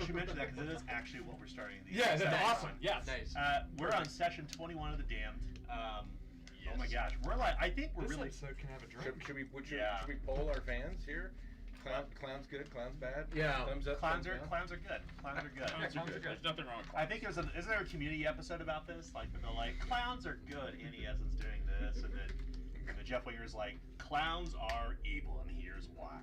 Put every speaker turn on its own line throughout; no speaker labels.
should mention that because it is actually what we're starting.
Yeah, that's awesome. Yes.
Nice.
We're on session 21 of the Damned.
Yes.
Oh my gosh, we're like, I think we're
This
really.
episode can have a drink.
Should we poll our fans here? Clown's good, clown's bad.
Yeah.
Thumbs up.
Clowns
thumbs
are
down?
clowns are good. Clowns are good.
Clowns are good.
There's nothing wrong with
I think isn't there a community episode about this? Like, they're like, clowns are good. Annie Essen's doing this, and then Jeff Winger's like, clowns are evil, and here's why.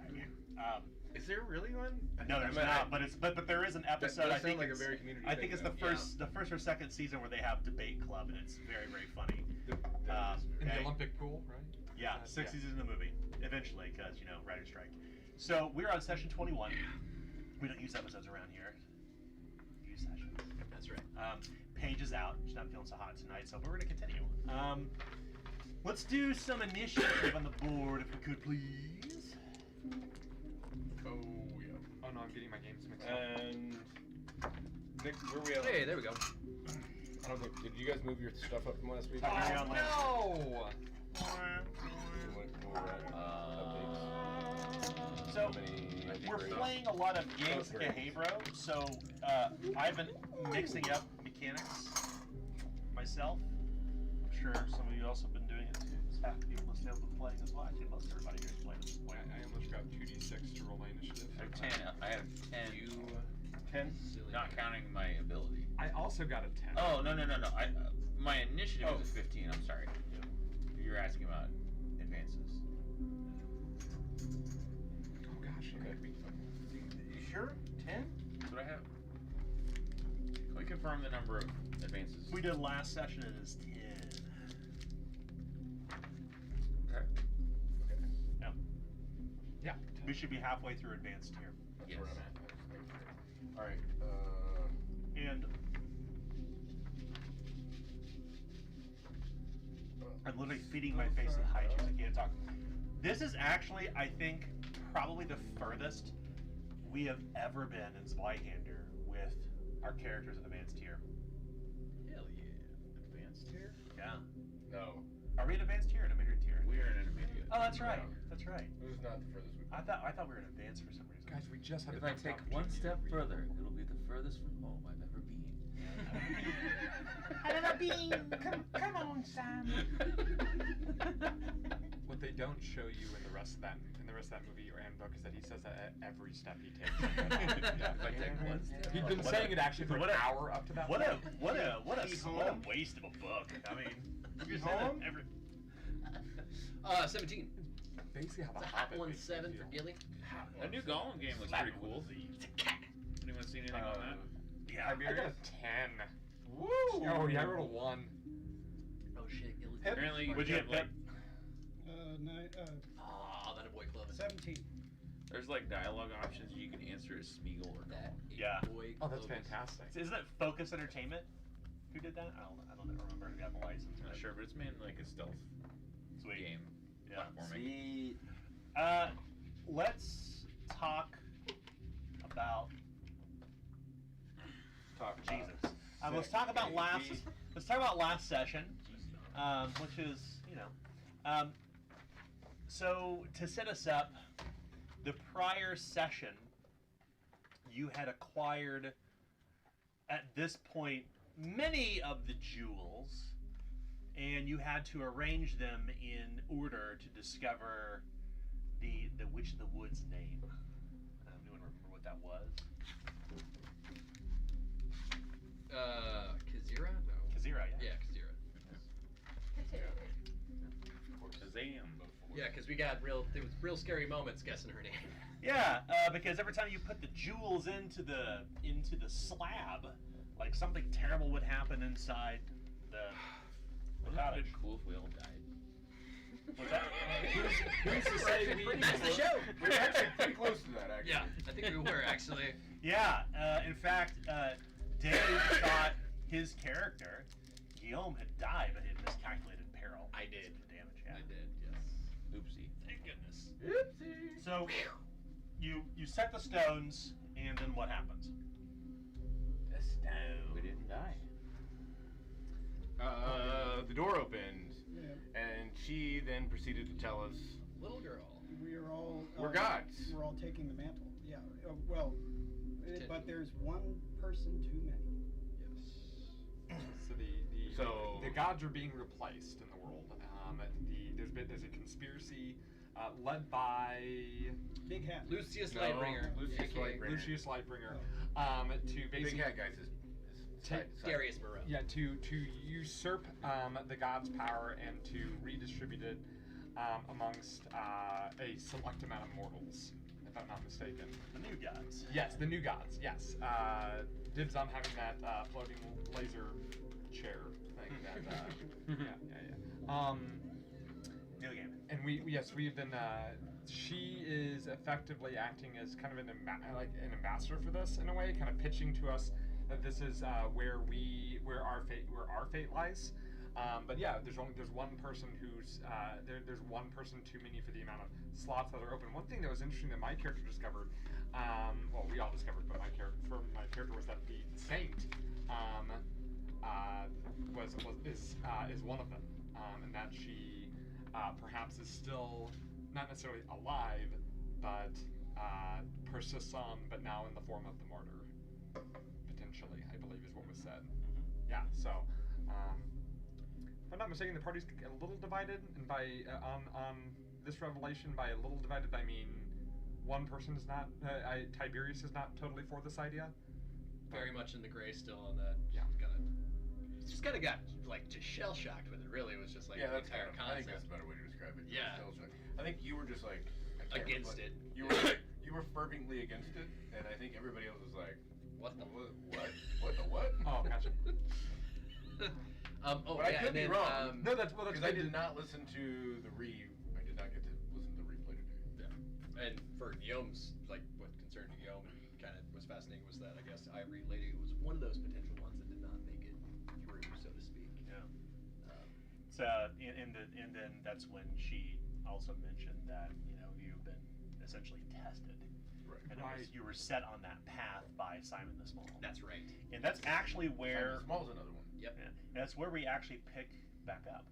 Is there really one?
No, there's not. But there is an episode.
That
I think
sound like a
it's,
very community
I think
thing,
it's
though.
the first or second season where they have debate club, and it's very very funny.
In the Olympic pool, right?
Yeah, six seasons in the movie. Eventually, because writer's strike. So we're on session 21. We don't use episodes around here. We use sessions.
That's right.
Paige is out. She's not feeling so hot tonight, so we're going to continue. Let's do some initiative on the board, if we could, please.
Oh, yeah.
Oh no, I'm getting my games mixed up.
And Nick, where are we at?
Hey, there we go.
I don't think. Did you guys move your stuff up from last week?
Oh no!
So we're playing a lot of games like Habro, so I've been mixing up mechanics myself. I'm sure some of you also have been doing it too. Just half the people listening have been playing as well. Actually, most everybody here is playing at this point.
I almost got 2d6 to roll my initiative.
I have 10.
10?
Not counting my ability.
I also got a 10.
Oh, no. My initiative is a 15, I'm sorry. You're asking about advances.
Oh gosh, okay.
You sure? 10?
That's what I have. Can we confirm the number of advances?
We did last session, it is 10.
Okay.
Yeah.
Yeah.
We should be halfway through advanced tier.
That's
Yes.
where I'm at. All right.
And I'm literally feeding my face with high juice. I can't talk. This is actually, I think, probably the furthest we have ever been in Zweihander with our characters in advanced tier.
Hell yeah.
Advanced tier?
Yeah.
No.
Are we in advanced tier or intermediate tier?
We are in intermediate.
Oh, that's right. That's right.
This is not the furthest we've been.
I thought we were in advanced for some reason.
Guys, we just had
If
a
I take one step further, it'll be the furthest from home I've ever been.
I've never been. Come on, Sam.
What they don't show you in the rest of that movie or handbook is that he says that at every step he takes.
If I take one step.
He'd been saying it actually for an hour up to that
What
point.
what a waste of a book. I mean, you
home?
every
17.
Basically how the
It's a
Hobbit
hot one
makes
7
me
for
feel.
Gilly.
A new Golem game looks pretty cool. Anyone seen anything on
yeah.
I got a 10.
Woo!
Oh yeah, I rolled a 1.
Oh shit, Gilly.
that? Apparently,
Would you
have,
get
Aw, that a boy club.
17.
there's like dialogue options you can answer as Smeagol or
That
Golem.
Yeah.
boy
Oh, that's
club.
fantastic.
Isn't it Focus Entertainment? Who did that? I don't remember who got the license.
I'm not sure, but it's mainly like a stealth
Sweet.
game.
Yeah.
Platforming.
Let's talk about Jesus. Let's talk about last session, which is so to set us up, the prior session you had acquired at this point many of the jewels, and you had to arrange them in order to discover the Witch of the Woods name. Anyone remember what that was?
Kazira? No.
Kazira, yeah.
Yeah, Kazira.
Shazam.
Yeah, because there was real scary moments guessing her name.
Yeah, because every time you put the jewels into the slab, like something terrible would happen inside the
Wouldn't it
cottage.
be cool if we all died?
What's that?
Who's to say we?
That's the show!
We're actually pretty close to that, actually.
Yeah, I think we were, actually.
Yeah, in fact, Dave thought his character, Guillaume, had died, but he had miscalculated peril.
I did.
Damage, yeah.
I did, yes.
Oopsie.
Thank goodness.
Oopsie!
So, you set the stones, and then what happens?
The stone.
We didn't die.
The door opened,
Yeah.
and she then proceeded to tell us
Little girl.
We are all.
we're gods.
We're all taking the mantle. Yeah. Well, But there's one person too many.
Yes.
So the gods are being replaced in the world. There's a conspiracy led by
Big hat.
Lucius
No,
Lightbringer.
Lucius
aka
Lightbringer.
Lucius Lightbringer to
Big
basically
hat guys is
Darius Moreau.
to usurp the gods' power and to redistribute it amongst a select amount of mortals, if I'm not mistaken.
The new gods.
Yes, the new gods. Yes, dibs on having that floating laser chair thing. That
New game.
and we've been. She is effectively acting as kind of an ambassador for this in a way, kind of pitching to us that this is where our fate lies. But yeah, there's one person who's there's one person too many for the amount of slots that are open. One thing that was interesting that my character discovered, well, we all discovered, but my character was that the saint is one of them, and that she perhaps is still not necessarily alive, but persists on, but now in the form of the martyr, potentially, I believe is what was said. Yeah, so if I'm not mistaken, the party's a little divided, and by on this revelation, by a little divided, I mean one person is not, Tiberius is not totally for this idea.
Very much in the gray still on that.
Yeah.
Just kind of got like just shell shocked with it. Really, it was just like
yeah,
the
that's
entire
I think that's
concept.
a better way to describe it.
Yeah.
I think you were just like
Against it.
You were fervently against it, and I think everybody else was like,
What the?
What the what?
Oh, gotcha.
But I could be wrong.
No, that's
Because I did not listen to the I did not get to listen to the replay today.
Yeah. And for Guillaume's, like what concerned Guillaume and kind of was fascinating was that I guess Ivory Lady was one of those potential ones that did not make it through, so to speak.
Yeah. And then that's when she also mentioned that you've been essentially tested.
Right.
And you were set on that path by Simon the Small.
That's right.
And that's actually where
Simon Small's another one.
Yep.
Yeah, and that's where we actually pick back up.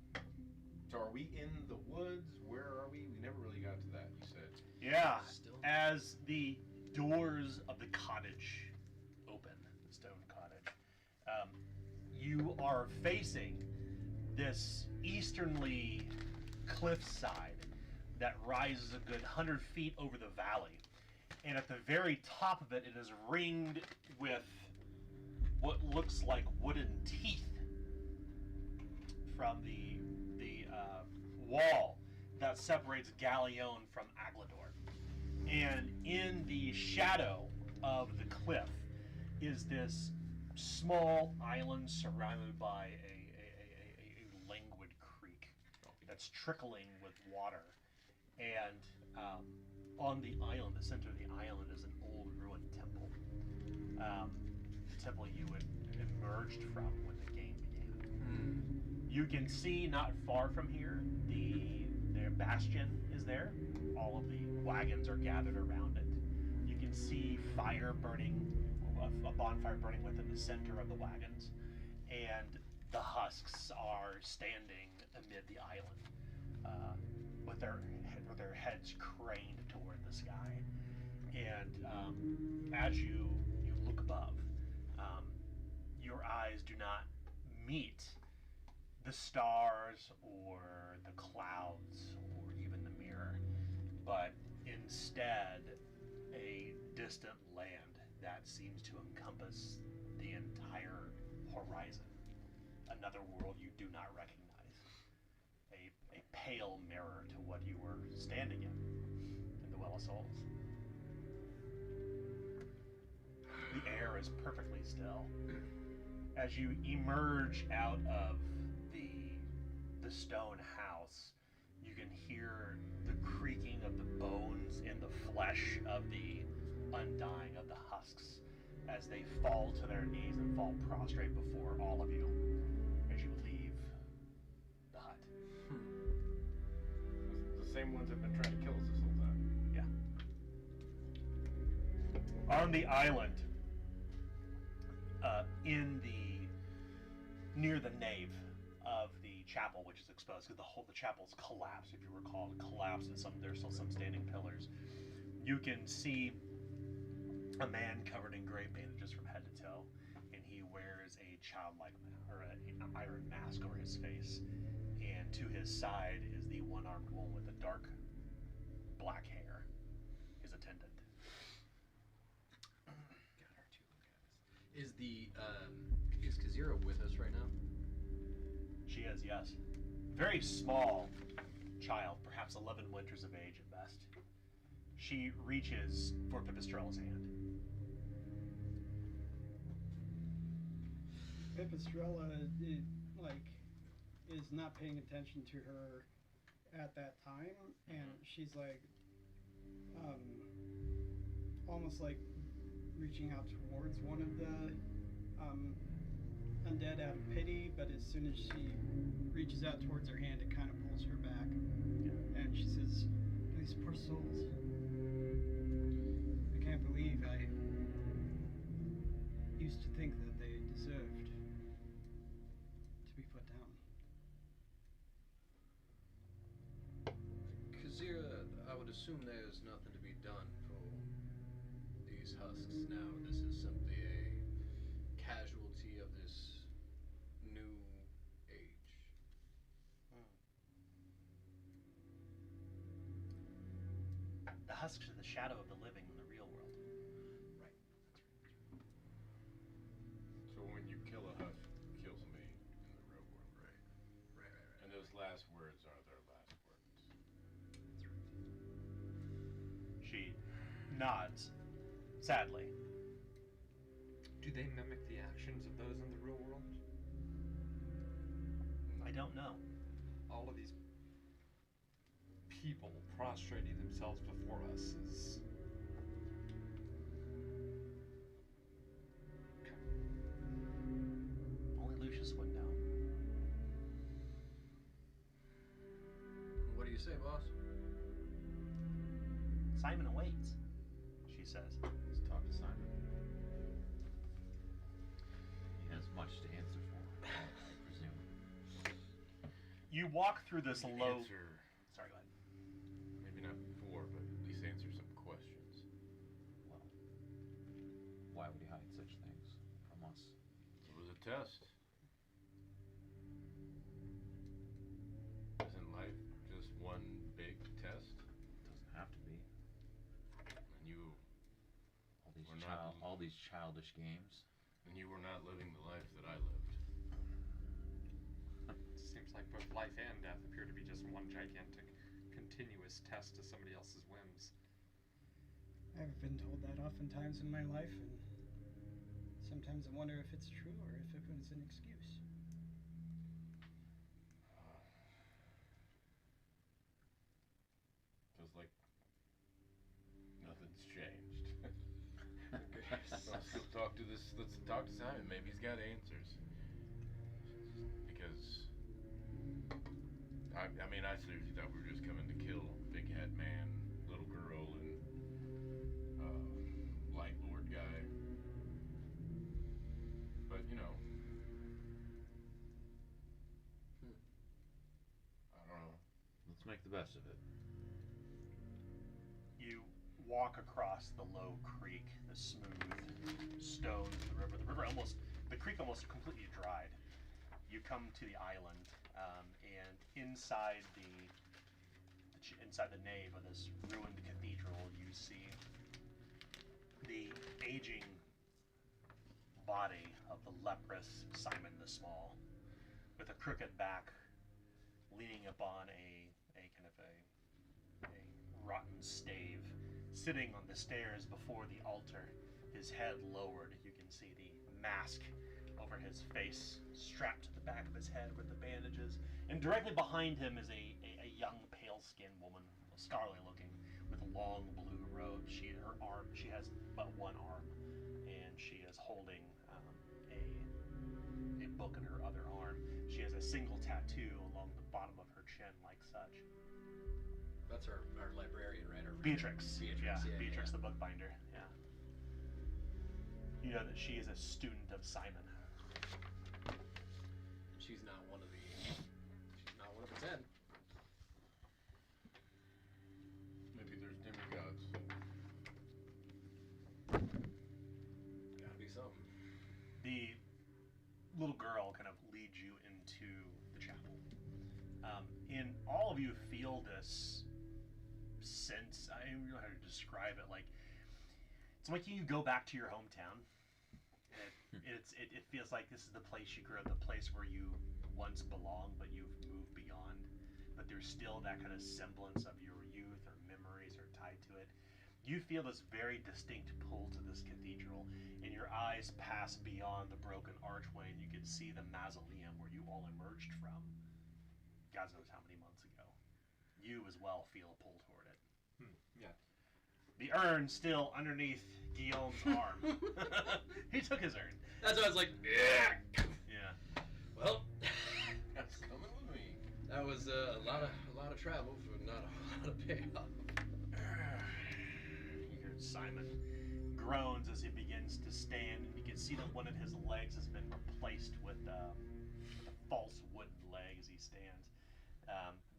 So are we in the woods? Where are we? We never really got to that. You said.
Yeah.
Still.
As the doors of the cottage open, the stone cottage, you are facing this easternly cliffside that rises a good 100 feet over the valley. And at the very top of it, it is ringed with what looks like wooden teeth from the wall that separates Galleon from Aglador. And in the shadow of the cliff is this small island surrounded by a languid creek that's trickling with water. And on the island, the center of the island, is an old ruined temple. The temple you had emerged from when the game began. You can see not far from here, their bastion is there. All of the wagons are gathered around it. You can see fire burning, a bonfire burning within the center of the wagons. And the husks are standing amid the island, with their heads craned toward the sky. And as you look above, your eyes do not meet the stars or the clouds or even the mirror, but instead a distant land that seems to encompass the entire horizon. Another world you do not recognize. A pale mirror to what you were standing in the Well of Souls. The air is perfectly still. As you emerge out of the stone house, you can hear the creaking of the bones and the flesh of the undying of the husks as they fall to their knees and fall prostrate before all of you as you leave the hut.
The same ones have been trying to kill us this whole time.
Yeah. On the island, near the nave of the chapel, which is exposed, because the chapel's collapsed. If you recall, it collapsed, and there's still some standing pillars. You can see a man covered in gray bandages from head to toe, and he wears a childlike or an iron mask over his face. And to his side is the one-armed woman with the dark black hair, his attendant.
Got her too. Is is Kazira with us right now?
She is, yes. Very small child, perhaps 11 winters of age at best. She reaches for Pipistrella's hand.
Pipistrella is not paying attention to her at that time, and she's like almost like reaching out towards one of the undead out of pity, but as soon as she reaches out towards her hand, it kind of pulls her back, and she says, "These poor souls. I can't believe I used to think that they deserved to be put down."
Kazira, I would assume there's nothing to be done for these husks now. This is simply a casualty of this new age.
The husks are the shadow of the living in the real world.
Right.
So when you kill a husk, it kills me in the real world, right?
Right.
And those last words are their last words.
She nods, sadly.
Do they mimic the actions of those in the real world?
I don't know.
All of these people prostrating themselves before us is... Okay.
Only Lucius would know.
What do you say, boss?
Simon awaits, she says.
Let's talk to Simon. He has much to answer for, I presume.
You walk through this
Maybe
low...
answer,
Sorry, go ahead.
maybe not before, but at least answer some questions.
Well, why would he hide such things from us?
It was a test. Isn't life just one big test?
Doesn't have to be.
And you
All these
We're not-
all these childish games.
were not living the life that I lived.
It seems like both life and death appear to be just one gigantic, continuous test to somebody else's whims.
I've been told that oftentimes in my life, and sometimes I wonder if it's true or if it was an excuse.
Feels like nothing's changed. Let's talk to this. Let's talk to Simon. Maybe he's got answers. Because I mean, I seriously thought we were just coming to kill Big Head Man, little girl, and Light Lord guy. But you know, I don't know.
Let's make the best of it.
You walk across the low creek, the smooth stones of the river. The creek almost completely dried. You come to the island, and inside the nave of this ruined cathedral, you see the aging body of the leprous Simon the Small, with a crooked back, leaning upon a rotten stave, sitting on the stairs before the altar, his head lowered. You can see the mask over his face, strapped to the back of his head with the bandages. And directly behind him is a young, pale-skinned woman, scholarly looking, with long blue robes. She has but one arm, and she is holding a book in her other arm. She has a single tattoo along the bottom of her chin, like such.
That's our librarian, right? Our
Beatrix.
Beatrix, yeah,
Beatrix,
yeah.
the bookbinder. Yeah. You know that she is a student of Simon.
She's not one of the 10.
Maybe there's demigods.
something.
The little girl kind of leads you into the chapel. And all of you feel this sense, I don't know how to describe it, like, it's like you go back to your hometown. It feels like this is the place you grew up, the place where you once belonged, but you've moved beyond. But there's still that kind of semblance of your youth or memories are tied to it. You feel this very distinct pull to this cathedral, and your eyes pass beyond the broken archway, and you can see the mausoleum where you all emerged from. God knows how many months ago. You as well feel a pull toward it.
Yeah.
The urn still underneath Guillaume's arm. He took his urn.
That's why I was like, yeah.
Yeah.
Well,
That's coming with me.
that was a lot of travel for not a whole lot of payoff.
You hear Simon groans as he begins to stand, and you can see that one of his legs has been replaced with a false wooden leg as he stands.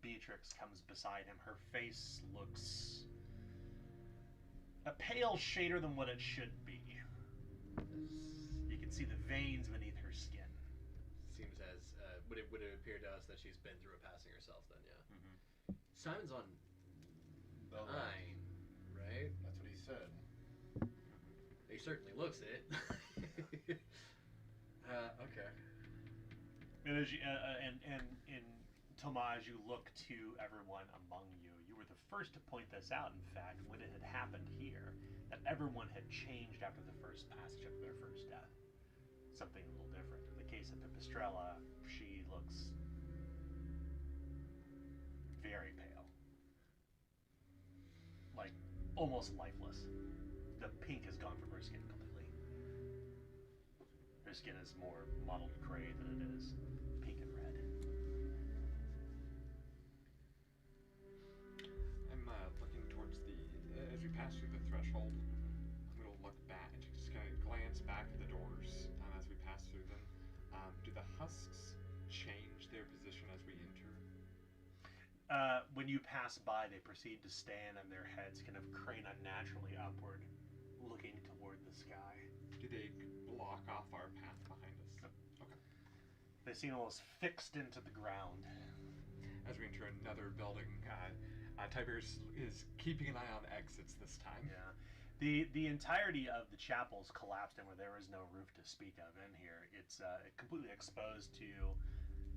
Beatrix comes beside him. Her face looks a pale shader than what it should be. You can see the veins beneath her skin.
Seems as would it appear to us that she's been through a passing herself then, yeah.
Mm-hmm.
Simon's on
The
9, right?
That's what he said.
He certainly looks it. Okay.
And as you, and Tomas, you look to everyone among you. You were the first to point this out, in fact, when it had happened here, that everyone had changed after the first passage, after their first death. Something a little different. In the case of Pipistrella, she looks very pale. Like, almost lifeless. The pink has gone from her skin completely. Her skin is more mottled gray than it is pink and red.
I'm looking towards as we pass through the threshold, I'm going to look back and just kind of glance back at the doors as we pass through them. Do the husks change their position as we enter?
When you pass by, they proceed to stand and their heads kind of crane unnaturally upward, looking toward the sky.
Do they block off our path behind us?
No.
Okay.
They seem almost fixed into the ground.
As we enter another building, Tiberius is keeping an eye on exits this time.
Yeah. The entirety of the chapel's collapsed in where there is no roof to speak of in here. It's completely exposed to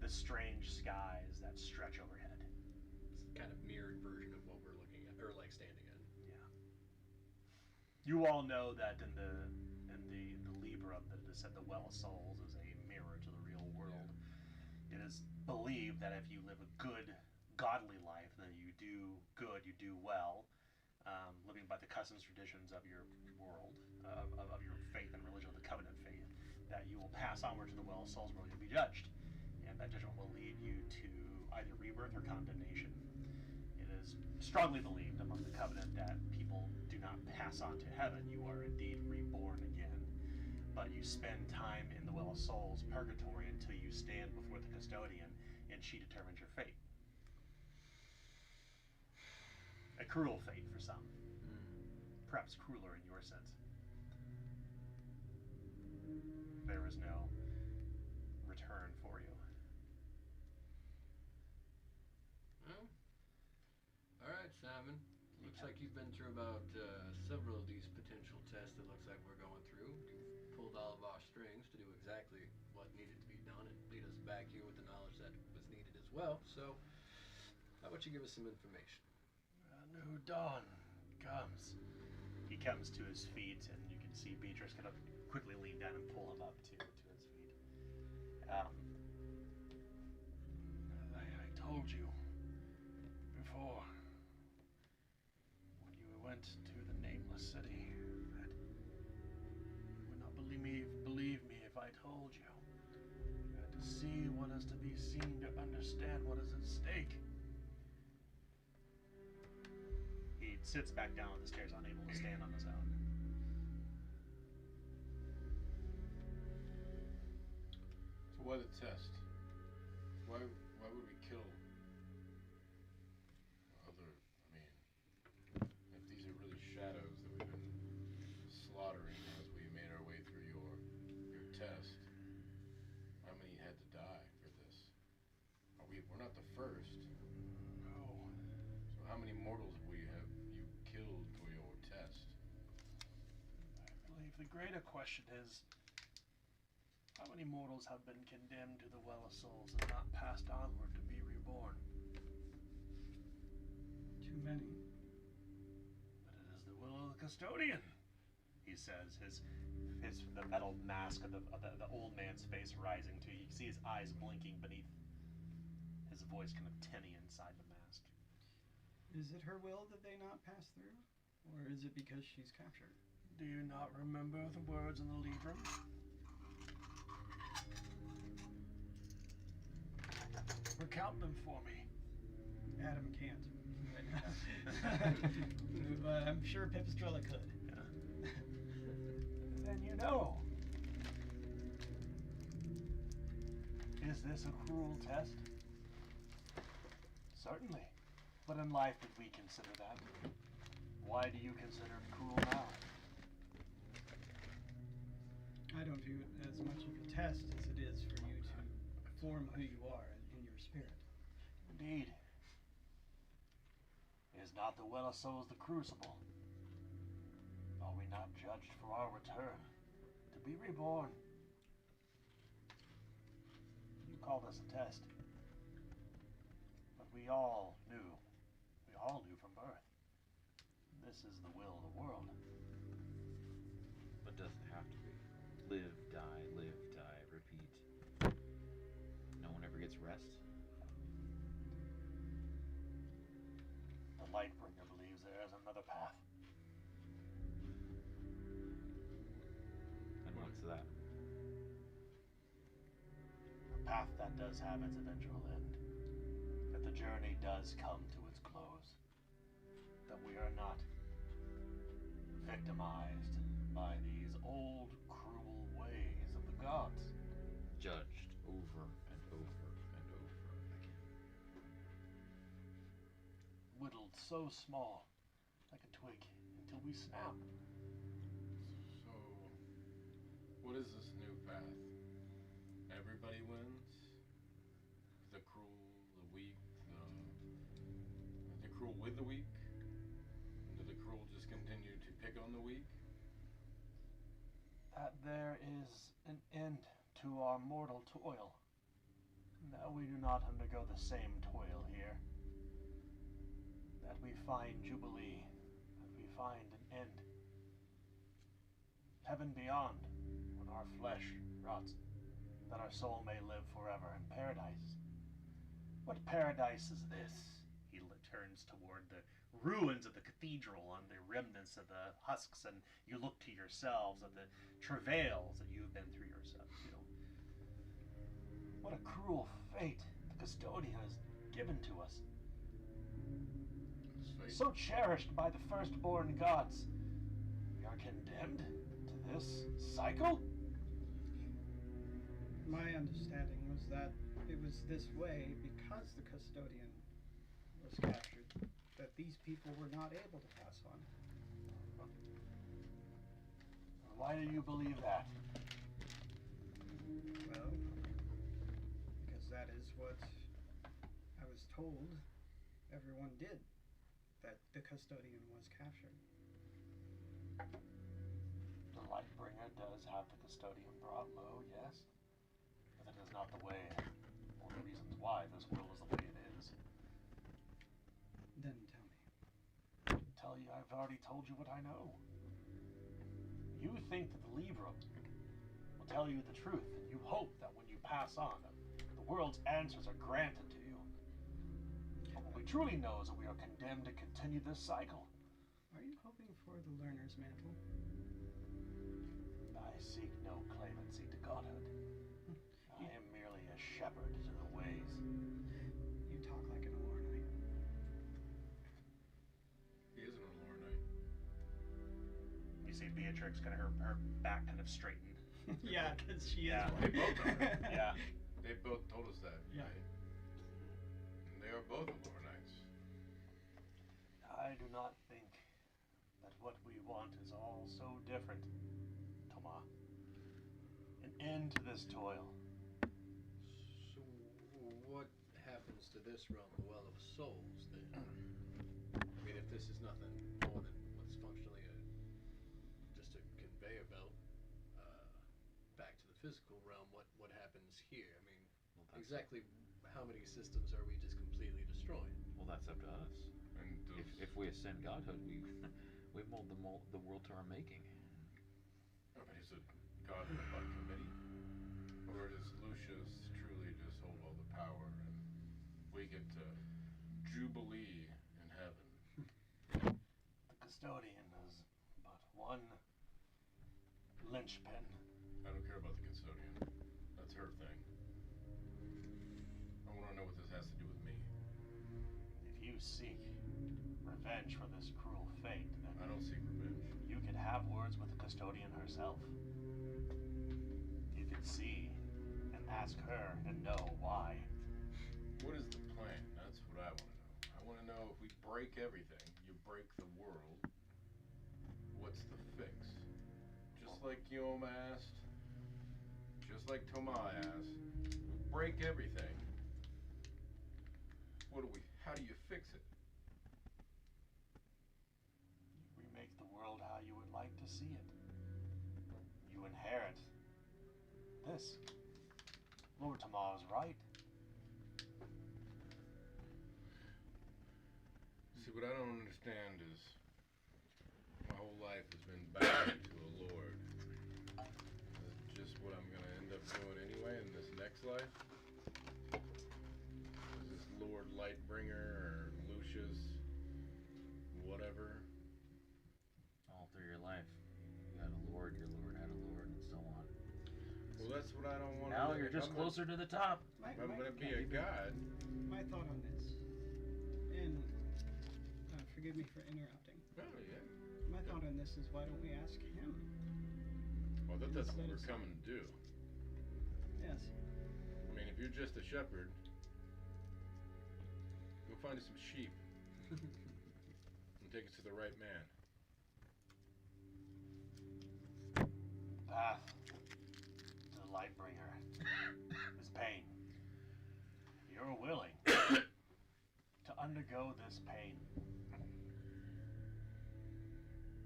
the strange skies that stretch overhead.
It's kind of mirrored version of what we're looking at, or like standing in.
Yeah. You all know that in the Libra that it is said the Well of Souls is a mirror to the real world. It is believed that if you live a good, godly life, then you do good, you do well, living by the customs, traditions of your world, of your faith and religion, of the covenant faith, that you will pass onward to the Well of Souls where you'll be judged. And that judgment will lead you to either rebirth or condemnation. It is strongly believed among the covenant that people do not pass on to heaven. You are indeed reborn again. But you spend time in the Well of Souls, purgatory, until you stand before the custodian and she determines your fate. A cruel fate for some. Perhaps crueler in your sense. There is no return for you.
Well, alright, Simon. Looks like you've been through about several of these potential tests it looks like we're going through. You've pulled all of our strings to do exactly what needed to be done and lead us back here with the knowledge that was needed as well. So, how about you give us some information?
A new dawn comes. He comes to his feet, and you can see Beatrice kind of quickly lean down and pull him up to his feet. I told you before when you went to the Nameless City that you would not believe me if I told you. You had to see what is to be seen to understand what is at stake. He sits back down on the stairs, unable to stand on his own.
So why the test? Why would we kill other? I mean, if these are really shadows that we've been slaughtering as we made our way through your
the greater question is, how many mortals have been condemned to the Well of Souls and not passed onward to be reborn?
Too many.
But it is the will of the custodian, he says, the metal mask of the old man's face rising to you. You can see his eyes blinking beneath his voice kind of tinny inside the mask.
Is it her will that they not pass through? Or is it because she's captured?
Do you not remember the words in the Librum? Recount them for me.
Adam can't right now. But I'm sure Pipistrella could.
Yeah. Then you know. Is this a cruel test? Certainly. But in life did we consider that? Why do you consider it cruel now?
I don't view it as much of a test as it is for you to form who you are in your spirit.
Indeed. Is not the Well of Souls the crucible? Are we not judged for our return, to be reborn? You call this a test. But we all knew from birth. This is the will of the world.
But does it have to be? Live, die, repeat. No one ever gets rest?
The Lightbringer believes there is another path.
And what's that?
A path that does have its eventual end. That the journey does come to its close. That we are not victimized by these old, cruel ways of the gods.
Judged over and over and over again.
Whittled so small, like a twig, until we snap.
So, what is this new path? Everybody wins? The cruel, the weak, the cruel with the weak? Do the cruel just continue to pick on the weak?
That there is an end to our mortal toil. That we do not undergo the same toil here. That we find jubilee. That we find an end. Heaven beyond, when our flesh rots. That our soul may live forever in paradise. What paradise is this? He turns toward the ruins of the cathedral and the remnants of the husks, and you look to yourselves at the travails that you've been through yourselves. What a cruel fate the custodian has given to us. So cherished by the firstborn gods. We are condemned to this cycle?
My understanding was that it was this way because the custodian was captured, that these people were not able to pass on.
Why do you believe that?
Well, because that is what I was told everyone did, that the custodian was captured.
The Lightbringer does have the custodian brought low, yes. But that is not the way, or the reasons why this world is the way it is.
Then tell me.
Tell you, I've already told you what I know. You think that the Librum will tell you the truth, and you hope that when you pass on, the world's answers are granted to you. But what we truly know is that we are condemned to continue this cycle.
Are you hoping for the learner's mantle?
I seek no clemency to godhood. I am merely a shepherd to the ways.
You talk like an Olornite.
He is an Olornite.
You see Beatrix, kind of her back kind of straightened.
Yeah, because she
Yeah.
is
They
one.
both are.
Yeah.
They both told us that.
Yeah.
Right? And they are both Olornites.
I do not think that what we want is all so different, Thomas. An end to this toil.
So, what happens to this realm, the Well of Souls, then? I mean, if this is nothing more than what's functionally just a conveyor belt, physical realm, what happens here? I mean,
Well, that's
exactly how many systems are we just completely destroying?
Well, that's up to us.
And
If we ascend godhood, we we mold the world to our making.
I mean, is it godhood by committee? Or does Lucius truly just hold all the power and we get to jubilee in heaven?
The custodian is but one linchpin.
I don't care about the custodian. That's her thing. I want to know what this has to do with me.
If you seek revenge for this cruel fate, then
I don't seek revenge.
you could have words with the custodian herself. You could see and ask her and know why.
What is the plan? That's what I want to know. I want to know if we break everything, you break the world, what's the fix? Just like Yom asked, just like Toma asked, break everything. How do you fix it?
You remake the world how you would like to see it. You inherit this. Lord Toma is right.
See, what I don't understand is my whole life has been bound to a lord. Is it just what I'm gonna end up doing anyway in this next life? Is this Lord Lightbringer or Lucius, whatever?
All through your life, you had a lord, your lord had a lord, and so on.
Well, that's what I don't want to
Now
do.
you're just closer to the top.
If I'm gonna be a god.
My thought on this, and forgive me for interrupting.
Oh yeah.
My thought on this is, why don't we ask him?
Well, that's what
Instead
we're
of-
coming to do.
Yes.
I mean, if you're just a shepherd, go find us some sheep and take us to the right man.
Path to the Lightbringer is pain. You're willing to undergo this pain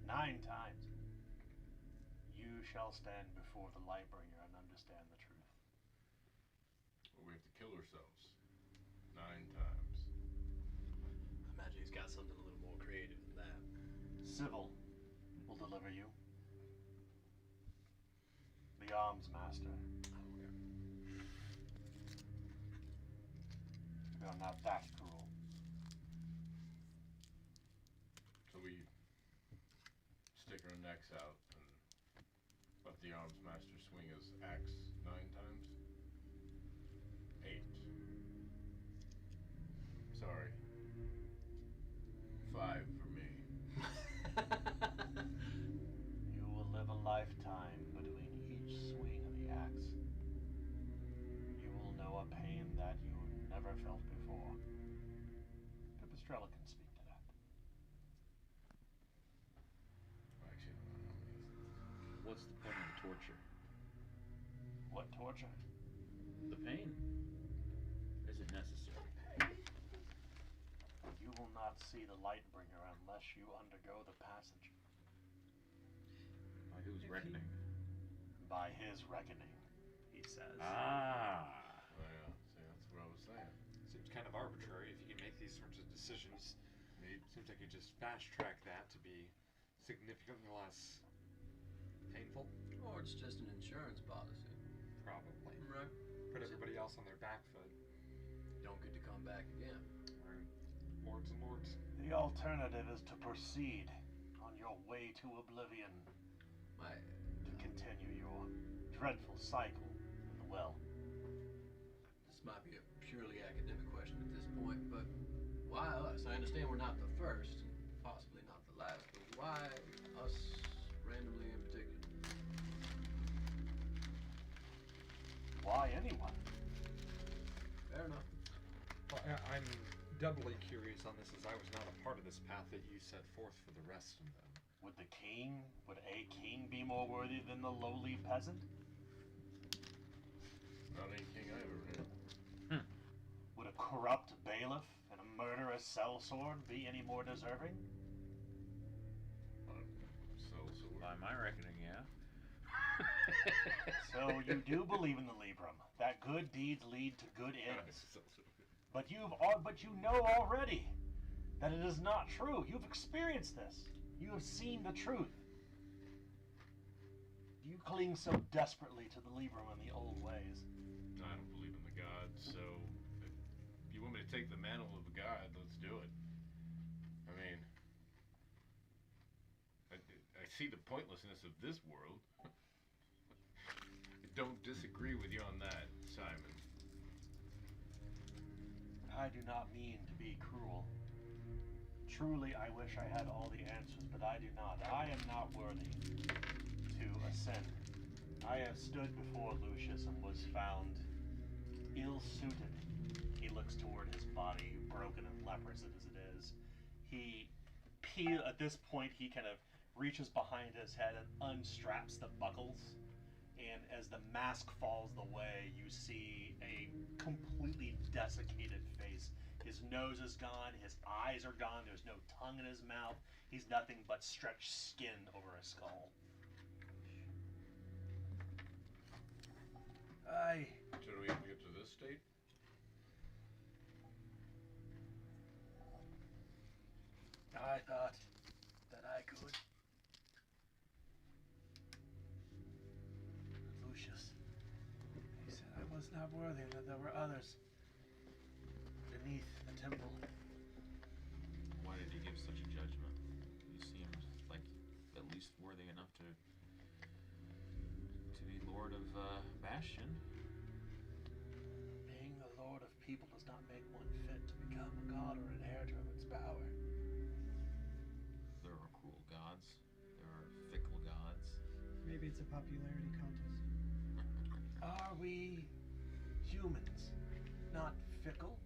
9 times. You shall stand before the Lightbringer and understand the truth.
Or we have to kill ourselves 9 times.
I imagine he's got something a little more creative than that.
Sybil will deliver you. The Arms Master. We are not that cruel.
So we stick our necks out and let the arms master swing his axe 9 times? 8. Sorry. 5 for me.
You will live a lifetime between each swing of the axe. You will know a pain that you never felt before. Pipistrella can speak to that.
Actually, I don't know.
What's the point of the torture?
What torture?
The pain. Is it necessary?
You will not see the Lightbringer unless you undergo the passage.
By whose
If
reckoning?
By his reckoning, he says.
Ah.
Oh, yeah. See, that's what I was saying.
Seems kind of arbitrary if you can make these sorts of decisions.
Need
Seems like you just fast track that to be significantly less painful.
Or it's just an insurance policy.
Probably.
Right.
Put everybody else on their back foot.
Don't get to come back again.
Right. Lords and lords.
The alternative is to proceed on your way to oblivion,
My,
to continue your dreadful cycle in the well.
this might be a purely academic question at this point, but why us? I understand we're not the first, and possibly not the last, but why us randomly in particular?
Why anyone?
Fair enough.
Well, I'm doubly curious on this as I was not a part of this path that you set forth for the rest of them.
Would a king be more worthy than the lowly peasant?
not any king I ever heard.
Would a corrupt bailiff and a murderous sellsword be any more deserving?
So
By my reckoning, yeah.
So So you do believe in the Libram, that good deeds lead to good ends. But you know already that it is not true. You've experienced this. You have seen the truth. You cling so desperately to the Libram and the old ways.
I don't believe in the gods, so if you want me to take the mantle of a god, let's do it. I mean, I see the pointlessness of this world. I don't disagree with you on that, Simon.
I do not mean to be cruel. Truly, I wish I had all the answers, but I do not. I am not worthy to ascend. I have stood before Lucius and was found ill-suited. He looks toward his body, broken and leprous as it is. At this point, he kind of reaches behind his head and unstraps the buckles. And as the mask falls away, you see a completely desiccated face. His nose is gone, his eyes are gone, there's no tongue in his mouth. He's nothing but stretched skin over a skull.
So do we have to get to this state?
I thought that I could. Lucius, he said I was not worthy, that there were others beneath the temple.
Why did he give such a judgment? You seemed like at least worthy enough to be Lord of Bastion.
Being the Lord of people does not make one fit to become a god or inheritor of its power.
There are cruel gods. There are fickle gods.
Maybe it's a popularity contest.
Are we humans not fickle?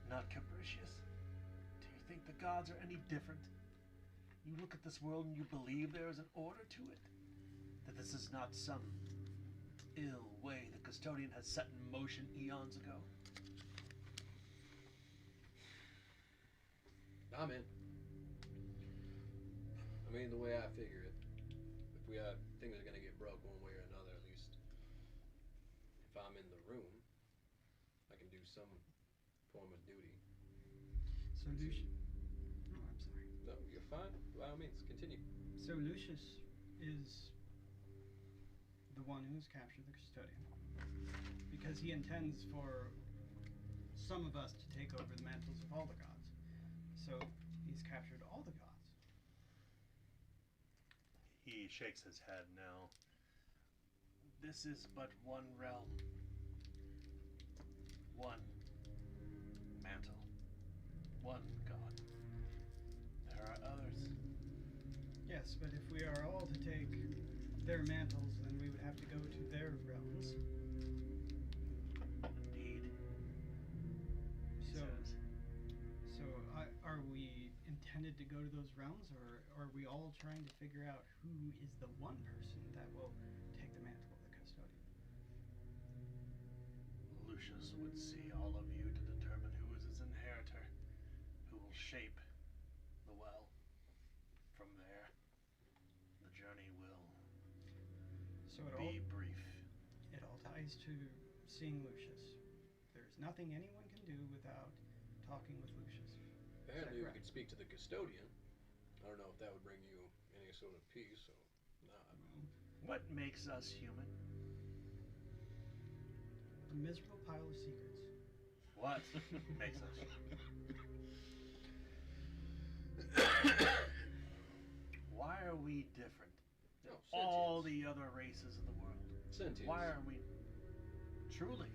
Not capricious? Do you think the gods are any different? You look at this world and you believe there is an order to it? That this is not some ill way the custodian has set in motion eons ago?
I'm in. I mean, the way I figure it, if we have things are gonna get broke one way or another, at least if I'm in the room, I can do some form of duty.
So Lucius. Oh, I'm sorry.
No, you're fine. By all means, continue.
So Lucius is the one who's captured the custodian because he intends for some of us to take over the mantles of all the gods. So he's captured all the gods.
He shakes his head now. This is but one realm. One mantle. One god. There are others.
Yes, but if we are all to take their mantles, then we would have to go to their realms.
Indeed.
So, are we intended to go to those realms, or are we all trying to figure out who is the one person that will take the mantle of the custodian?
Lucius would see all of you to determine who is his inheritor, who will shape the well. From there, the journey will
So
be brief.
it all ties to seeing Lucius. There's nothing anyone can do without talking with Lucius.
Apparently, we
correct?
could speak to the custodian. I don't know if that would bring you any sort of peace. So,
What makes us human?
A miserable pile of secrets.
What makes us human? Why are we different than
No,
all
sentience.
the other races of the world?
Sentience.
Why are we truly?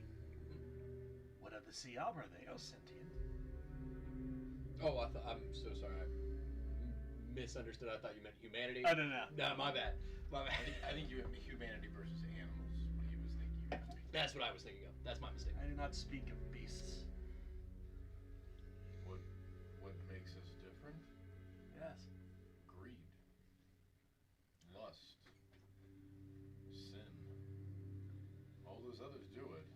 What of the Siabra? They are sentient.
Oh, I'm so sorry. I misunderstood. I thought you meant humanity.
Oh, no.
No, my bad. My bad.
I think you have humanity versus animals. What he was thinking you were speaking.
That's what I was thinking of. That's my mistake.
I do not speak of beasts.
What makes us different?
Yes.
Greed, lust, sin. All those others do it.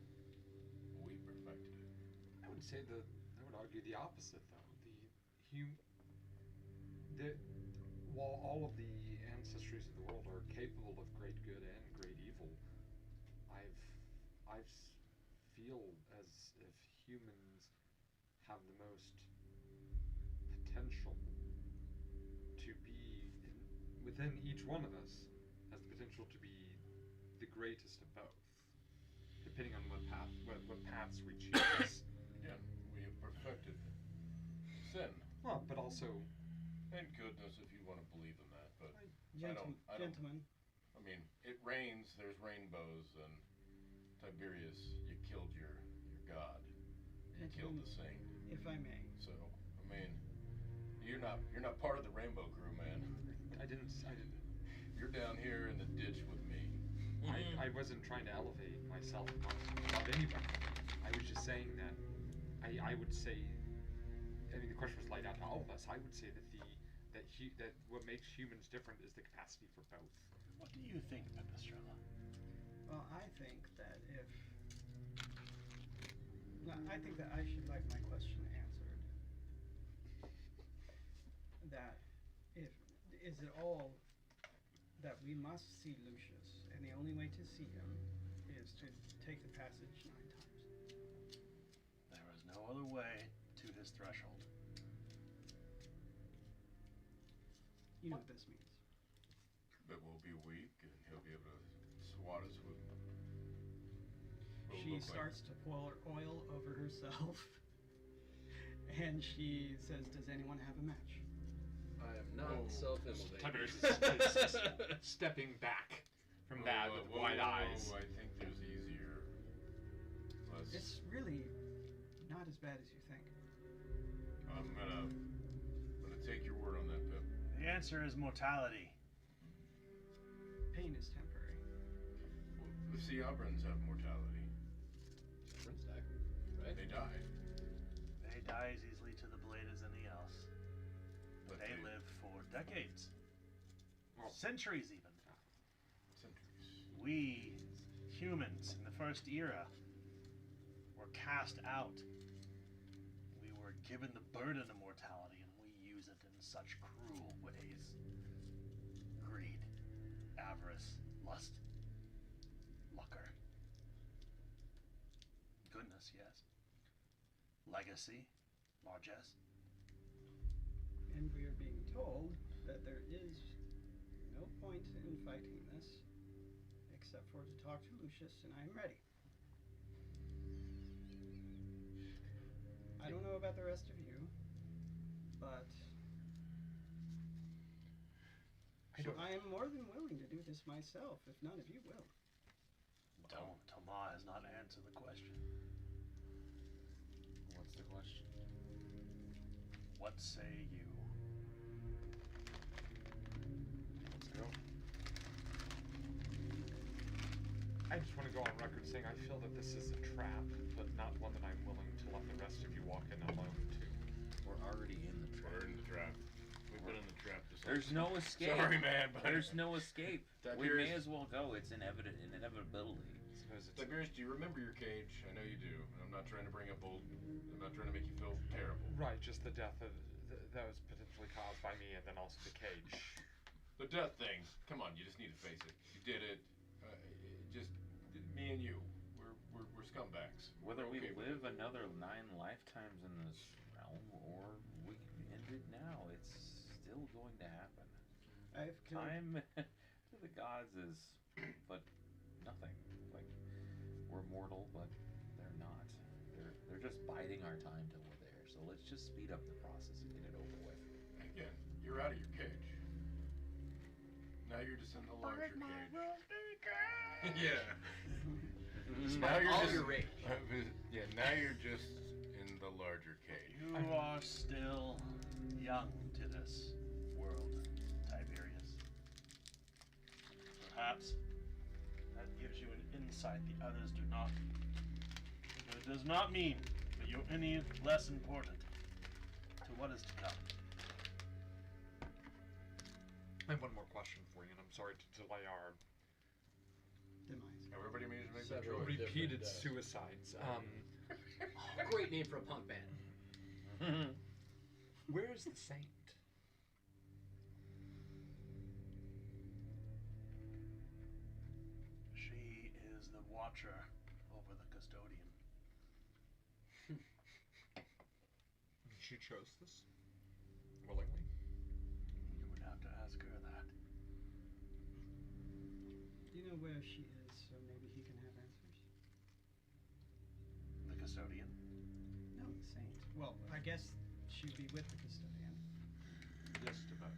We perfected it.
I would say I would argue the opposite, though. While all of the ancestries of the world are capable of great good and great evil, feel as if humans have the most potential to be within each one of us has the potential to be the greatest of both, depending on what paths we choose.
Again, we have perfected sin
Well, but also,
and goodness, if you want to believe in that. But I don't-
Gentlemen,
I mean, it rains. There's rainbows, and Tiberius, you killed your god. You killed the saint.
if I may.
So, I mean, you're not part of the rainbow crew, man.
I didn't.
You're down here in the ditch with me.
I wasn't trying to elevate myself above anybody. I was just saying that I would say, I mean, the question was laid out to all of us. I would say that that what makes humans different is the capacity for both.
What do you think, Pipistrella?
Well, I think that I think that I should like my question answered. That is it all that we must see Lucius, and the only way to see him is to take the passage 9 times.
There is no other way to his threshold.
You know what this means.
But we'll be weak, and he'll be able to swat us with.
She starts to pour oil over herself, and she says, "Does anyone have a match?"
I am not self-immolating.
Tiberius is stepping back from that with wide eyes.
I think there's easier.
It's really not as bad as you think.
I'm gonna take your word on that, Pip.
The answer is mortality.
Pain is temporary.
Well, the Sea Obrins have mortality.
Prince die, right?
They die.
They die as easily to the blade as any else.
But
They live for decades.
Well,
Centuries even.
Centuries.
We, humans in the first era, were cast out. We were given the burden of mortality, and we use it in such cruel ways. Greed, avarice, lust, lucre. Goodness, yes. Legacy, largesse.
And we are being told that there is no point in fighting this except for to talk to Lucius, and I am ready. I don't know about the rest of you, but I am more than willing to do this myself if none of you will.
Thomas has not answered the question.
What's the question?
What say you?
Let's go.
I just want to go on record saying I feel that this is a trap, but not one that I'm willing to let the rest of you walk in alone to.
We're already in the trap.
We're in the trap. We've been in the trap this
There's no escape.
Sorry, man, but
There's no escape. We
Tiberius-
may as well go. It's inevitability.
Suppose it's
Tiberius, do you remember your cage? I know you do. And I'm not trying to bring up old. I'm not trying to make you feel terrible.
right, just the death of that was potentially caused by me, and then also the cage.
The death thing. Come on, you just need to face it. You did it. Just me and you. We're scumbags.
Whether we
Okay with
live
it.
another 9 lifetimes in this realm or we end it now, it's still going to happen.
I've killed
Time to the gods is but nothing. Like, we're mortal, but they're not. They're just biding our time till we're there. So let's just speed up the process and get it over with.
Again, you're out of your cage. Now you're just in the larger cage. Yeah. Now you're
All
just.
your rage.
Yeah. Now you're just in the larger cage.
You are still young to this world, Tiberius. Perhaps that gives you an insight the others do not. But it does not mean that you're any less important to what is to come.
I have one more question for you, and I'm sorry to delay our
demise.
Everybody needs to make their
Several
choice.
repeated
different,
suicides.
Great name for a punk band.
Where is the saint?
She is the watcher over the custodian.
she chose this willingly.
You would have to ask her that.
Do you know where she is, so maybe he can have answers?
The custodian.
No, the saint. Well, I guess she'd be with the custodian.
Just about.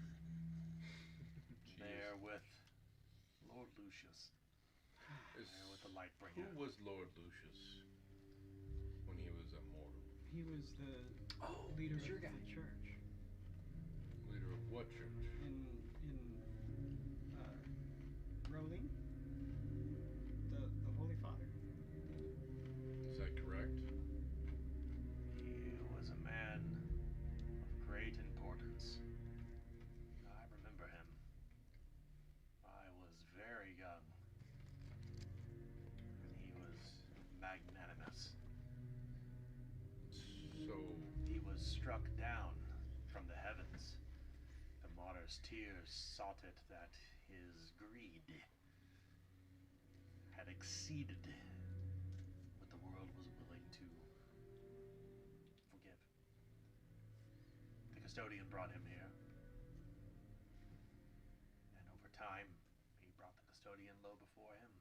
There with Lord Lucius.
Is-
There with the light
Who
bringer.
was Lord Lucius when he was immortal?
He was the
Oh,
leader
it's your
of
guy.
the church
Leader of what church?
in Rowling, the Holy Father.
Is that correct?
He was a man of great importance. I remember him. I was very young. And he was magnanimous.
So,
He was struck down from the heavens. The martyr's tears sought it that his greed had exceeded what the world was willing to forgive. The custodian brought him here. And over time, he brought the custodian low before him.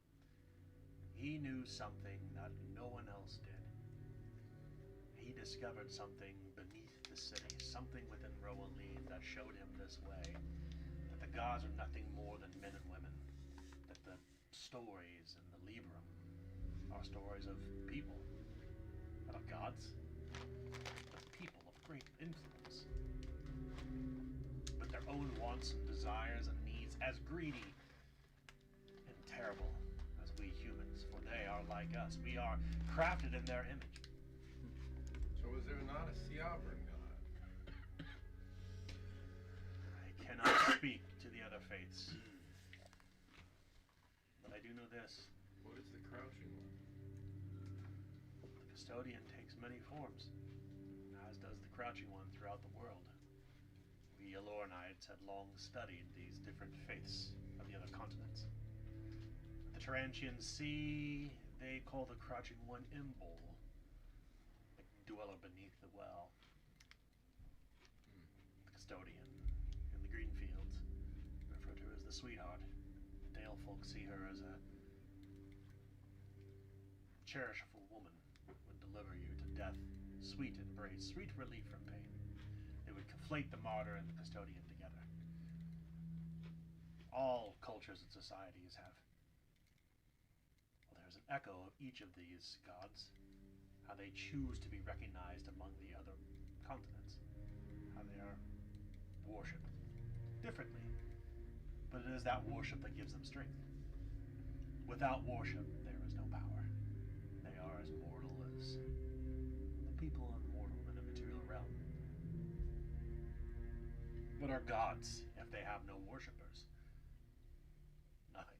He knew something that no one else did. He discovered something beneath the city, something within Rowaleen that showed him this way. That the gods are nothing more than men and women. That the stories in the Librum are stories of people. Not of gods, but people of great influence. With their own wants and desires and needs, as greedy and terrible as we humans, for they are like us. We are crafted in their image.
so is there not a sovereign god?
I cannot speak to the other faiths. But I do know this.
What is the crouching one?
The custodian takes many forms, as does the crouching one throughout the world. We Alornites had long studied these different faiths of the other continents. The Tarantian Sea, they call the crouching one Imbol, the dweller beneath the well. The custodian in the green fields refer to her as the sweetheart. Dale folk see her as a cherishful woman would deliver you to death, sweet embrace, sweet relief from pain. They would conflate the martyr and the custodian together. All cultures and societies have. Well, there's an echo of each of these gods, how they choose to be recognized among the other continents, how they are worshipped differently. But it is that worship that gives them strength. Without worship, there is no power. They are as mortal as the people immortal in the material realm. What are gods if they have no worshippers? Nothing.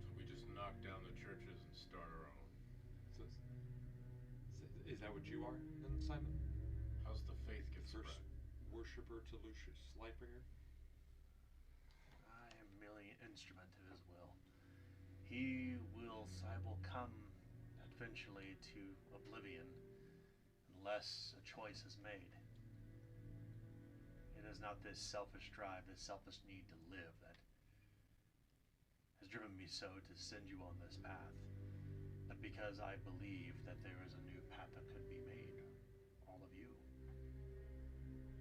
So we just knock down the churches and start our own.
So is that what you are then, Simon?
How's the faith get
First
spread?
worshipper to Lucius Lightbringer?
I am merely an instrument of his will. I will come eventually to oblivion unless a choice is made. It is not this selfish drive, this selfish need to live that has driven me so to send you on this path, but because I believe that there is a new path that could be made, all of you.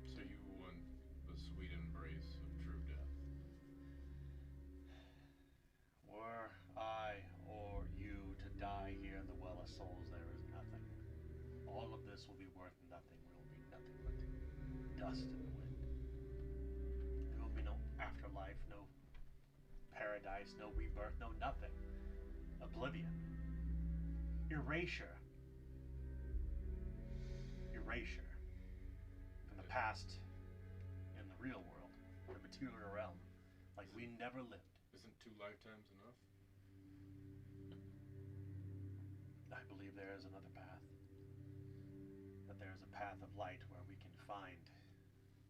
So you want the sweet embrace of true death?
Were I or you to die here in the Well of Souls, there is nothing. All of this will be worth nothing. There will be nothing but dust in the wind. There will be no afterlife, no paradise, no rebirth, no nothing. Oblivion. Erasure. Erasure. From the past in the real world, the material realm. Like we never lived.
Isn't 2 lifetimes enough?
I believe there is another path. That there is a path of light where we can find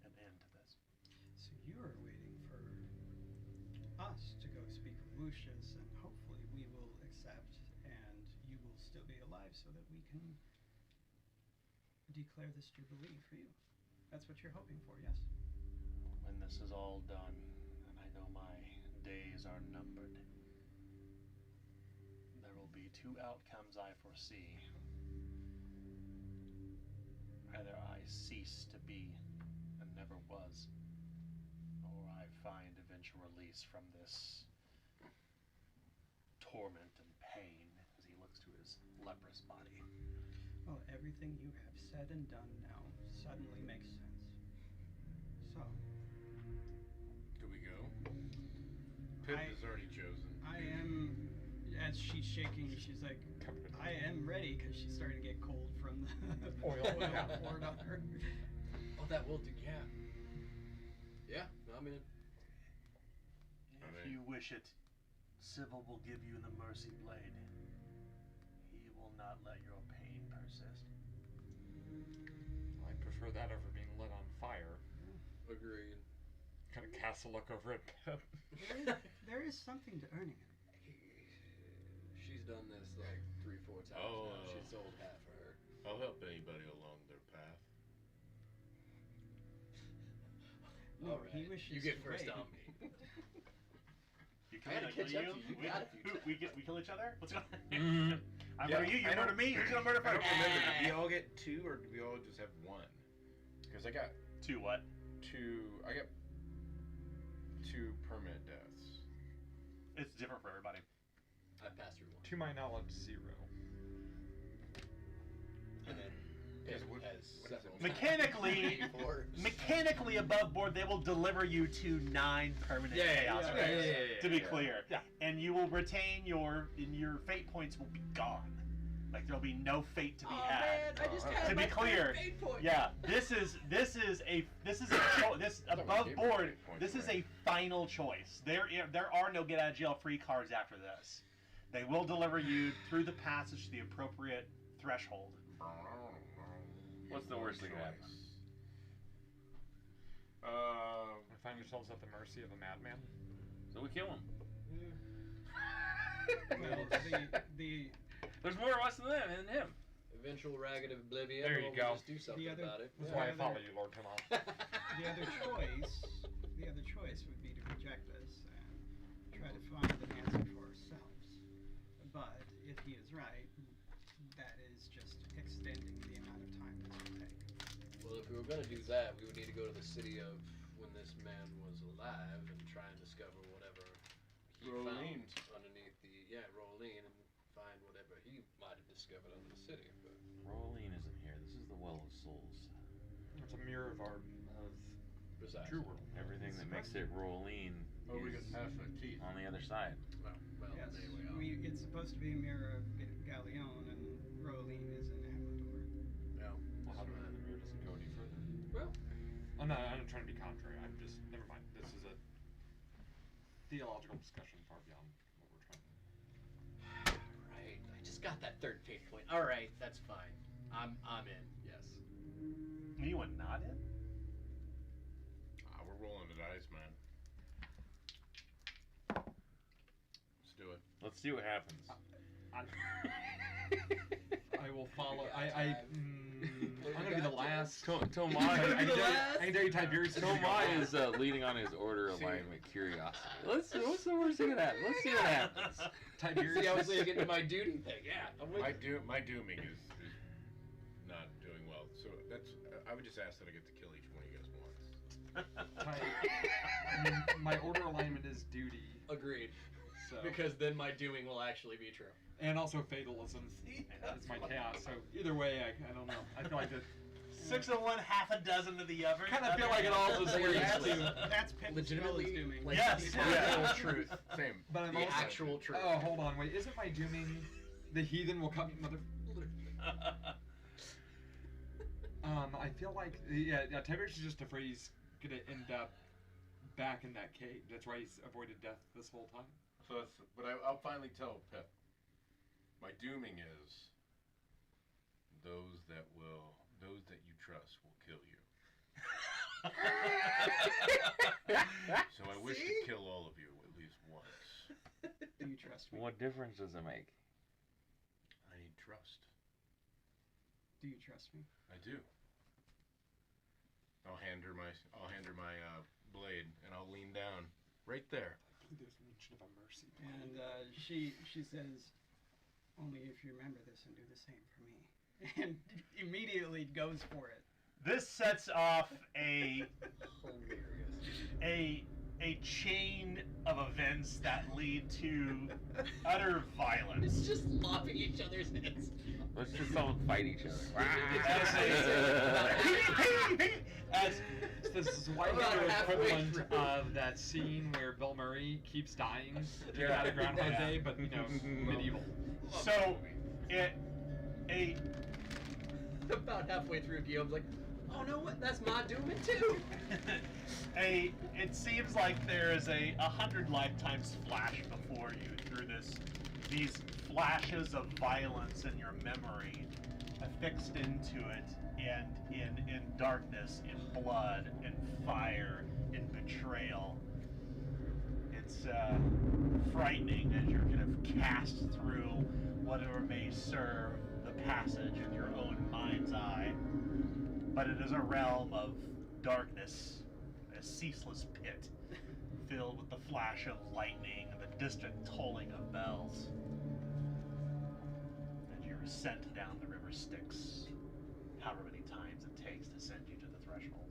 an end to this.
So you're waiting for us to go speak with Lucius, and hopefully we will accept, and you will still be alive so that we can declare this Jubilee for you. That's what you're hoping for, yes?
When this is all done, and I know my days are numbered, there will be two outcomes I foresee. Either I cease to be and never was, or I find eventual release from this torment and pain as he looks to his leprous body.
Well, everything you have said and done now suddenly makes sense. So,
Do we go? Pip is already chosen.
I am, as she's shaking, she's like, I am ready, because she's starting to get cold from the
Oil.
poured on her.
Oh, that will do. Yeah. Yeah. No, I'm in.
If you wish it, Sybil will give you the mercy blade. He will not let your pain persist.
I prefer that over being lit on fire.
Agreed.
Kind of cast a look over at Pip.
There is something to earning it.
She's done this like 3-4 times
Oh,
now. She's sold half for her.
I'll help anybody along their path.
No,
All
he
right.
wishes
You get
to
first
wait.
on me.
You
I had to catch up to you. You got a few
we kill each other? What's going on?
Mhm.
I
Yeah,
murder you, you
I
murder
don't-
me. Who's gonna murder
I
first?
don't remember. Did we all get 2 or did we all just have 1? Because I got
2 what?
2. I got 2 permanent deaths.
It's different for everybody.
I passed through one.
To my knowledge, 0.
And then
Yes,
Pip
what-
has
what is it?
several.
Mechanically, mechanically above board, they will deliver you to 9 permanent chaos rays. To be clear,
Yeah.
and you will retain your fate points will be gone. Like there'll be no fate to be had.
Man, I just
Oh,
had
to
my
be clear,
third fate point.
Yeah, this is a this
thought we
above
gave
board.
fate points
This is
away.
a final choice. There are no get out of jail free cards after this. They will deliver you through the passage to the appropriate threshold.
What's the worst that can happen?
We find ourselves at the mercy of a madman.
So we kill him.
Well, the
There's more of us than them and him.
Eventual ragged oblivion.
There you
or
go.
We'll just do something
other-
about it.
That's
Yeah.
why I follow you, Lord Tomas.
the other choice would be to reject this and try to find an answer for ourselves. But if he is right, that is just extending the amount of time this will take.
Well, if we were going to do that, we would need to go to the city of when this man was alive and try and discover whatever he
Roline.
found underneath the Roline, and find whatever he might have discovered under the city. But
Roline isn't here. This is the Well of Souls.
It's a mirror of our
besides,
true world.
Everything that makes it Roline
Oh, we got
is
past our teeth.
on the other side.
well,
Yes,
anyway,
it's supposed to be a mirror of Galleon, and Roline is in Amador.
Well, how do we know the mirror doesn't go any further?
Well,
I'm not trying to be contrary. I'm just, never mind. This is a theological discussion far beyond what we're trying to.
right. I just got that third fate point. All right, that's fine. I'm in. Yes.
Anyone not in?
We're rolling the dice, man. Let's do it.
Let's see what happens.
I will follow. I'm gonna be the last.
Tomai
I can tell you Tiberius is gonna go
Tomai
last.
is leading on his order alignment curiosity. What's the worst thing that happens? Let's see what happens.
Tiberius.
See, I was getting my duty thing. Yeah. I'm with you.
My dooming is not doing well. So that's. I would just ask that I get to kill each one of you guys once.
My order alignment is duty.
Agreed.
So.
Because then my doing will actually be true.
And also fatalism is my chaos. So either way, I don't know. I feel like it.
6 of one, half a dozen of the other.
Kind of feel like it all just leads to.
That's Pip's
Legitimately,
dooming.
like,
Yes.
the
Yeah.
actual truth.
Same.
But I'm
The
also.
actual truth.
Oh, hold on, wait. Isn't my dooming the heathen will come, mother? I feel like Tiberius is just afraid he's gonna end up back in that cave. That's why he's avoided death this whole time.
So that's. But I'll finally tell Pip. My dooming is. Those that you trust will kill you. So I wish to kill all of you at least once.
Do you trust me?
What difference does it make?
I need trust.
Do you trust me?
I do. I'll hand her my blade, and I'll lean down right there.
There's mention of a mercy.
And she says, only if you remember this and do the same for me. And immediately goes for it.
This sets off a
Hilarious.
a chain of events that lead to utter violence.
It's just lopping each other's heads.
Let's just all fight each other.
As
This is why
About
the
halfway
equivalent
through.
of that scene where Bill Murray keeps dying
Yeah.
out of Groundhog
Yeah.
Day, but medieval.
so it a
About halfway through, Guillaume's like, oh no, what? That's my doing too.
it seems like there is a 100 lifetimes flash before you through these flashes of violence in your memory affixed into it, and in darkness, in blood, in fire, in betrayal. It's frightening as you're kind of cast through whatever may serve the passage in your own mind's eye. But it is a realm of darkness, a ceaseless pit, filled with the flash of lightning and the distant tolling of bells. And you're sent down the river Styx, however many times it takes to send you to the threshold.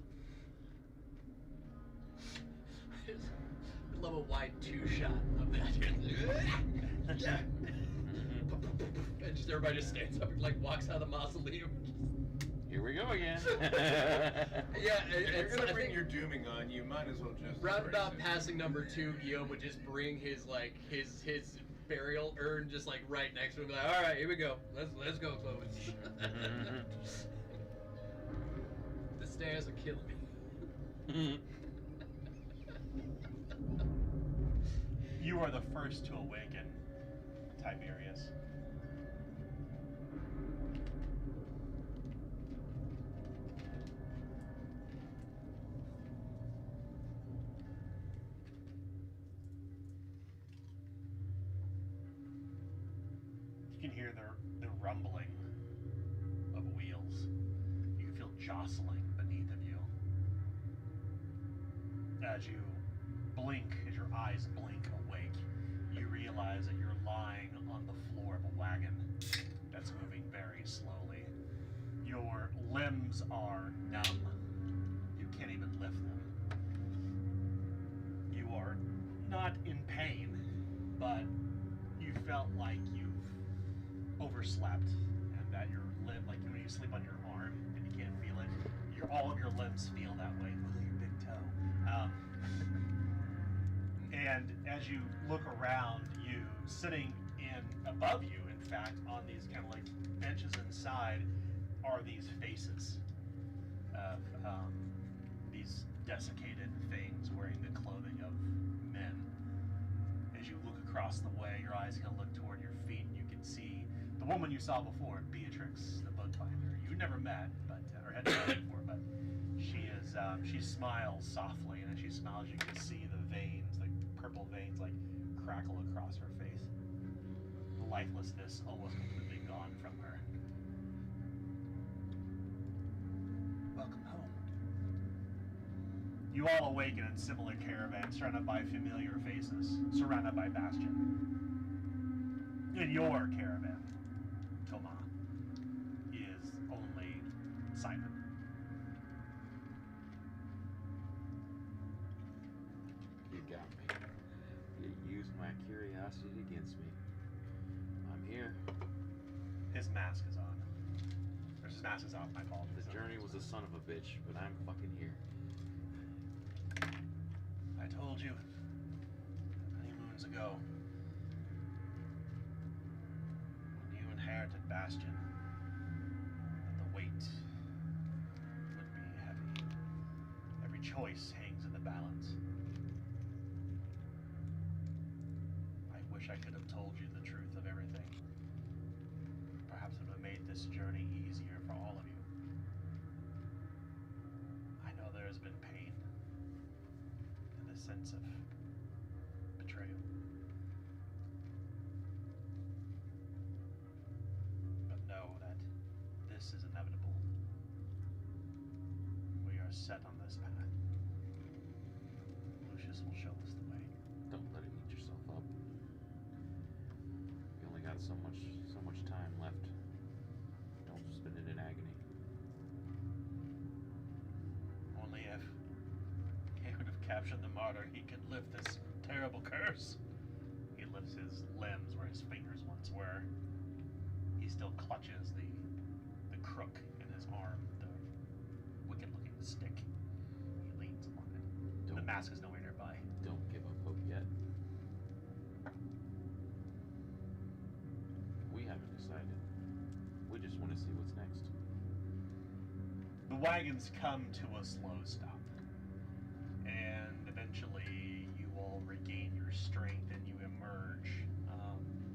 I love a wide two shot of that. And just everybody just stands up and like walks out of the mausoleum.
Here we go again.
Yeah,
If you're
it's,
gonna
I
bring
think
your dooming on, you might as well just
roundabout
embrace it.
passing number 2, Guillaume would just bring his his burial urn just like right next to him, like, all right, here we go, let's go, Clovis. The stairs are killing me.
You are the first to awaken, Tiberius. You can hear the rumbling of wheels. You can feel jostling beneath of you. As you blink, as your eyes blink awake, you realize that you're lying on the floor of a wagon that's moving very slowly. Your limbs are numb. You can't even lift them. You are not in pain, but you felt like you've overslept, and that your limb, like when you sleep on your arm and you can't feel it, all of your limbs feel that way. Ooh, your big toe. And as you look around, you sitting above you, in fact, on these kind of like benches inside, are these faces of these desiccated things wearing the clothing of men. As you look across the way, your eyes kind of look toward your feet, and you can see the woman you saw before, Beatrix, the bookbinder. You never met, but or had met before, but she smiles softly, and as she smiles, you can see the veins, the purple veins, like crackle across her face. The lifelessness almost completely gone from her. Welcome home. You all awaken in similar caravans, surrounded by familiar faces, surrounded by Bastion. In your caravan, Toma, is only Simon.
You got me. You used my curiosity against me. I'm here.
His mask is on. Or his mask is off, my fault.
The journey was a son of a bitch, but I'm fucking here.
I told you many moons ago, when you inherited Bastion, that the weight would be heavy. Every choice hangs in the balance. I wish I could have told you the truth of everything. Perhaps it would have made this journey easier for all of you. I know there has been pain and a sense of betrayal. But know that this is inevitable. set on this path. Lucius will show us the way.
Don't let it eat yourself up. You only got so much time left. Don't spend it in agony.
Only if he would have captured the martyr, he could lift this terrible curse. He lifts his limbs where his fingers once were. He still clutches the crook in his arm, the wicked-looking stick. He leans upon it. The
Don't-
mask is nowhere nearby.
Don't give up hope yet. We haven't decided. We just want to see what's next.
The wagons come to a slow stop, and eventually you all regain your strength and you emerge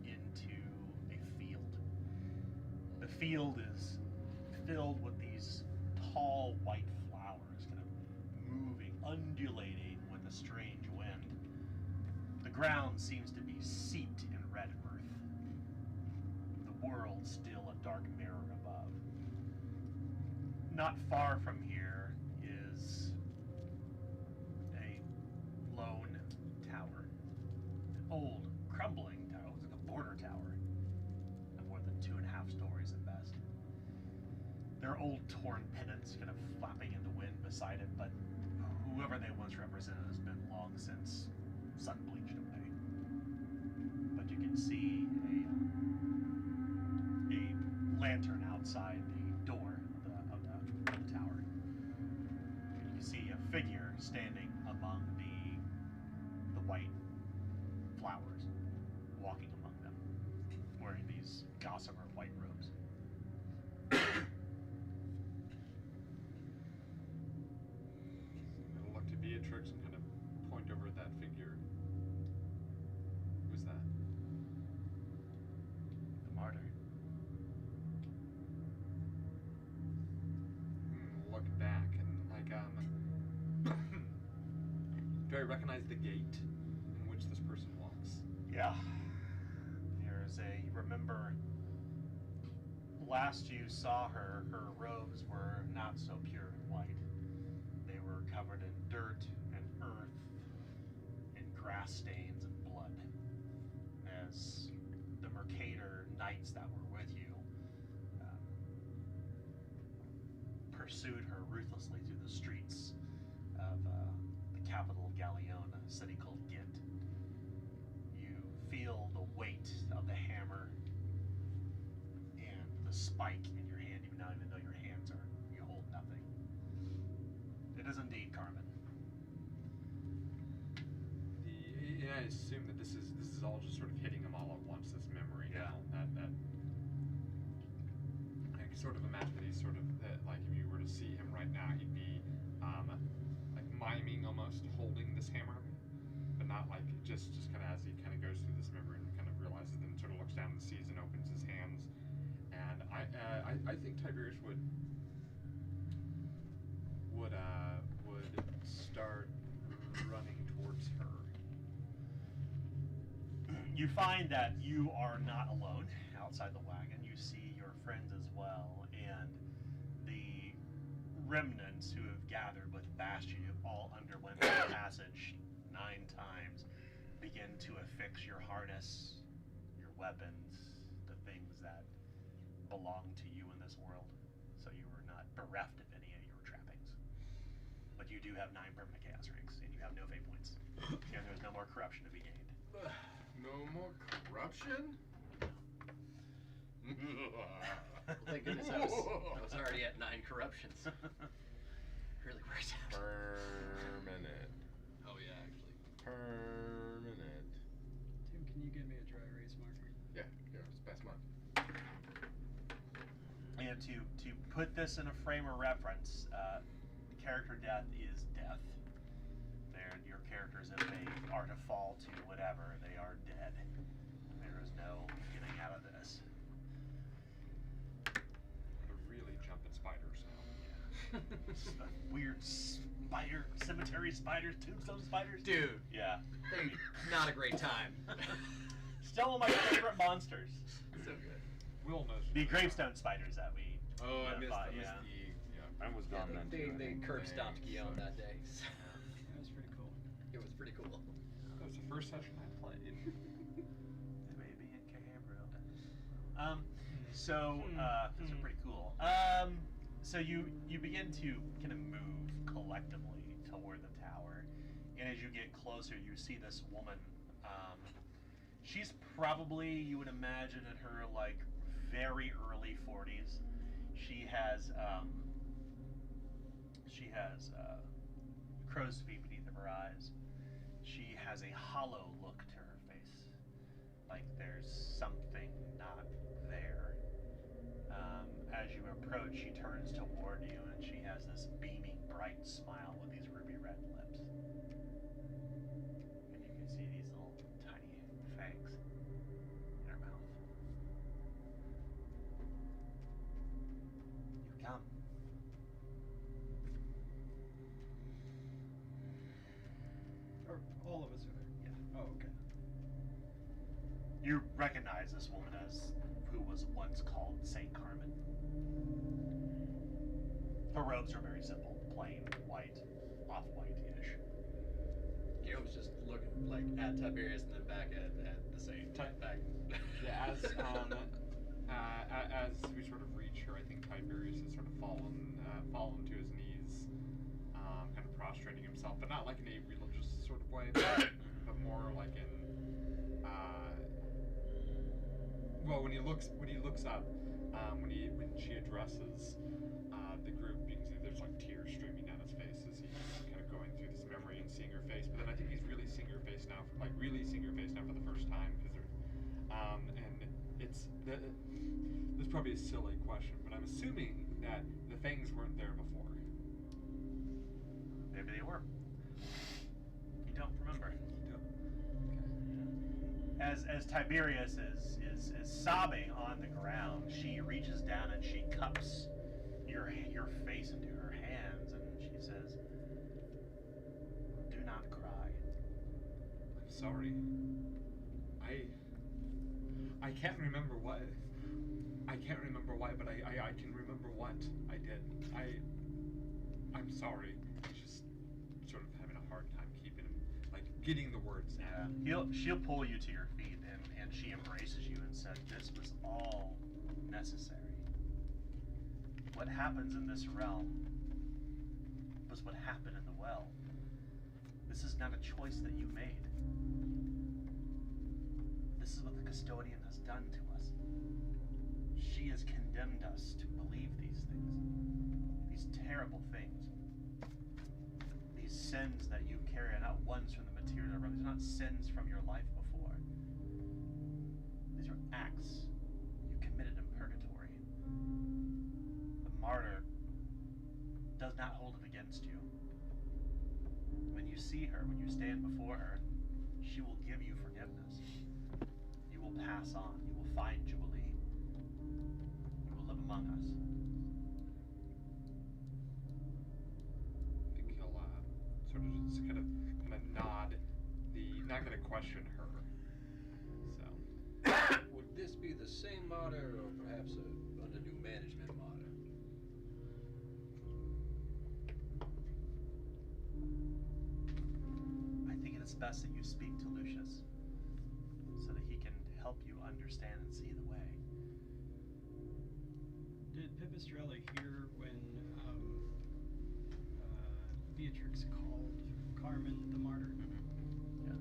into a field. The field is filled with these tall white flowers, kind of moving, undulating with a strange wind. The ground seems to be seeped in red earth. The world still a dark mirror above. Not far from here is a lone tower. An old, crumbling tower. It was like a border tower. Not more than 2.5 stories at best. There are old torn pennants kind of flapping in the wind beside it, but whoever they once represented has been long since sun bleached away. But you can see a lantern outside the door of the tower. And you can see a figure standing among the white flowers, walking among them, wearing these gossamer white robes.
I'll look to Beatrix and kind of point over at that figure. Who's that?
The martyr.
Look back and do I recognize the gate in which this person walks?
Yeah. There's you remember last you saw her, her robes were not so pure and white. They were covered in dirt and earth and grass stains and blood. As the Mercator knights that were with you pursued her ruthlessly through the streets of the capital of Galliona, a city called Ghent. You feel the weight of the hammer and the spike in your hand, even though your hands you hold nothing. It is indeed Carmen.
I assume that this is all just sort of hitting him all at once. This memory.
Yeah.
Now. That I can sort of imagine that he's sort of like if you were to see him right now, he'd be like miming almost holding this hammer, but not like just kind of as he kind of goes through this memory and kind of realizes, then sort of looks down and sees and opens his hands. And I think Tiberius would start running towards her.
You find that you are not alone outside the wagon. You see your friends as well, and the remnants who have gathered with Bastion, who all underwent the passage 9 times, begin to affix your harness, your weapons, the things that belong to you in this world, so you are not bereft of any of your trappings. But you do have 9 permanent chaos ranks, and you have no fate points, and there's no more corruption to be gained.
No more corruption?
Well, thank goodness I was already at 9 corruptions. Really worked out.
Permanent.
Oh yeah, actually.
Permanent.
Tim, can you give me a dry erase marker?
Yeah, here, it's past mine.
And to put this in a frame of reference, character death is death. Your characters, if they are to fall to whatever, they are dead. There is no getting out of this.
They're really jumping spiders now.
Weird spider, cemetery spiders, tombstone spiders.
Dude.
Yeah.
Not a great time.
Still one of my favorite monsters.
So good.
Will knows.
The gravestone spiders that we.
Oh, I missed
identified,
the.
yeah.
Mine was gone then
they,
too. I
they
think.
curb stomped Guillaume that day. So
That was pretty cool.
it was pretty cool.
That was the first session I played.
Maybe in Cabrio. So those are pretty cool. So you begin to kind of move collectively toward the tower, and as you get closer, you see this woman. She's probably, you would imagine, in her like very early 40s. She has crow's feet beneath of her eyes. She has a hollow look to her face, like there's something not there. As you approach, she turns toward you, and she has this beaming, bright smile with these ruby red lips. And you can see these little tiny fangs in her mouth. You come.
Or all of us are there.
Yeah.
Oh, okay.
You recognize this woman as who was once called Saint Carmen. Her robes are very simple, plain white, off-white-ish.
Guillaume's just looking like at Tiberius and then back at the same back.
Yeah, as we sort of reach her, I think Tiberius has sort of fallen to his knees, kind of prostrating himself, but not like in a religious sort of way, but more like in well, when he looks up, when she addresses the group, you can see there's like tears streaming down his face as he's kind of going through this memory and seeing her face. But then I think he's really seeing her face now, for the first time, because and it's this is probably a silly question, but I'm assuming that the fangs weren't there before.
Maybe they were. You don't remember. As Tiberius is sobbing on the ground, she reaches down and she cups your face into her hands, and she says, "Do not cry."
I'm sorry. I can't remember why. I can't remember why, but I can remember what I did. I'm sorry. He's just sort of having a hard time getting the words out.
Yeah. She'll pull you to your feet, and she embraces you and said, "This was all necessary. What happens in this realm was what happened in the well. This is not a choice that you made. This is what the custodian has done to us. She has condemned us to believe these things, these terrible things, these sins that you carry, not ones from the material realm. These are not sins from your life before. These are acts you committed in purgatory. The martyr does not hold it against you. When you see her, when you stand before her, she will give you forgiveness. You will pass on. You will find Jubilee. You will live among us."
I think he'll sort of just kind of nod. Not going to question her. So.
Would this be the same martyr, or perhaps under new management martyr?
I think it is best that you speak to Lucius, so that he can help you understand and see the way.
Did Pipistrelli hear when Beatrix called Carmen the martyr?
Yeah.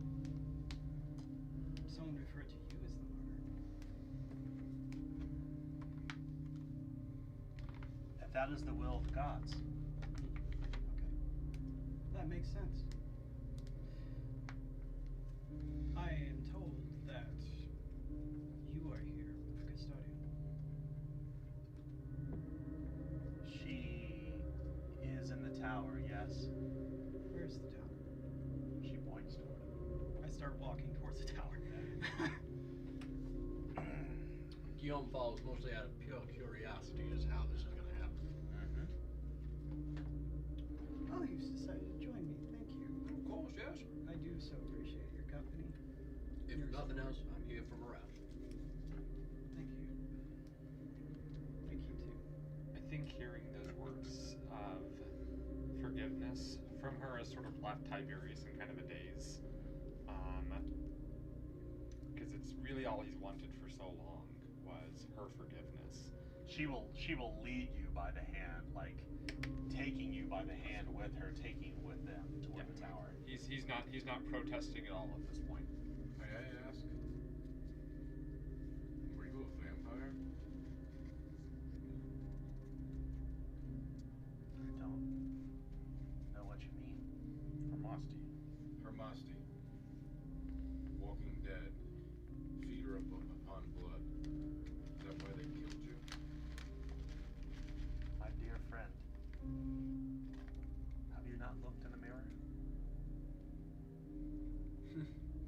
Someone referred to you as the martyr.
If that is the will of the gods.
Okay. That makes sense. I am told that you are here with the custodian.
She is in the tower, yes.
Where's the tower?
She points toward it.
I start walking towards the tower.
Guillaume follows mostly out of pure curiosity as how this is going to happen.
Oh, you've decided to join me. Thank you.
Of course, yes.
I do so appreciate your company.
If
Your
nothing
support.
else, I'm here for morale.
Thank you. Thank you too.
I think hearing those words forgiveness from her has sort of left Tiberius in kind of a daze. Because it's really all he's wanted for so long was her forgiveness.
She will lead you by the hand, like taking you by the hand with her, taking you with them toward the tower.
He's not protesting at all at this point.
May I ask? Were you a vampire?
I don't know what you mean.
Hermosty.
Hermasti. Walking Dead. Feed her up upon blood. Is that why they killed you?
My dear friend, have you not looked in the mirror?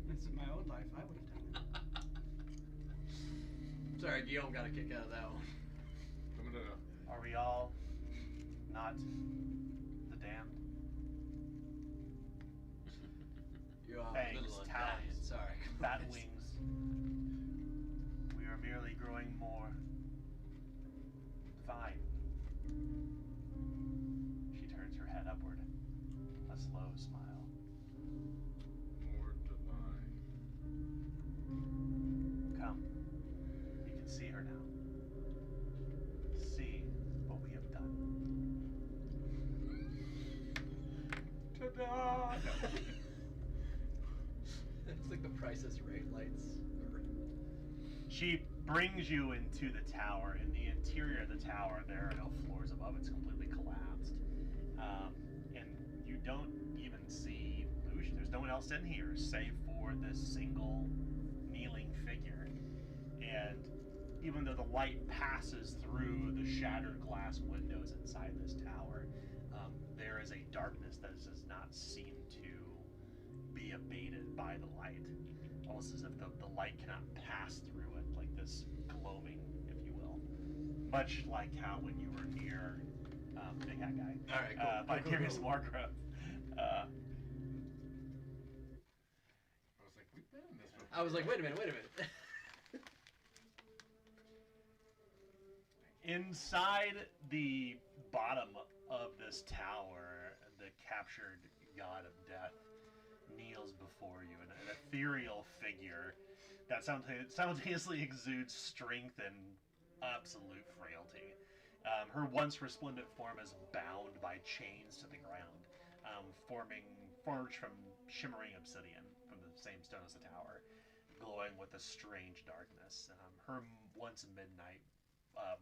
It's my old life. I would have done that.
Sorry, Guillaume got a kick out of that one.
I'm gonna.
Are we all not the damned?
You are
Fangs,
a little undying.
talons,
Sorry.
bat wings. We are merely growing more divine. She turns her head upward, a slow smile.
More divine.
Come, you can see her now. See what we have done.
Ta-da!
It's like the Price is Right lights.
She brings you into the tower. In the interior of the tower, there are no floors above. It's completely collapsed. And you don't even see Lucia. There's no one else in here save for this single kneeling figure. And even though the light passes through the shattered glass windows inside this tower, there is a darkness that does not seem to be abated by the light. Almost as if the light cannot pass through it, like this gloaming, if you will. Much like how when you were near Big Hat Guy,
All right, cool.
Vicarious Wargrove.
I was like, we've been in this before.
I was like, wait a minute.
Inside the bottom of this tower, the captured god of death kneels before you, an ethereal figure that simultaneously exudes strength and absolute frailty. Her once resplendent form is bound by chains to the ground, forged from shimmering obsidian from the same stone as the tower, glowing with a strange darkness. Her once midnight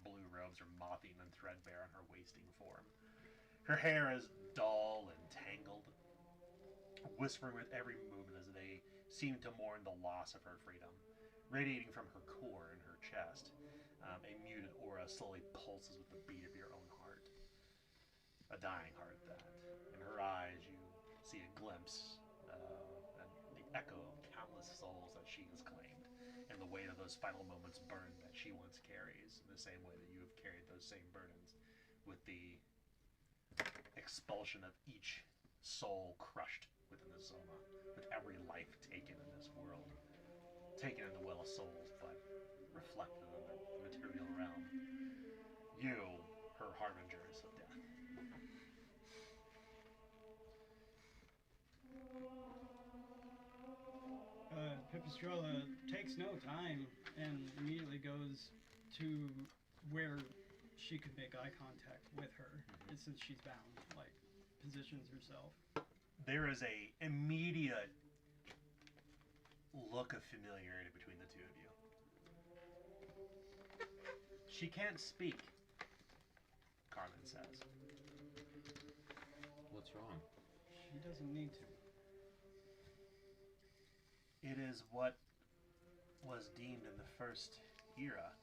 blue robes are mothing and threadbare on her wasting form. Her hair is dull and tangled, whispering with every movement as they seem to mourn the loss of her freedom. Radiating from her core and her chest, a muted aura slowly pulses with the beat of your own heart. A dying heart, that. In her eyes, you see a glimpse and the echo of countless souls that she has claimed, and the weight of those final moments burned that she once carries, in the same way that you have carried those same burdens, with the expulsion of each soul crushed within the Zoma, with every life taken in this world, taken in the well of souls, but reflected in the material realm. You, her harbingers of death.
Pipistrella takes no time and immediately goes to where she could make eye contact with her, and since she's bound, like, positions herself.
There is a immediate look of familiarity between the two of you. She can't speak, Carmen says.
What's wrong?
She doesn't need to.
It is what was deemed in the first era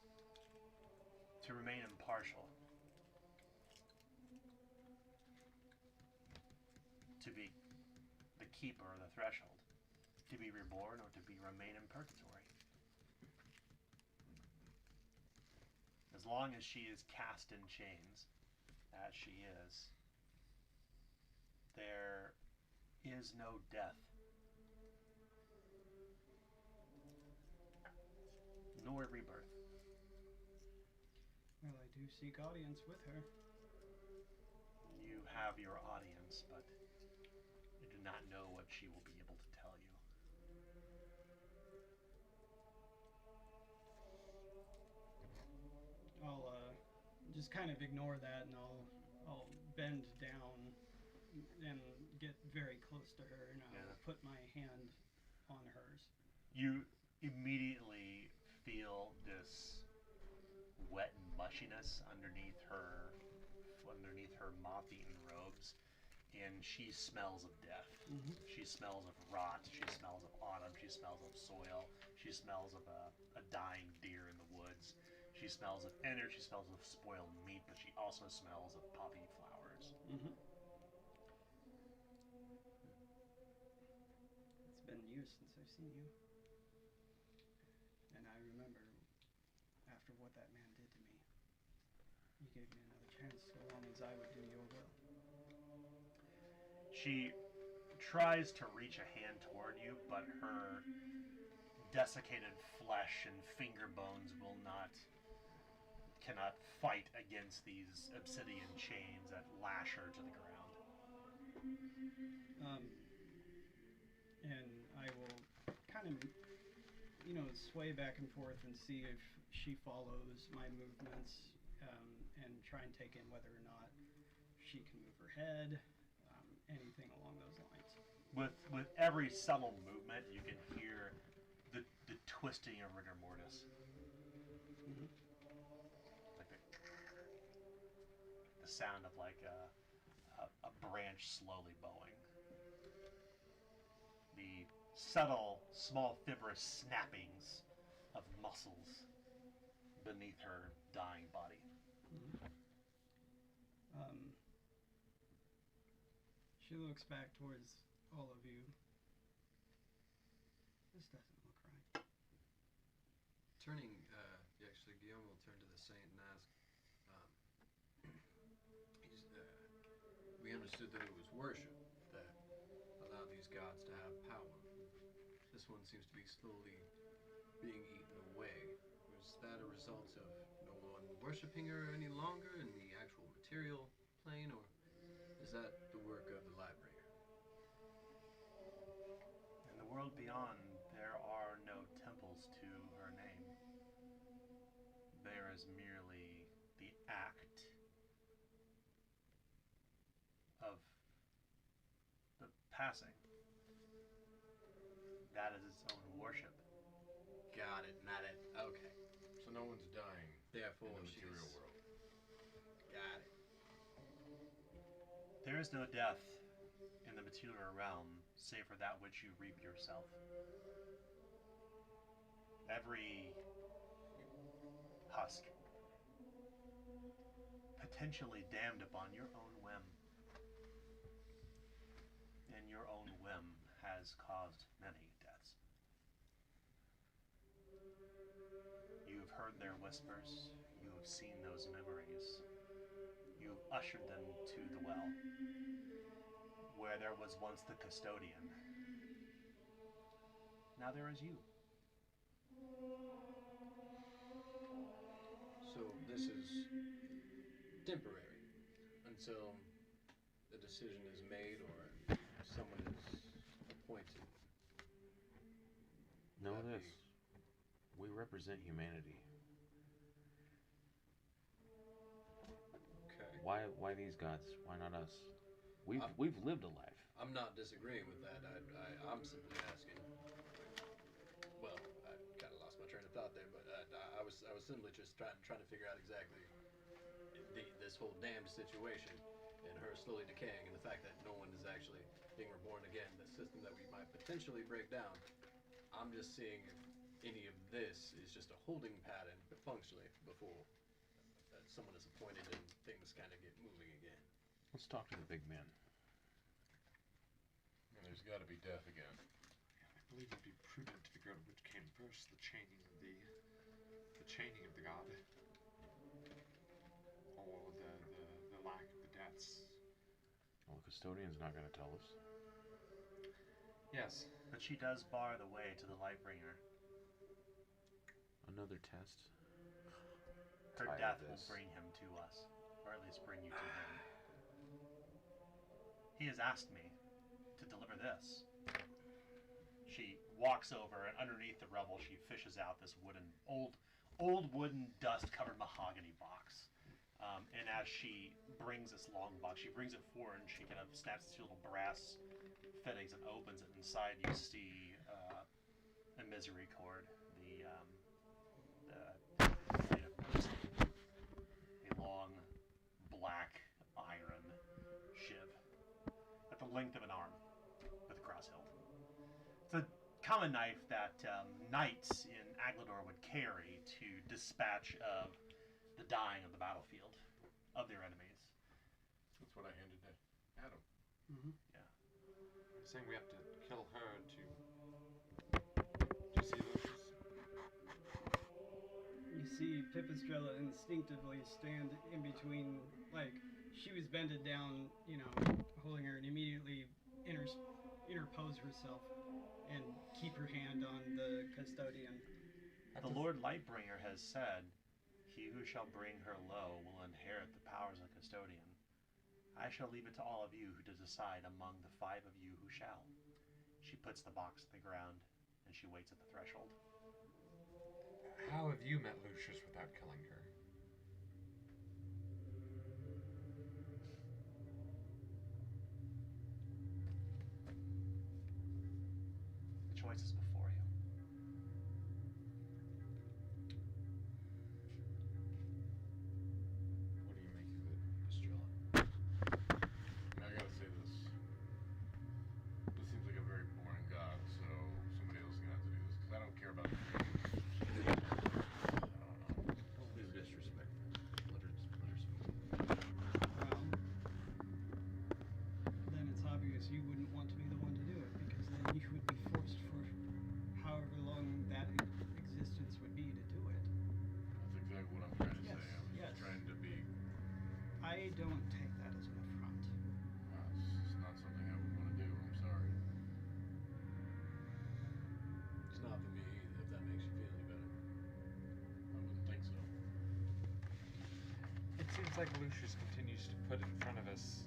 to remain impartial. To be the keeper of the threshold. To be reborn or to remain in purgatory. As long as she is cast in chains, as she is, there is no death. Nor rebirth.
Well, I do seek audience with her.
You You have your audience, but you do not know what she will be able to tell you.
I'll just kind of ignore that, and I'll bend down and get very close to her, and I'll
Yeah.
put my hand on hers.
You immediately feel this wet mushiness underneath her moth-eaten robes, and she smells of death.
Mm-hmm.
She smells of rot. She smells of autumn. She smells of soil. She smells of a dying deer in the woods. She smells of energy. She smells of spoiled meat, but she also smells of poppy flowers.
Mm-hmm. It's been years since I've seen you. And I remember after what that man did to me, you gave me another chance so long as I would do your will.
She tries to reach a hand toward you, but her desiccated flesh and finger bones cannot fight against these obsidian chains that lash her to the ground.
And I will kind of, sway back and forth and see if she follows my movements, and try and take in whether or not she can move her head, anything along those lines.
With every subtle movement, you can hear the twisting of rigor mortis.
Mm-hmm.
Like the sound of like a branch slowly bowing. The subtle, small fibrous snappings of muscles beneath her dying body.
Mm-hmm. She looks back towards all of you. This doesn't look right.
Turning, actually, Guillaume will turn to the saint and ask, we understood that it was worship that allowed these gods to have power. This one seems to be slowly being eaten away. Was that a result of no one worshipping her any longer in the actual material plane, or is that the work of the Lightbringer?
In the world beyond, there are no temples to her name. There is merely the act of the passing. That is its own worship.
Got it, not it. Okay.
So no one's dying
Therefore,
in the
she's...
material world.
Got it.
There is no death in the material realm, save for that which you reap yourself. Every husk, potentially damned upon your own whim. And your own whim has caused many deaths. You have heard their whispers. You have seen those memories. You have ushered them to the well, where there was once the custodian. Now there is you.
So this is temporary until the decision is made or someone is appointed.
Know
That'd
this. We represent humanity.
Okay.
Why these gods? Why not us? We've lived a life.
I'm not disagreeing with that. I'm simply asking. Well, I kind of lost my train of thought there, but I was simply just trying to figure out exactly this whole damned situation and her slowly decaying and the fact that no one is actually being reborn again. The system that we might potentially break down. I'm just seeing if any of this is just a holding pattern functionally before someone is appointed and things kind of get moving again.
Let's talk to the big man.
And there's got to be death again.
I believe it'd be prudent to figure out which came first, the chaining of the god, or the lack of the deaths.
Well, the custodian's not going to tell us.
Yes.
But she does bar the way to the Lightbringer.
Another test.
Her
Tired
death
of
will
this.
bring him to us, or at least bring you to him. He has asked me to deliver this. She walks over, and underneath the rubble, she fishes out this old wooden, dust-covered mahogany box. And as she brings this long box, she brings it forward, and she kind of snaps two little brass fittings and opens it. Inside, you see a misery cord, a long black iron shiv at the length of an arm with a cross hilt. It's a common knife that knights in Aglador would carry to dispatch of the dying of the battlefield of their enemies.
That's what I handed to Adam.
Mm-hmm.
Saying we have to kill her to see Lucius.
You see Pipistrella instinctively stand in between, like, she was bended down, holding her, and immediately interpose herself and keep her hand on the custodian.
The Lord Lightbringer has said, "He who shall bring her low will inherit the powers of custodian. I shall leave it to all of you who to decide among the 5 of you who shall." She puts the box on the ground, and she waits at the threshold.
How have you met Lucius without killing her?
The choice is before you.
What do you make of it, Pipistrella?
And I gotta say this. This seems like a very boring god, so somebody else is gonna have to do this, because I don't care about the I don't know.
Don't be disrespectful. Let her speak.
Well, then it's obvious you wouldn't want to be the one to do it, because then you would be forced for however long that existence would be to do it.
That's exactly what I'm trying to
Yes,
say. I was
yes.
just trying to be.
I don't take that as an affront.
It's not something I would want to do. I'm sorry.
It's not for me either, if that makes you feel any better.
I wouldn't think so.
It seems like Lucius continues to put in front of us.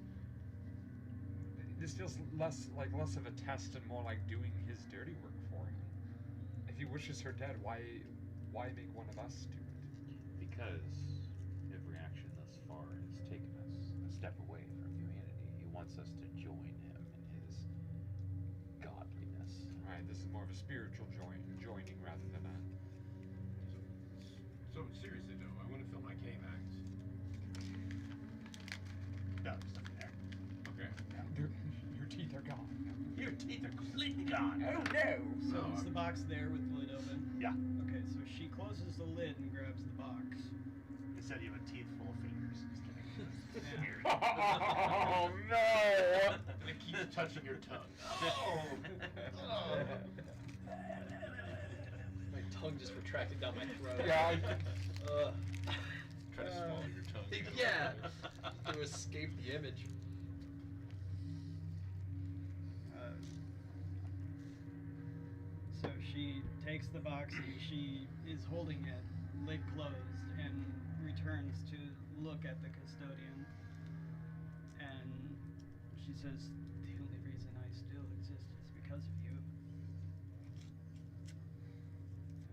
This feels less of a test and more like doing his dirty work for him. If he wishes her dead, why make one of us do it?
Because every action thus far has taken us a step away from humanity. He wants us to join him in his godliness.
Right, this is more of a spiritual joining rather than a...
So seriously though, I want to fill my K-Max.
No, there's nothing there.
Okay.
Your teeth are gone.
Your teeth are completely gone.
Oh no!
So
No,
is the box there with the lid open?
Yeah.
Okay, so she closes the lid and grabs the box.
Instead, you have a teeth full of fingers. Just kidding.
Yeah.
Weird.
Oh no!
And it keeps touching your tongue.
My tongue just retracted down my throat.
Yeah,
Try to swallow your tongue.
Yeah. To escape the image.
So she takes the box and she is holding it, lid closed, and returns to look at the custodian. And she says, "The only reason I still exist is because of you.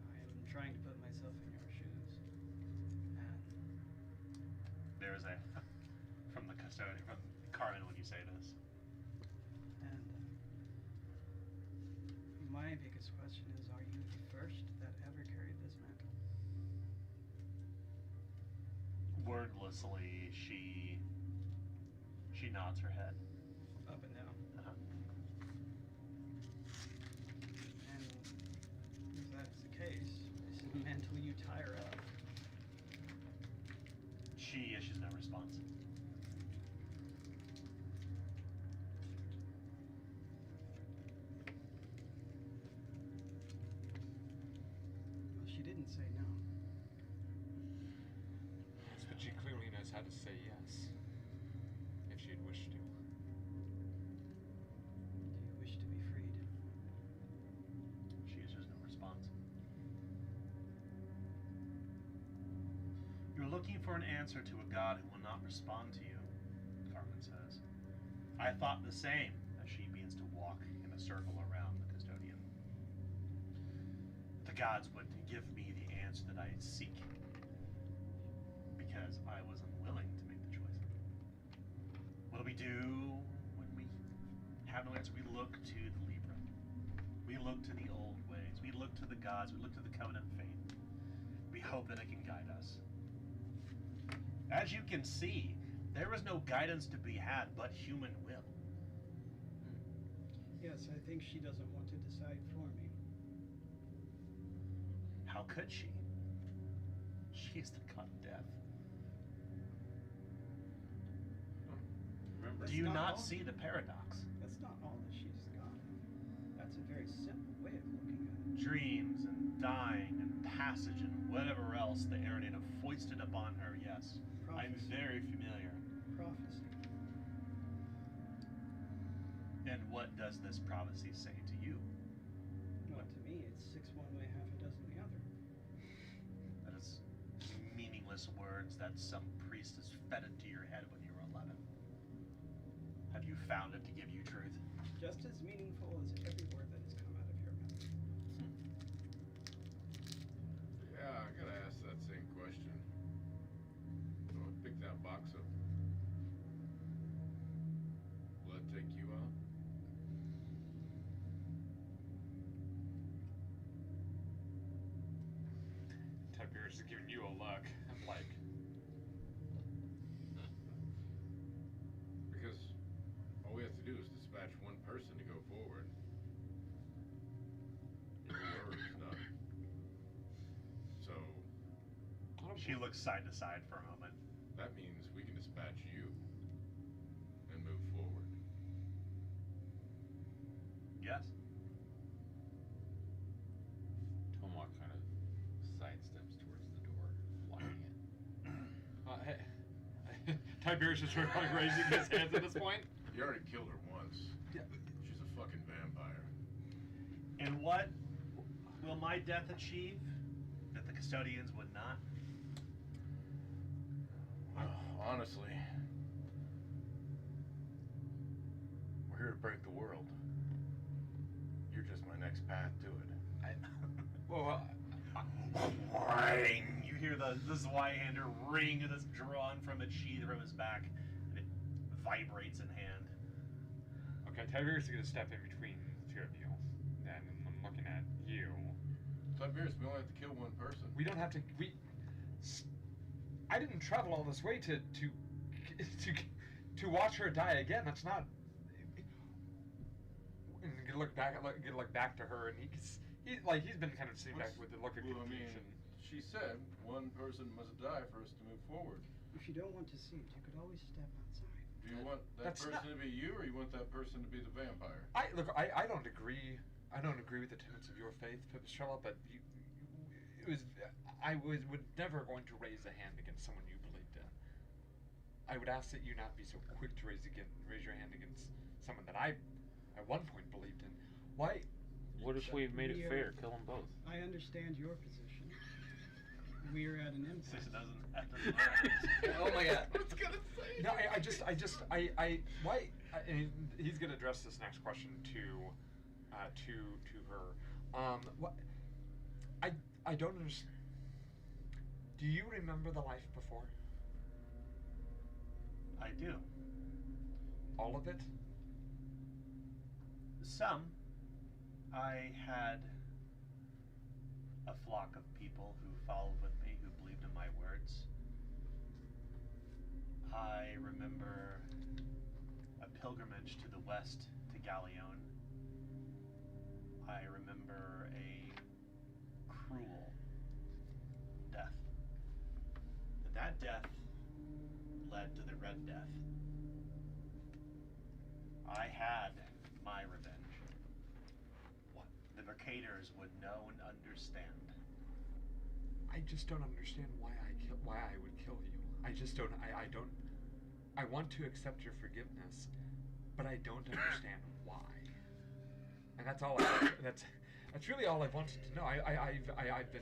I am trying to put myself in your shoes." And
There is a from the custodian, from Carmen, when you say this.
And my biggest question is, are you the first that ever carried this mantle?
Wordlessly, she nods her head.
Up and down.
Uh-huh.
And if that's the case, this is the mantle you tire of.
She issues no response.
Well, she didn't say no.
yes, but she clearly knows how to say yes. If she'd wish to.
Do you wish to be freed?
She issues no response. You're looking for an answer to a god who will not respond to you, Carmen says. I thought the same as she begins to walk in a circle around the custodian. The gods would give me the answer that I seek because I was unwilling to make the choice. What do we do when we have no answer? We look to the Libra. We look to the old ways. We look to the gods. We look to the covenant faith. We hope that it can guide us. As you can see, there is no guidance to be had but human will.
Yes, I think she doesn't want to decide for me.
How could she? She is the god of death.
Remember,
Do you
not
not
all.
see the paradox?
That's not all that she's got. That's a very simple way of looking at it.
Dreams and dying and passage and whatever else the Arian have foisted upon her, yes. I'm
Prophecy.
very familiar.
Prophecy.
And what does this prophecy say to you?
Well, to me, it's 6 one way, half a dozen the other.
That is meaningless words that some priest has fed into your head when you were 11. Have you found it to give you truth?
Just as meaningful as every word that has come out of your mouth.
yeah, I gotta ask that same question. So I pick that box up. Will that take you out?
Tiberius is giving you a look. I'm like,
Because all we have to do is dispatch one person to go forward. Your word is done. So
She looks side to side for a moment.
that means we can dispatch you and move forward.
Yes?
Tomok kind of sidesteps towards the door, blocking it.
hey. Tiberius is sort of like raising his hands at this point.
You already killed her once.
Yeah.
She's a fucking vampire.
And what will my death achieve that the custodians would not?
Honestly, we're here to break the world. You're just my next path to it.
Well,
Ring! You hear the Zweihander ring that's drawn from its sheath from his back, and it vibrates in hand.
okay, Tiberius is going to step in between the two of you. Then I'm looking at you.
Tiberius, we only have to kill one person.
We don't have to. I didn't travel all this way to watch her die again. That's not. And you look back to her, and he's been kind of sitting back with the look of
Well, I
confusion.
mean, she said one person must die for us to move forward.
If you don't want to see it, you could always step outside.
Do you want that
That's
person
not-
to be you, or you want that person to be the vampire?
I don't agree. I don't agree with the tenets of your faith, Pipistrella, but I would never going to raise a hand against someone you believed in. I would ask that you not be so quick to raise your hand against someone that I, at one point, believed in. Why?
What if we made it
Yeah.
fair? Kill them both.
I understand your position. We're at an
This
impasse.
doesn't.
Oh my god.
I was gonna say.
No, why? And he's gonna address this next question to her. What? I don't understand. Do you remember the life before?
I do.
All of it?
Some. I had a flock of people who followed with me, who believed in my words. I remember a pilgrimage to the west to Galleon. I remember a cruel death. And that death led to the Red Death. I had my revenge. What the Mercators would know and understand.
I just don't understand why I would kill you. I just don't. I don't. I want to accept your forgiveness, but I don't understand why. And that's all. That's really all I wanted to know. I've been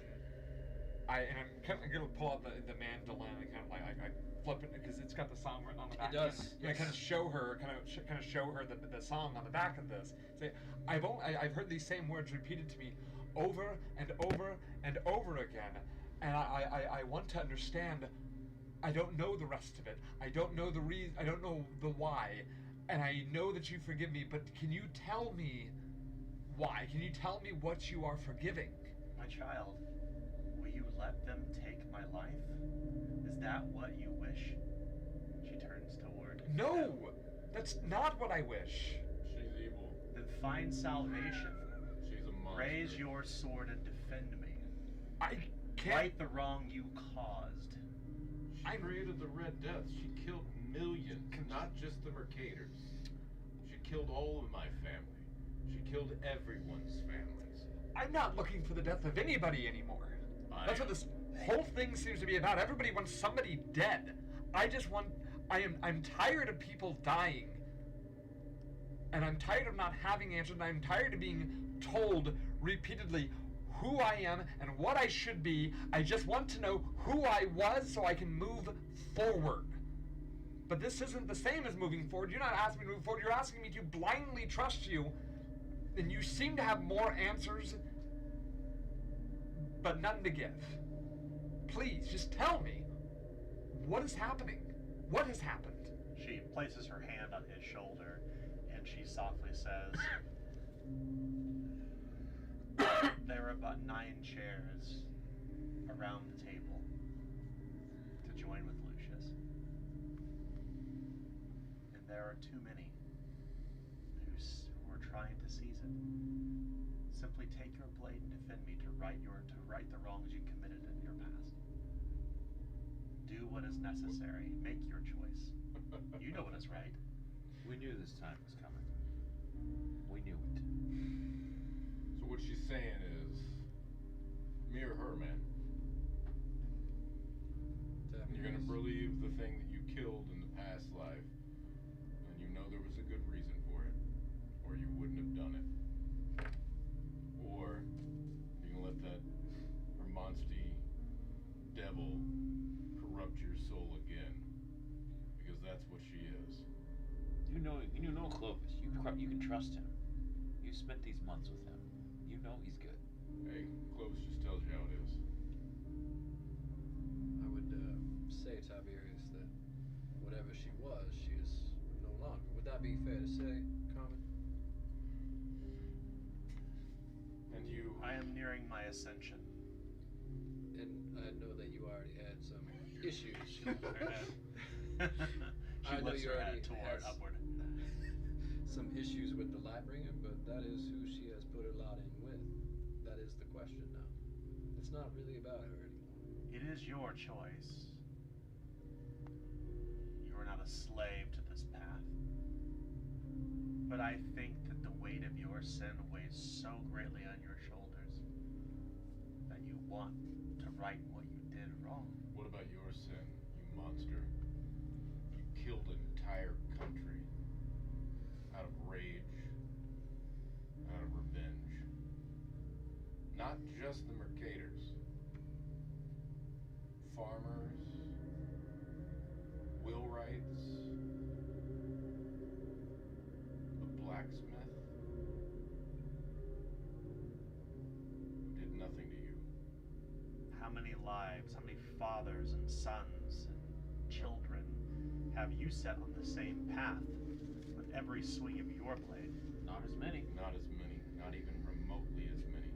I'm gonna pull out the mandolin and kind of like I flip it because it's got the song written on the back.
It does.
Yeah, kind of show her, the song on the back of this. Say, I've heard these same words repeated to me over and over and over again, and I want to understand. I don't know the rest of it. I don't know the reason. I don't know the why, and I know that you forgive me. But can you tell me why? Can you tell me what you are forgiving?
My child, will you let them take my life? Is that what you wish? She turns toward
No,
them.
that's not what I wish.
She's evil.
Then find salvation.
She's a monster.
Raise your sword and defend me.
I can't.
Right the wrong you caused.
She created the Red Death. She killed millions, not just the Mercators. She killed all of my family. She killed everyone's families.
I'm not looking for the death of anybody anymore. That's what this whole thing seems to be about. Everybody wants somebody dead. I'm tired of people dying. And I'm tired of not having answers, and I'm tired of being told repeatedly who I am and what I should be. I just want to know who I was so I can move forward. But this isn't the same as moving forward. You're not asking me to move forward. You're asking me to blindly trust you. And you seem to have more answers, but none to give. Please, just tell me. What is happening? What has happened?
She places her hand on his shoulder and she softly says, there are about 9 chairs around the table to join with Lucius. And there are too many who are trying to seize it. Simply take your blade and defend me to right the wrongs you committed in your past. Do what is necessary. Make your choice. You know what is right.
We knew this time was coming. We knew it.
So what she's saying is, me or her, man. You're gonna believe the thing that you killed in the past life, and you know there was a good reason for it, or you wouldn't have done it. Or you can let that Hermonsty devil corrupt your soul again, because that's what she is.
You know Clovis. You can trust him. You spent these months with him. You know he's good.
Hey, Clovis just tells you how it is.
I would say, Tiberius, that whatever she was, she is no longer. Would that be fair to say, Carmen?
And you...
I am nearing my ascension.
And I know that you already had some issues.
She lifts her head. She
I know
lifts
you
her head
already
toward
has
upward.
some issues with the Lightbringer, but that is who she has put her lot in with. That is the question now. It's not really about her anymore.
It is your choice. You are not a slave to this path. But I think that the weight of your sin weighs so greatly on your shoulders that you want to right what you did wrong.
What about your sin, you monster? You killed an entire country out of rage, out of revenge. Not just the Mercators. Farmers, wheelwrights, the blacksmith, who did nothing to you.
How many lives, how many fathers and sons and children have you set on the same path with every swing of your blade?
Not as many.
Not as many, not even remotely as many.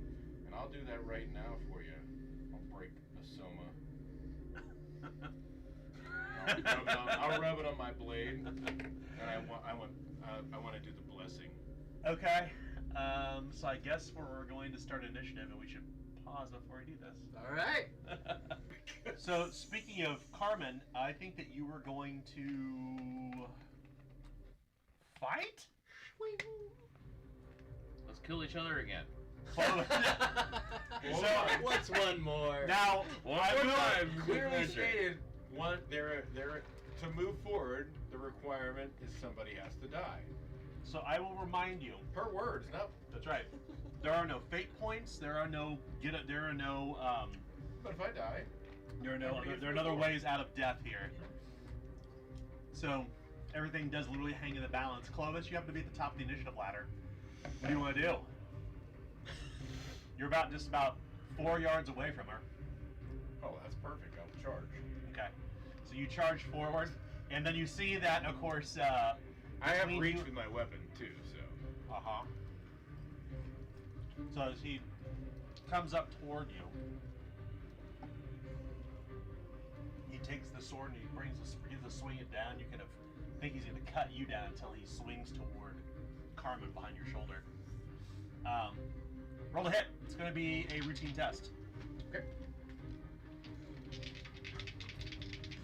And I'll do that right now for you. I'll break a soma. I'll rub it on my blade, and I want to do the blessing.
Okay. So I guess we're going to start initiative, and we should pause before we do this.
All right.
So speaking of Carmen, I think that you were going to fight.
Let's kill each other again.
So
What's one more?
now I will
Clearly stated, to move forward, the requirement is somebody has to die.
So I will remind you.
Her words, no.
That's right. There are no fate points. There are no
But if I die,
There are
Nobody gets
other
reward.
ways out of death here. So everything does literally hang in the balance. Clovis, you have to be at the top of the initiative ladder. What do you want to do? You're just about 4 yards away from her.
oh, that's perfect. I'll charge.
Okay. So you charge forward, and then you see that, of course.
I have
between
reach
you-
with my weapon too, so.
Uh-huh. So as he comes up toward you, he takes the sword and he begins to swing it down. You kind of think he's going to cut you down until he swings toward Carmen behind your shoulder. Roll a hit. It's going to be a routine test.
Okay.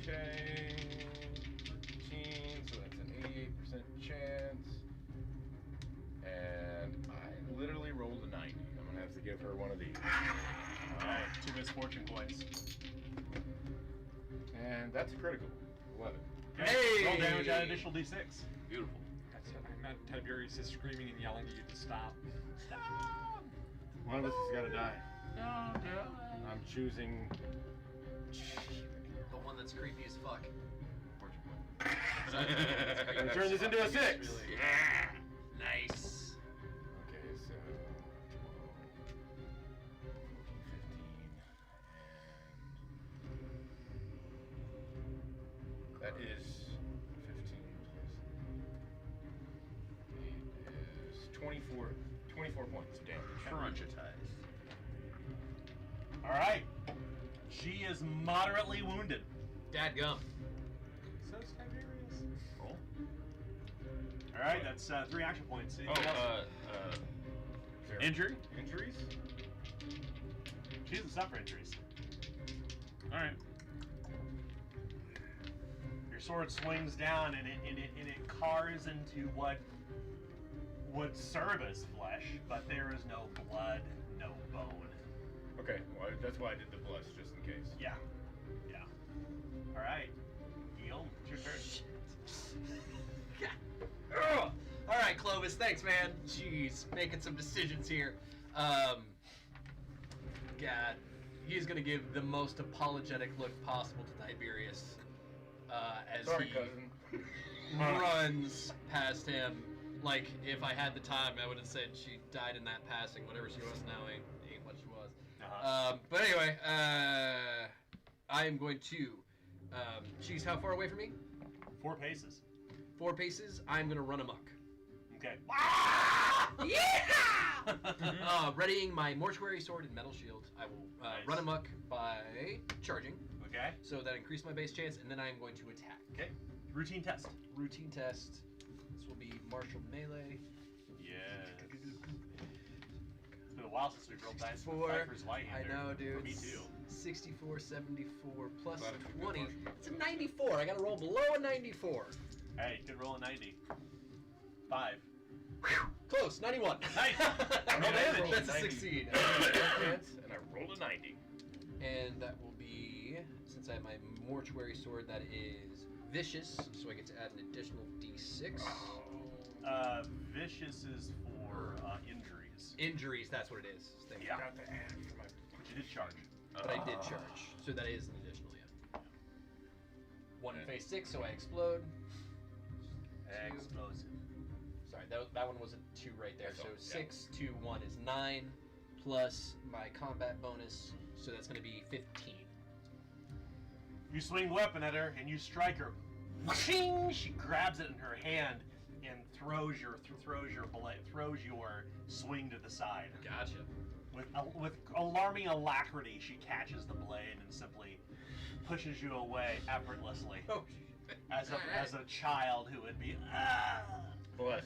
Okay. 15, so that's an 88% chance. And I literally rolled a 90. I'm gonna have to give her one of these.
Okay, 2 misfortune points.
And that's critical. 11.
Okay,
Hey!
roll damage at additional d6.
Beautiful.
That's it. I meant Tiberius is screaming and yelling at you to stop.
One of us has gotta die. I'm choosing.
The one that's creepy as fuck.
I'm gonna turn this into a 6.
Really.
Yeah.
Nice.
Okay, so 12, 15, and that is 15 plus 8 is 24 points of damage.
Crunchitized.
All right. She is moderately wounded.
Dadgum.
So Tiberius.
Roll.
All right, that's 3 action points.
Oh,
Anything else?
Is there
Injury?
Injuries?
She doesn't suffer injuries. All right. Your sword swings down, and it carves into what would serve as flesh, but there is no blood, no bone.
Okay, well, that's why I did the bless, just in case.
Yeah. Yeah. All right. Guillaume, it's your turn.
Ugh. All right, Clovis. Thanks, man. Jeez, making some decisions here. God, he's gonna give the most apologetic look possible to Tiberius as
Sorry,
he
cousin.
runs past him. Like, if I had the time, I would have said she died in that passing. Whatever she was now ain't what she was. But anyway, I am going to. She's how far away from me?
4 paces.
4 paces. I'm gonna run amok.
Okay.
Yeah! Readying my mortuary sword and metal shield, I will
Nice.
run amok by charging.
Okay.
So that increases my base chance, and then I am going to attack.
Okay. Routine test.
Routine test. This will be martial melee.
Yes. It's been a while since we've rolled dice for
4.
Zweihander.
I know, dude.
For me too.
64, 74, plus
Glad it's a good
20.
martial melee.
It's a 94. I gotta roll below a 94.
Hey, good roll a 90. 5.
Close, 91.
Nice. Roll damage.
That's a
90.
succeed.
Chance, and I rolled a 90.
And that will be, since I have my mortuary sword, that is vicious, so I get to add an additional d6.
Vicious is for injuries.
Injuries, that's what it is. Thank you.
Yeah.
Got the add for my.
But you did charge.
But I did charge, so that is an additional, yeah. 1
Okay.
phase 6, so I explode.
Explosive.
Sorry, that one was a 2 right there.
That's
So
all, yeah.
6 to 1 is 9, plus my combat bonus, so that's going to be 15.
You swing the weapon at her and you strike her. Whooshing! She grabs it in her hand and throws your swing to the side.
Gotcha.
With alarming alacrity, she catches the blade and simply pushes you away effortlessly.
Oh,
As a child who would be.
Bless.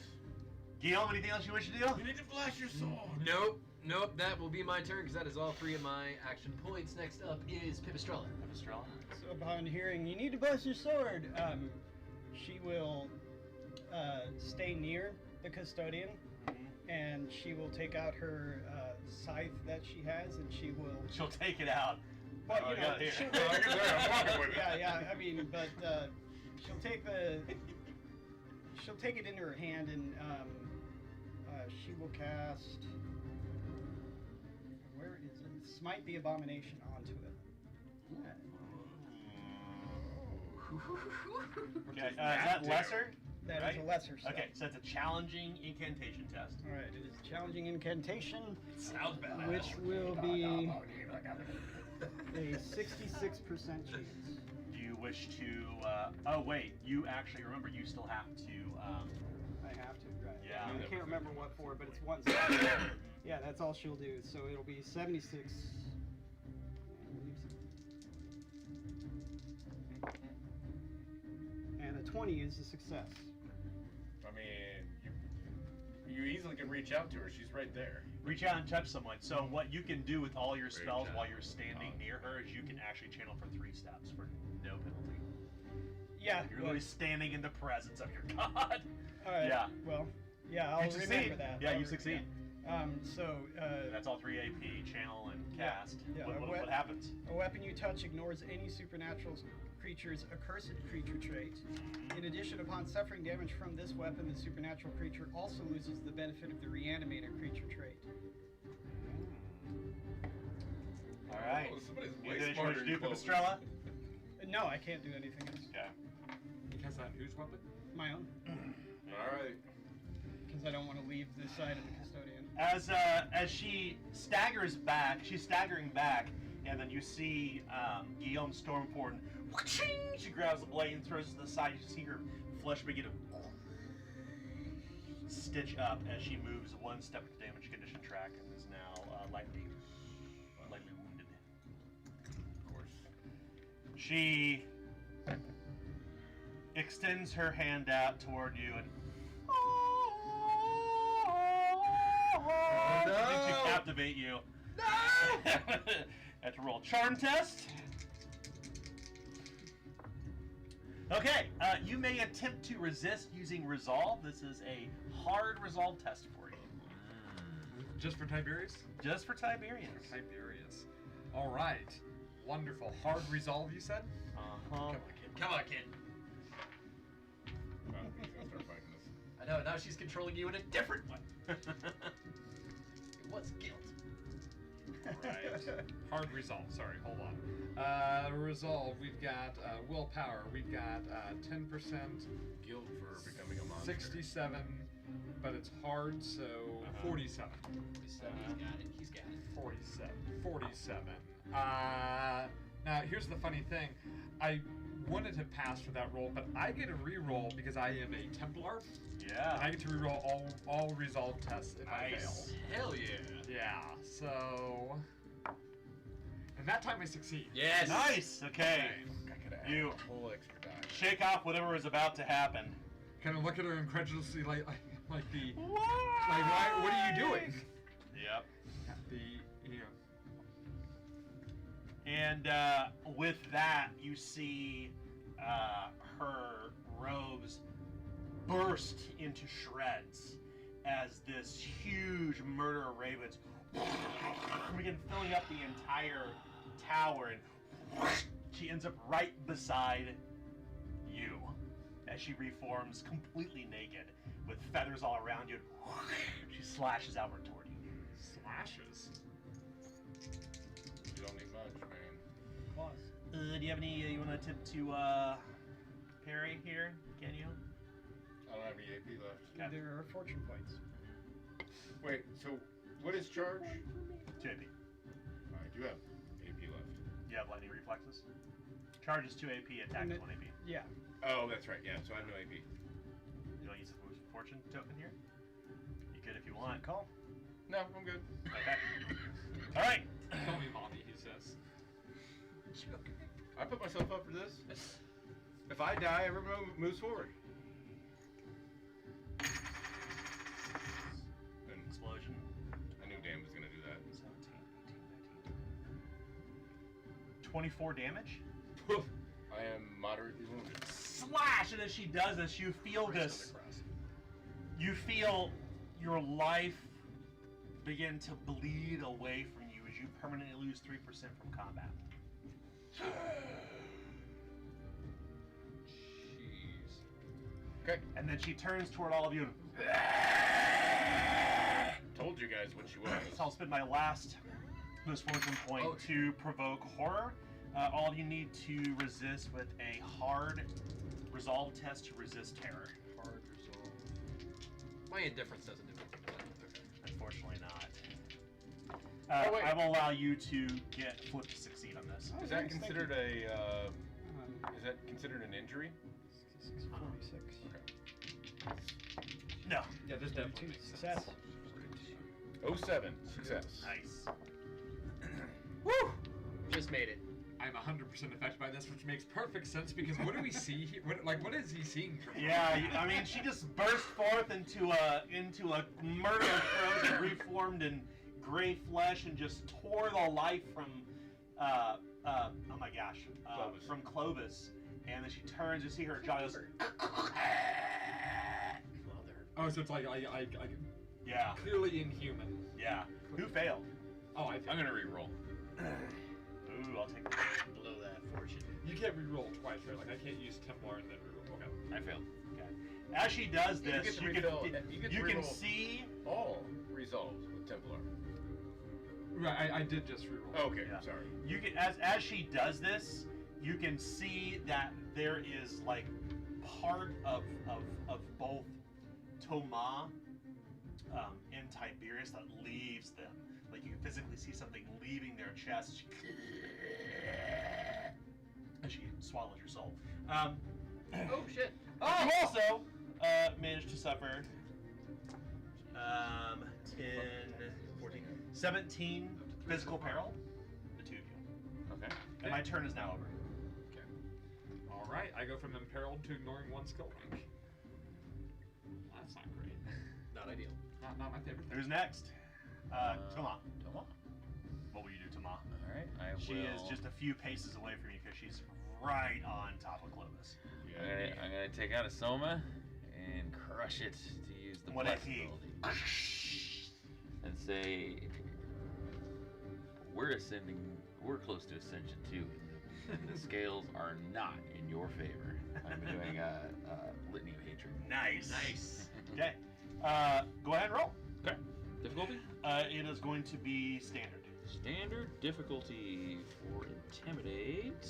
Guillaume, anything else you wish to do?
You need to bless your sword.
Nope, that will be my turn because that is all 3 of my action points. Next up is Pipistrella.
Estrella?
So upon hearing, you need to bless your sword, she will stay near the custodian, and she will take out her scythe that she has, and she will.
She'll take it out.
Well,
Oh,
you
I
know,
got it here.
she'll,
Well, like I said, I'm walking with it.
yeah. I mean, but she'll take she'll take it into her hand, and she will cast. Where is it? Smite the abomination onto it.
Okay, is that lesser?
That is
Right?
a lesser spell.
Okay, so it's a challenging incantation test.
All right, it is a challenging incantation,
Sounds bad.
which will be a 66% chance.
Do you wish to? Oh wait, you actually remember you still have to.
I have to, right?
Yeah.
I can't remember what for, but it's once. Yeah, that's all she'll do. So it'll be 76. And a 20 is a success.
I mean, you easily can reach out to her. She's right there.
Reach out and touch someone. So what you can do with all your spells
out.
while you're standing near her is you can actually channel for 3 steps for no penalty.
Yeah.
You're literally standing in the presence of your god.
All right.
Yeah.
Well, yeah, I'll
You succeed.
remember that.
Yeah,
I'll
you succeed.
So,
That's all 3 AP, channel, and
Yeah,
cast.
yeah,
What happens?
a weapon you touch ignores any supernatural creature's accursed creature trait. In addition, upon suffering damage from this weapon, the supernatural creature also loses the benefit of the reanimator creature trait.
All right.
Oh, somebody's
You
way
finish what
smarter
you do for
than
Estrella?
No, I can't do anything else.
Okay.
Because that whose weapon?
My own,
All right.
because I don't want to leave this side of the custodian.
As she staggers back, she's staggering back, and then you see Guillaume storm forward. And she grabs the blade and throws it to the side. You see her flesh begin to stitch up as she moves 1 step to damage condition track and is now lightly wounded.
Of course.
She extends her hand out toward you and begins to captivate you. No! Have to roll a charm test. Okay, you may attempt to resist using resolve. This is a hard resolve test for you.
Just for Tiberius?
Just for Tiberians.
Tiberius. All right. Wonderful. Hard resolve, you said?
Uh-huh.
Come on, kid. Come on, kid.
Well, he's gonna start fighting this.
I know, now she's controlling you in a different way. It was guilt.
Right. Hard resolve. Sorry, hold on. Resolve, we've got willpower. We've got 10%,
Guilt for becoming a monster.
67, but it's hard, so 47.
47, he's got it.
47. Now, here's the funny thing. I wouldn't have passed for that roll, but I get a re-roll because I am a Templar.
Yeah.
And I get to re-roll all resolve tests if I fail.
Nice.
Hell yeah.
Yeah, so... And that time I succeed.
Yes.
Nice. Okay.
I could add
You-
a whole extra die.
Shake off whatever is about to happen.
Kind of look at her incredulously like the... Like, why, what are you doing?
Yep.
The, you know...
And with that, you see her robes burst into shreds as this huge murder of ravens begin filling up the entire tower, and she ends up right beside you as she reforms completely naked with feathers all around you. She slashes outward toward you.
Slashes.
You don't need much, man.
Claws.
Do you have any you want to attempt to parry here? Can you?
I don't have any AP left.
Okay.
There are fortune points.
Wait, so what is charge?
2 AP.
I do have AP left.
You have lightning reflexes. Charge is 2 AP, attack is 1 AP.
Yeah.
Oh, that's right. Yeah, so I have no AP.
You don't use a fortune token here? You could if you want.
Call.
No, I'm good.
Okay. All right.
Tell me, mommy, he says.
I put myself up for this. If I die, everyone moves forward. And
Explosion.
I knew Dan was gonna do that.
17, 18, 19. 24 damage.
I am moderately wounded.
Slash! And as she does this, you feel this. You feel your life begin to bleed away from you as you permanently lose 3% from combat.
Jeez. Okay.
And then she turns toward all of you and
Told you guys what she was.
so I'll spend my last misfortune point
Oh.
to provoke horror. All you need to resist with a hard resolve test to resist terror.
Hard resolve. My indifference doesn't do anything to that. Okay.
Unfortunately not.
Oh, wait.
I will allow you to get flip to succeed on this.
Oh,
Is that
yes, thank
considered
you.
is that considered an injury?
46.
No.
Yeah, this definitely makes sense.
Success.
07. Success.
Nice.
Woo!
Just made it.
I'm 100% affected by this, which makes perfect sense because what do we see here? What is he seeing from her?
Yeah, I mean, she just burst forth into a murder throat that reformed in gray flesh and just tore the life from oh my gosh,
Clovis.
from Clovis. And then she turns, you see her jaw goes,
Oh, so it's like
yeah,
clearly inhuman.
yeah. Who failed?
Oh,
I'm gonna re-roll.
Ooh, I'll take
Below that fortune.
You can't re-roll twice, right? Like I can't use Templar and then re-roll. Okay.
I failed.
As she does
You
this,
get to
you
refill-
can
you get to
you can
reroll.
see.
All resolves with Templar.
Right, I did just re-roll.
Okay,
Yeah.
sorry.
You can as she does this, you can see that there is like part of both Toma and Tiberius that leaves them. Like you can physically see something leaving their chest as she swallows your soul.
Oh shit.
You also managed to suffer 10, 14, 17 physical peril, the two of you.
Okay.
And my turn is now over.
All right, I go from imperiled to ignoring one skill rank. That's not great.
Not ideal.
Not my favorite thing.
Who's next? Toma.
Toma.
What will you do, Toma?
All right. I
She
will.
is just a few paces away from you because she's right on top of Clovis.
I'm gonna take out a Soma and crush it to use the
What
bless
if he-
ability. And say, we're ascending. We're close to ascension too. And the scales are not in your favor. I'm doing a litany of hatred.
Nice.
Nice.
Okay. Go ahead and roll.
Okay. Difficulty?
It is going to be standard.
Standard difficulty for intimidate.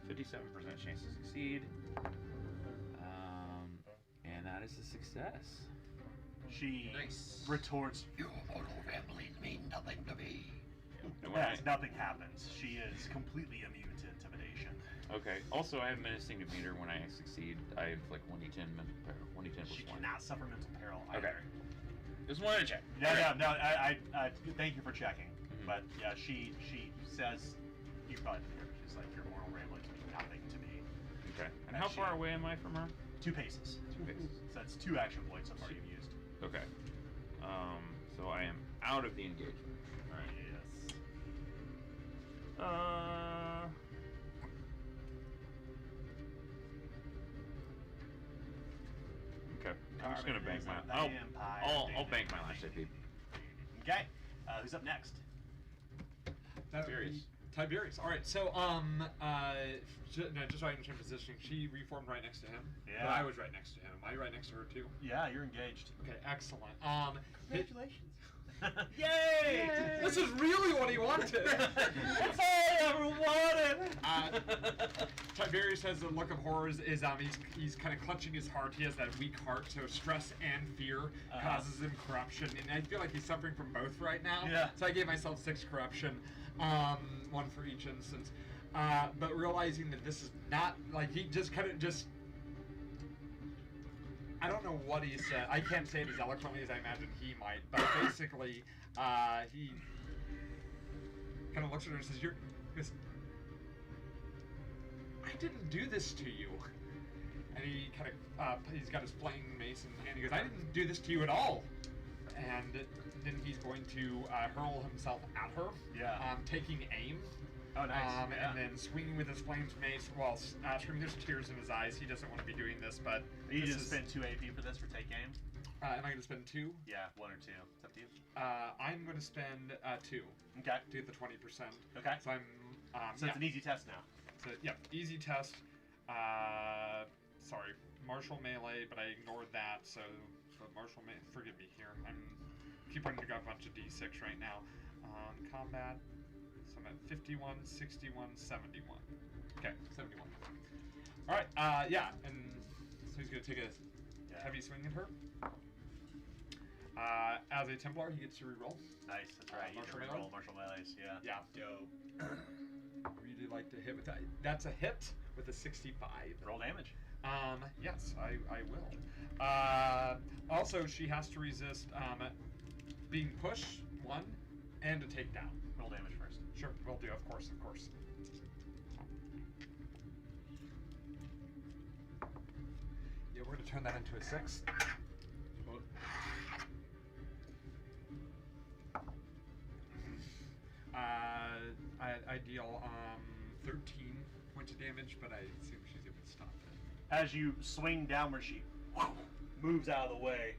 57% chance to succeed. And that is a success.
She
Nice.
retorts,
Your mortal ramblings mean nothing to me.
And when I-
yes, nothing happens. She is completely immune to intimidation.
Okay. Also, I have menacing demeanor. When I succeed, I inflict 1d10 mental peril. 1d10
She
plus 1.
cannot suffer mental peril either.
Okay. Just wanted to check.
No, I thank you for checking.
Mhm.
But yeah, she says, you probably didn't hear, but she's like, your mortal ramblings mean nothing to me.
Okay. And
And
how
she-
far away am I from her?
2 paces.
2 paces.
So that's 2 action points so far you've used.
Okay. So I am out of the engagement. Alright.
Yes.
Okay. I'm just gonna bank my.
Vampire.
I'll bank my last AP.
Okay. Who's up next?
Tiberius.
Tiberius. All right. So just so I understand positioning, she reformed right next to him.
Yeah.
But I was right next to him. Am I right next to her too?
Yeah, you're engaged.
Okay. Excellent.
Congratulations.
Yay!
This is really what he wanted.
That's all I ever wanted.
Tiberius has a look of horror. He's kind of clutching his heart. He has that weak heart, so stress and fear causes him corruption, and I feel like he's suffering from both right now.
Yeah.
So I gave myself 6 corruption, 1 for each instance. But realizing that this is not like he just kind of just. I don't know what he said. I can't say it as eloquently as I imagine he might, but basically, he kind of looks at her and says, he goes, I didn't do this to you. And he kind of, he's got his flaming mace in hand. He goes, I didn't do this to you at all. And then he's going to hurl himself at her,
Yeah.
taking aim.
Oh, nice. Yeah.
And then swinging with his flames mace while screaming. There's tears in his eyes. He doesn't want to be doing this, but
You
this
just
is,
spend 2 AP for this for take aim?
am I going to spend 2?
Yeah, 1 or 2. It's up to you.
I'm going to spend 2
Okay.
to get the 20%.
Okay.
So I'm,
So it's an easy test now.
So, yeah, easy test. Sorry, martial melee, but I ignored that. So martial melee. Forgive me here. I'm keep running a bunch of D6 right now. Combat. So I'm at 51, 61, 71. Okay, 71. Alright, yeah, and so he's gonna take a heavy swing at her. As a Templar, he gets to reroll.
Nice, that's right. You
Martial
can
melee?
reroll martial melees, yeah.
Yeah. Dope. Really like to hit with that. That's a hit with a 65.
Roll damage.
Yes, I will. Also, she has to resist being pushed, 1, and a takedown.
Roll damage first.
Sure, will do, of course. Yeah, we're gonna turn that into a 6. I deal 13 points of damage, but I assume she's able to stop it.
As you swing downward, she moves out of the way.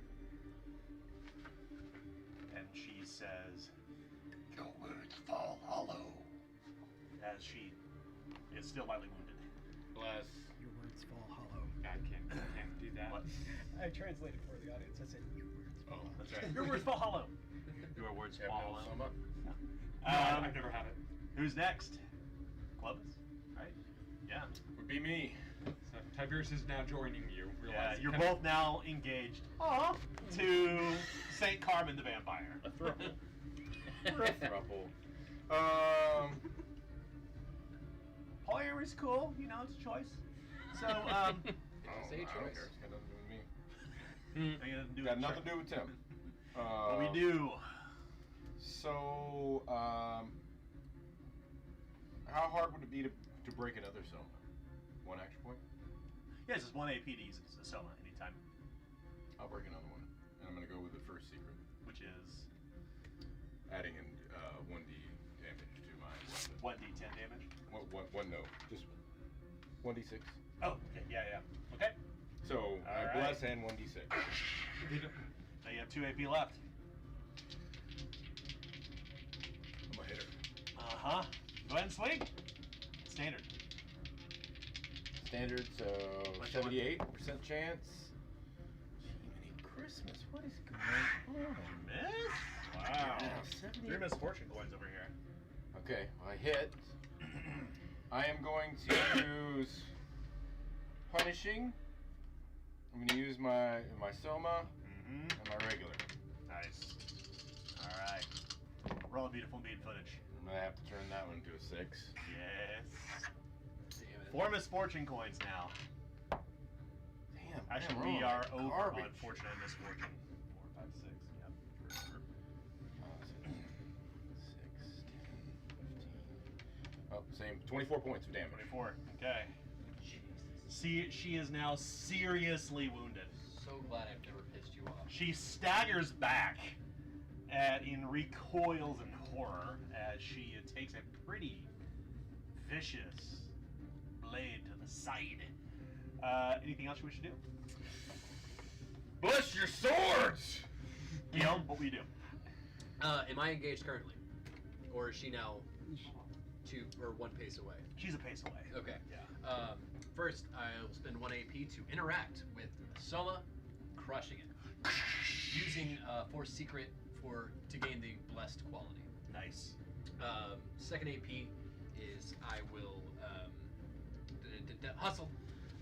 And she says,
Your words fall hollow.
as she is still lightly wounded.
Bless.
Your words fall hollow.
I can't do that.
What?
I translated for the audience. I said, your words fall hollow.
That's right. Your words fall hollow. Your words
Have
fall
no
hollow.
sum up.
No, I've never had it.
Who's next? Clovis? Right? Yeah.
Would be me.
So Tiberius is now joining you.
Yeah,
realize-
you're
kind of-
both now engaged to St. Carmen the Vampire.
A thruple. We're a thruple.
Polyamory's cool, you know, it's a choice. So,
Say
I don't
choice.
care. It's got nothing to do with me.
got
Nothing to do with Tim.
What we do?
So, how hard would it be to break another Soma? 1 action point?
Yeah, it's just 1 AP to use it as a Soma anytime,
I'll break another one. And I'm going to go with the first secret.
which is
Adding in 1d damage to my weapon.
1d10 damage.
One, no. Just 1d6.
Oh, okay, yeah. Okay,
So, I
Alright.
bless and 1d6.
now you have 2 AP left.
I'm a hitter.
Uh-huh. Go ahead and swing. Standard.
Standard, so
What's your
78% chance. Jiminy Christmas, what is going on?
Miss?
Wow.
Yeah, 3 misfortune coins over here.
Okay, I hit. I am going to use punishing. I'm going to use my Soma
Mm-hmm.
and my regular.
Nice. Alright. Roll a beautiful bead footage.
I'm going to have to turn that one into a 6.
Yes.
Damn it.
4 misfortune coins now.
Damn.
Actually,
man,
we
we're
are
rolling
over
garbage.
unfortunate misfortune. 4, 5, 6. Yep.
6, 10, 15. Oh, same. 24 points of damage.
24. Okay. See, she is now seriously wounded.
So glad I've never pissed you off.
She staggers back and recoils in horror as she takes a pretty vicious blade to the side. Anything else you wish to do?
Bless your swords!
Guillaume, what will you do?
Am I engaged currently? Or is she now 1 pace away?
She's a pace away.
Okay.
Yeah.
First, I'll spend 1 AP to interact with Soma, crushing it. Using Force Secret to gain the blessed quality.
Nice.
Second AP is I will hustle.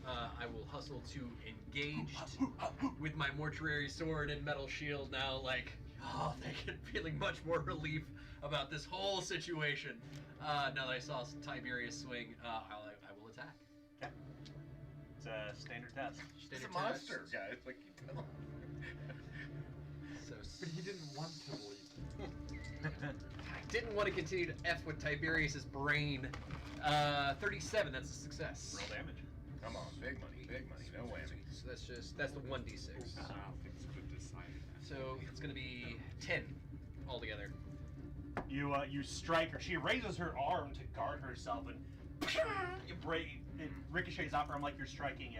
I will hustle to engage with my mortuary sword and metal shield now, feeling much more relief about this whole situation. Now that I saw Tiberius swing, I will attack.
Okay. It's a standard test.
It's
Standard
a monster,
test.
guys. Like, you know.
So
But he didn't want to leave.
I didn't want to continue to F with Tiberius's brain. 37, that's a success.
Roll damage.
Come on, big money, no whammy.
So that's the 1d6.
Things would decide that.
So it's gonna be 10 altogether.
You strike her. She raises her arm to guard herself, and it ricochets off her arm like you're striking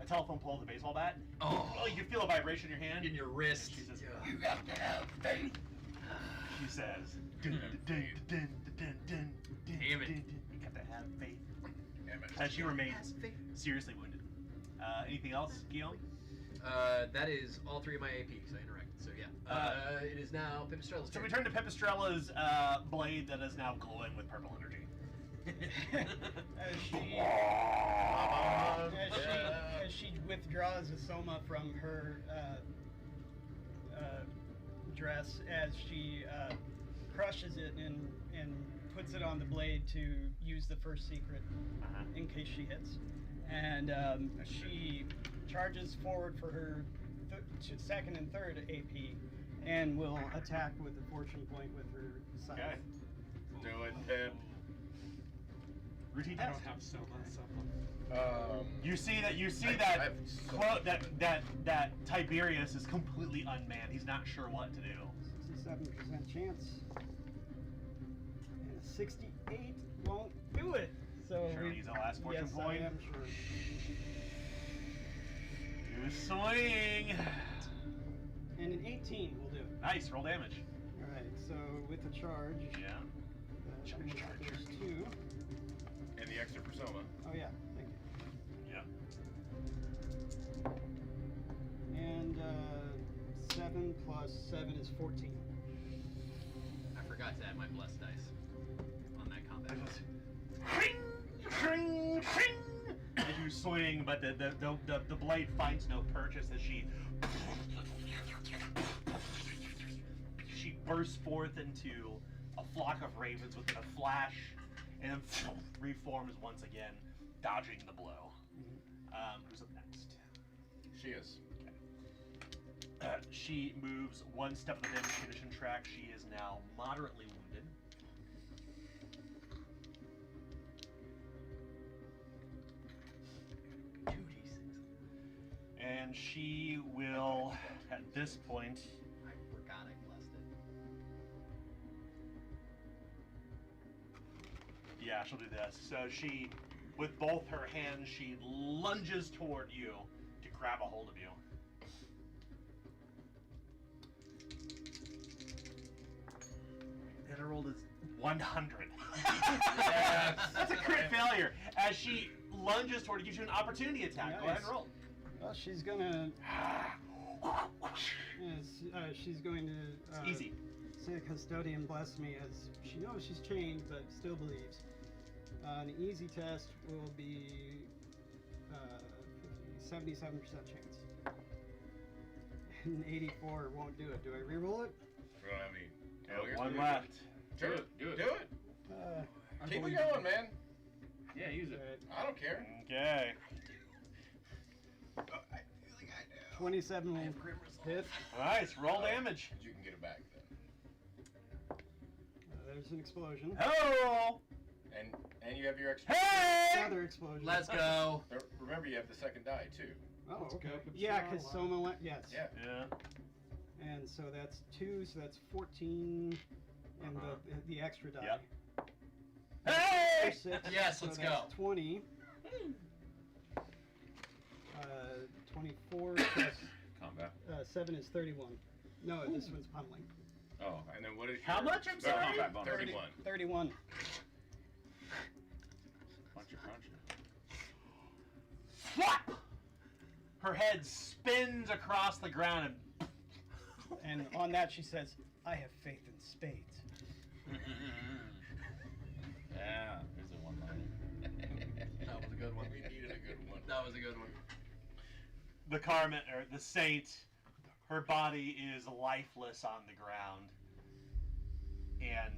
a telephone pole with a baseball bat.
Oh.
You feel a vibration in your hand.
In your wrist.
She says,
You have to have faith.
She says, dun, dun, dun, dun, dun, dun,
Damn it.
dun, dun. You got to have faith.
Damn it.
As she remains seriously wounded. Anything else, Guillaume?
That is all 3 of my APs. I interacted. So yeah. It is now Pipistrella's
So
turn.
we turn to Pipistrella's blade that is now glowing with purple energy.
As she withdraws a soma from her dress, as she crushes it and puts it on the blade to use the first secret in case she hits, and she charges forward for her second and third AP, and will attack with the fortune point with her scythe.
Okay.
Do it, Pip.
Routine
I
test.
don't have Soma, so.
You see that
I have so
quote
much
that Tiberius is completely unmanned. He's not sure what to do.
67% chance. And a 68 won't do it. So
Sure, use that last fortune
yes,
point.
I am sure.
You swing.
And an 18 will do it.
Nice. Roll damage.
Alright, so with the charge,
Yeah.
there's 2.
And the extra for Soma.
Oh yeah, thank you.
Yeah.
And 7 plus 7 is 14.
I forgot to add my blessed dice on that combat.
As you swing, but the blade finds no purchase as she bursts forth into a flock of ravens within a flash, and then reforms once again, dodging the blow. Who's up next?
She is.
She moves one step of the damage condition track. She is now moderately wounded. And she will, at this point,
I forgot I blessed it.
yeah, she'll do this. So she, with both her hands, she lunges toward you to grab a hold of you. And her roll is 100.
Yes.
That's a crit failure. As she lunges toward you, gives you an opportunity attack. Go ahead and roll.
Well, she's gonna. She's going to.
It's easy.
Say custodian bless me, as she knows she's chained but still believes. An easy test will be 77% chance. And 84 won't do it. Do I reroll it?
Well, I mean,
Yeah, one left.
Do it. Do it. Do it. Keep it going, man.
Yeah, use it.
Alright,
I don't care.
Okay.
I feel like I do.
27 will hit.
Nice. Roll damage.
You can get it back then.
There's an explosion.
Oh!
And you have your extra.
Hey!
Another explosion.
Let's go.
Remember, you have the second die too.
Oh,
Let's
okay.
go.
Yeah, because Soma went. Yes.
Yeah.
Yeah.
And so that's 2, so that's 14, and the extra die.
Yep.
Or
Hey!
6,
Yes,
so
let's
that's
go.
20. 24 plus
Combat.
7 is 31. No, this one's pummeling.
Oh, okay.
And then what is
How
your-
much? I'm
Oh,
sorry?
combat bonus.
31.
31.
Punch.
Flop! Her head spins across the ground
And on that she says, I have faith in spades.
Yeah, here's a one-liner.
That was a good one.
We needed a good one.
That was a good one.
the Carmen, or the saint, her body is lifeless on the ground. And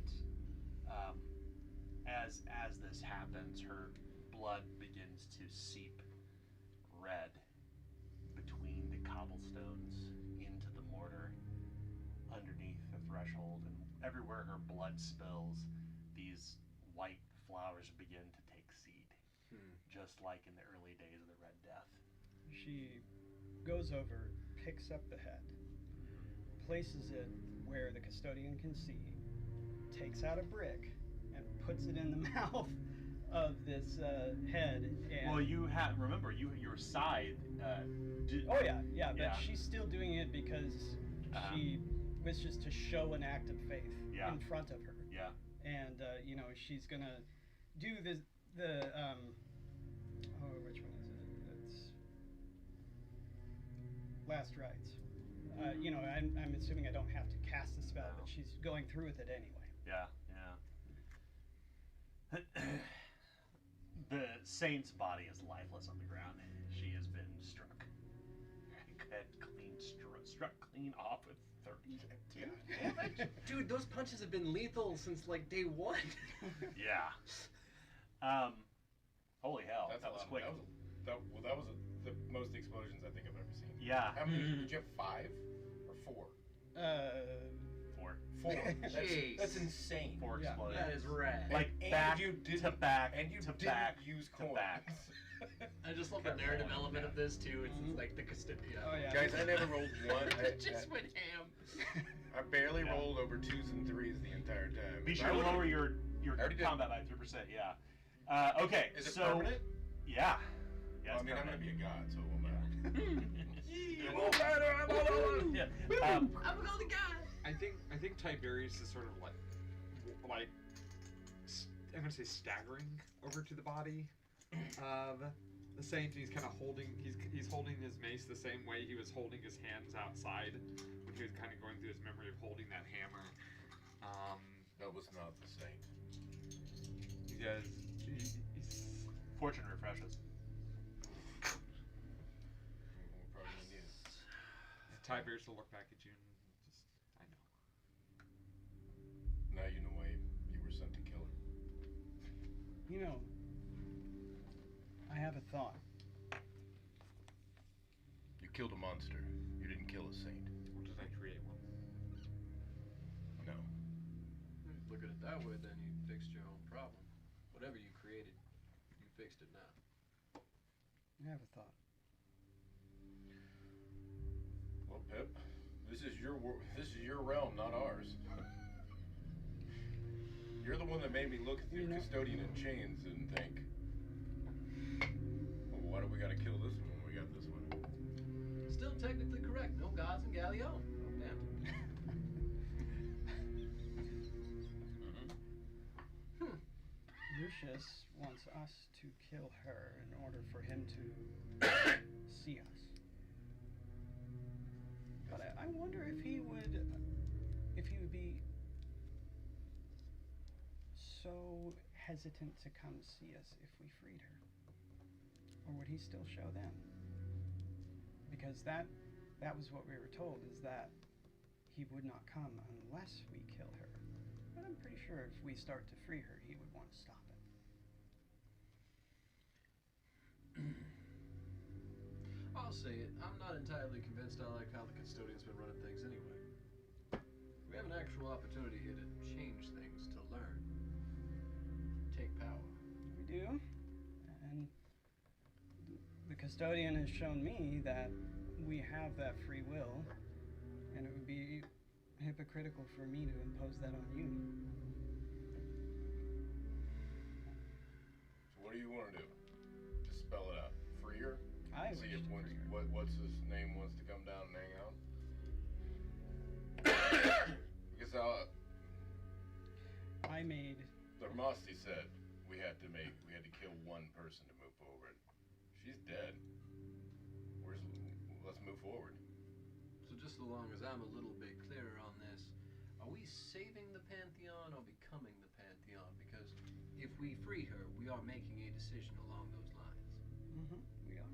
as this happens, her blood begins to seep red between the cobblestones into the mortar underneath the threshold, and everywhere her blood spills, these white flowers begin to take seed, just like in the early days of the Red Death.
She goes over, picks up the head, places it where the custodian can see, takes out a brick, and puts it in the mouth of this head. And
Well, you have, remember, your side.
oh yeah, but
Yeah.
she's still doing it because she wishes to show an act of faith
Yeah.
in front of her.
Yeah.
And she's gonna do the which one is it? last rites. You know, I'm assuming I don't have to cast the spell, but she's going through with it anyway.
Yeah, yeah. The saint's body is lifeless on the ground. She has been struck. Struck clean off with 30.
Dude, those punches have been lethal since like day one.
Yeah. Holy hell,
That's
that
a
was
lot.
quick.
That was the most explosions I think I've ever seen.
Yeah.
How many? Did you have 5 or 4?
4.
4.
Jeez.
That's insane.
4
Yeah.
exploded.
That is rad.
Like
And
back
you
to
didn't-
back
and you
to
didn't
back
use
to
coins.
back.
I just love the narrative element of this too. It's like the custodian.
Oh yeah.
Guys, I never rolled one.
It just went ham.
I barely
Yeah.
rolled over 2s and 3s the entire time.
Be
If
sure
I
to
would've-
lower your
already did.
combat by 3%. Yeah. Okay.
Is it
so
permanent?
yeah. Yeah.
Well, I
It's
mean, I'm gonna
permanent.
be a god, so it won't matter.
It won't matter. I'm all over. Yeah.
I'm another guy.
I think Tiberius is sort of like I'm gonna say staggering over to the body of the saint. He's kind of holding he's holding his mace the same way he was holding his hands outside when he was kind of going through his memory of holding that hammer.
That was not the saint.
He does. He's
Fortune refreshes.
We're probably gonna need it.
Tiberius will look back at you and just I know.
Now you know why you were sent to kill her.
You know, I have a thought.
You killed a monster. You didn't kill a saint.
Or did I create one?
No.
Look at it that way, then you fixed your own problem. Whatever you created, you fixed it now.
I have a thought.
Well, Pip, this is your realm, not ours. You're the one that made me look at the
You know-
custodian in chains and think, well, why do we gotta kill this one when we got this one?
Still technically correct. No gods in Galileo. Oh, damn.
Lucius wants us to kill her in order for him to see us. But I wonder if he would be so hesitant to come see us if we freed her. Or would he still show them? Because that was what we were told, is that he would not come unless we kill her. But I'm pretty sure if we start to free her, he would want to stop it.
I'll say it. I'm not entirely convinced I like how the custodian's been running things anyway. We have an actual opportunity here to change things, to learn. Take power.
We do. And the custodian has shown me that we have that free will, and it would be hypocritical for me to impose that on you.
So what do you want to do? Just spell it out. Free her?
I
See
wish
if
to
once,
free her.
what's his name wants to come down and hang out. Because
I made
Thermosty said we had to kill one person to move forward. She's dead. Let's move forward.
So just so long as I'm a little bit clearer on this, are we saving the Pantheon or becoming the Pantheon? Because if we free her, we are making a decision along those lines.
we are.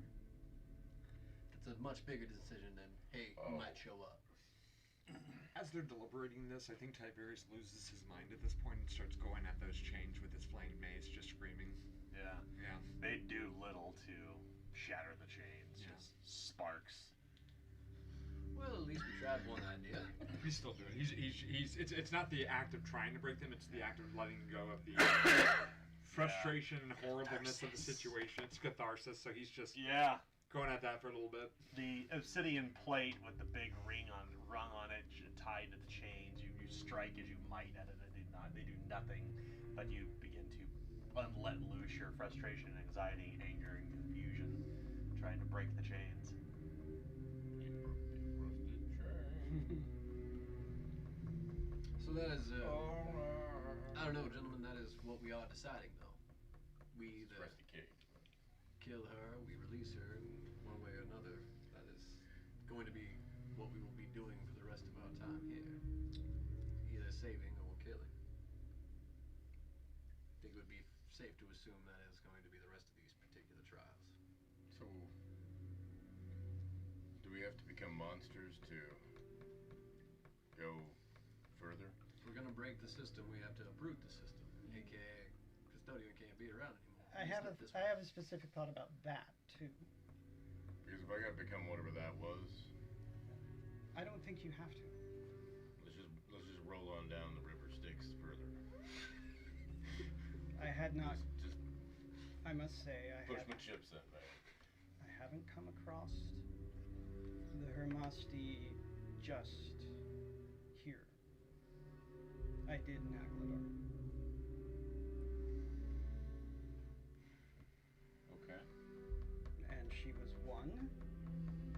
That's a much bigger decision than, hey,
Oh.
who might show up.
As they're deliberating this, I think Tiberius loses his mind at this point and starts going at those chains with his flaying mace, just screaming.
Yeah.
Yeah.
They do little to shatter the chains.
Yeah.
Just sparks.
Well, at least we tried one idea.
He's still doing it. It's not the act of trying to break them, it's the act of letting go of the frustration and horribleness of the situation. It's catharsis, so he's just
Yeah.
going at that for a little bit.
The obsidian plate with the big rung on it, tied to the chains. You strike as you might at it. They do nothing, but you begin to let loose your frustration, anxiety, anger, and confusion, trying to break the chains.
So that is, I don't know, gentlemen, that is what we are deciding, though. We either
Rusty cage.
kill her, we release her, in one way or another. That is going to be what we will be doing for the rest of our time here. Either saving or killing. I think it would be safe to assume that is going to be the rest of these particular trials.
So, do we have to become monsters to go further?
If we're gonna break the system, we have to uproot the system. AKA, Custodian can't be around anymore.
I have a specific thought about that too.
Because if I gotta become whatever that was,
I don't think you have to.
let's just roll on down the river Styx further.
I had not.
Just
I must say,
push my chips in, man.
I haven't come across the Hermasti just here. I did in Aguilar.
Okay.
And she was one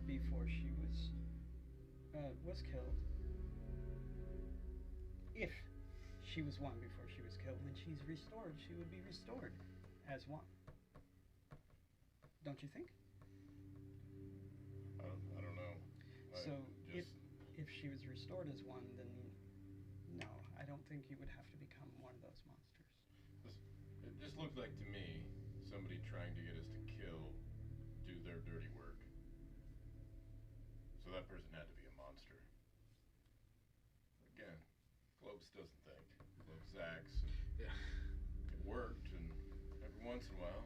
before she was killed. If she was one before she was killed, when she's restored, she would be restored as one. Don't you think?
I don't know.
So if she was restored as one, then no, I don't think you would have to become one of those monsters.
It just looked like to me somebody trying to get us to do their dirty work. So that person had to be a monster. Again, Globes doesn't think. Globes acts.
Yeah.
It worked, and every once in a while.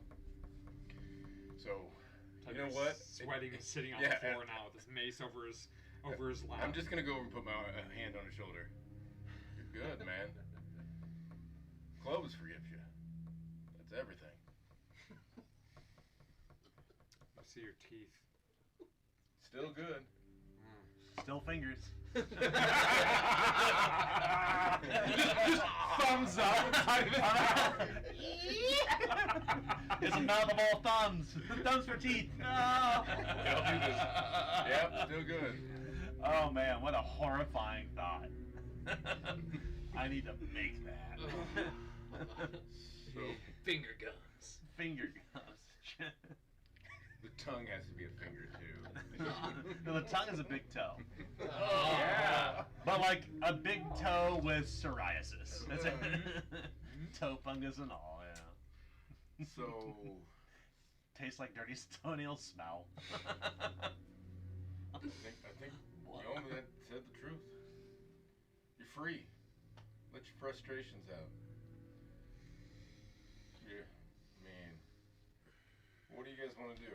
So, you know
Tucker's
what?
Sweating, sitting on
yeah,
the floor now with his mace over his lap.
I'm just gonna go over and put my hand on his shoulder. You're good, man. Clovis forgives you. That's everything.
I see your teeth.
Still good.
Still fingers.
Just thumbs up.
It's a mouth of all thumbs. Thumbs for teeth. No.
I'll do this. Yep, still good.
Oh man, what a horrifying thought. I need to make that.
So,
Finger guns.
Finger guns.
the tongue has to be a finger too.
No, the tongue is a big toe.
Yeah.
But like a big toe with psoriasis. That's it. Toe fungus and all, yeah.
So,
Tastes like dirty toenail smell.
I think Yoma that said the truth. You're free. Let your frustrations out. Yeah, man. What do you guys want to do?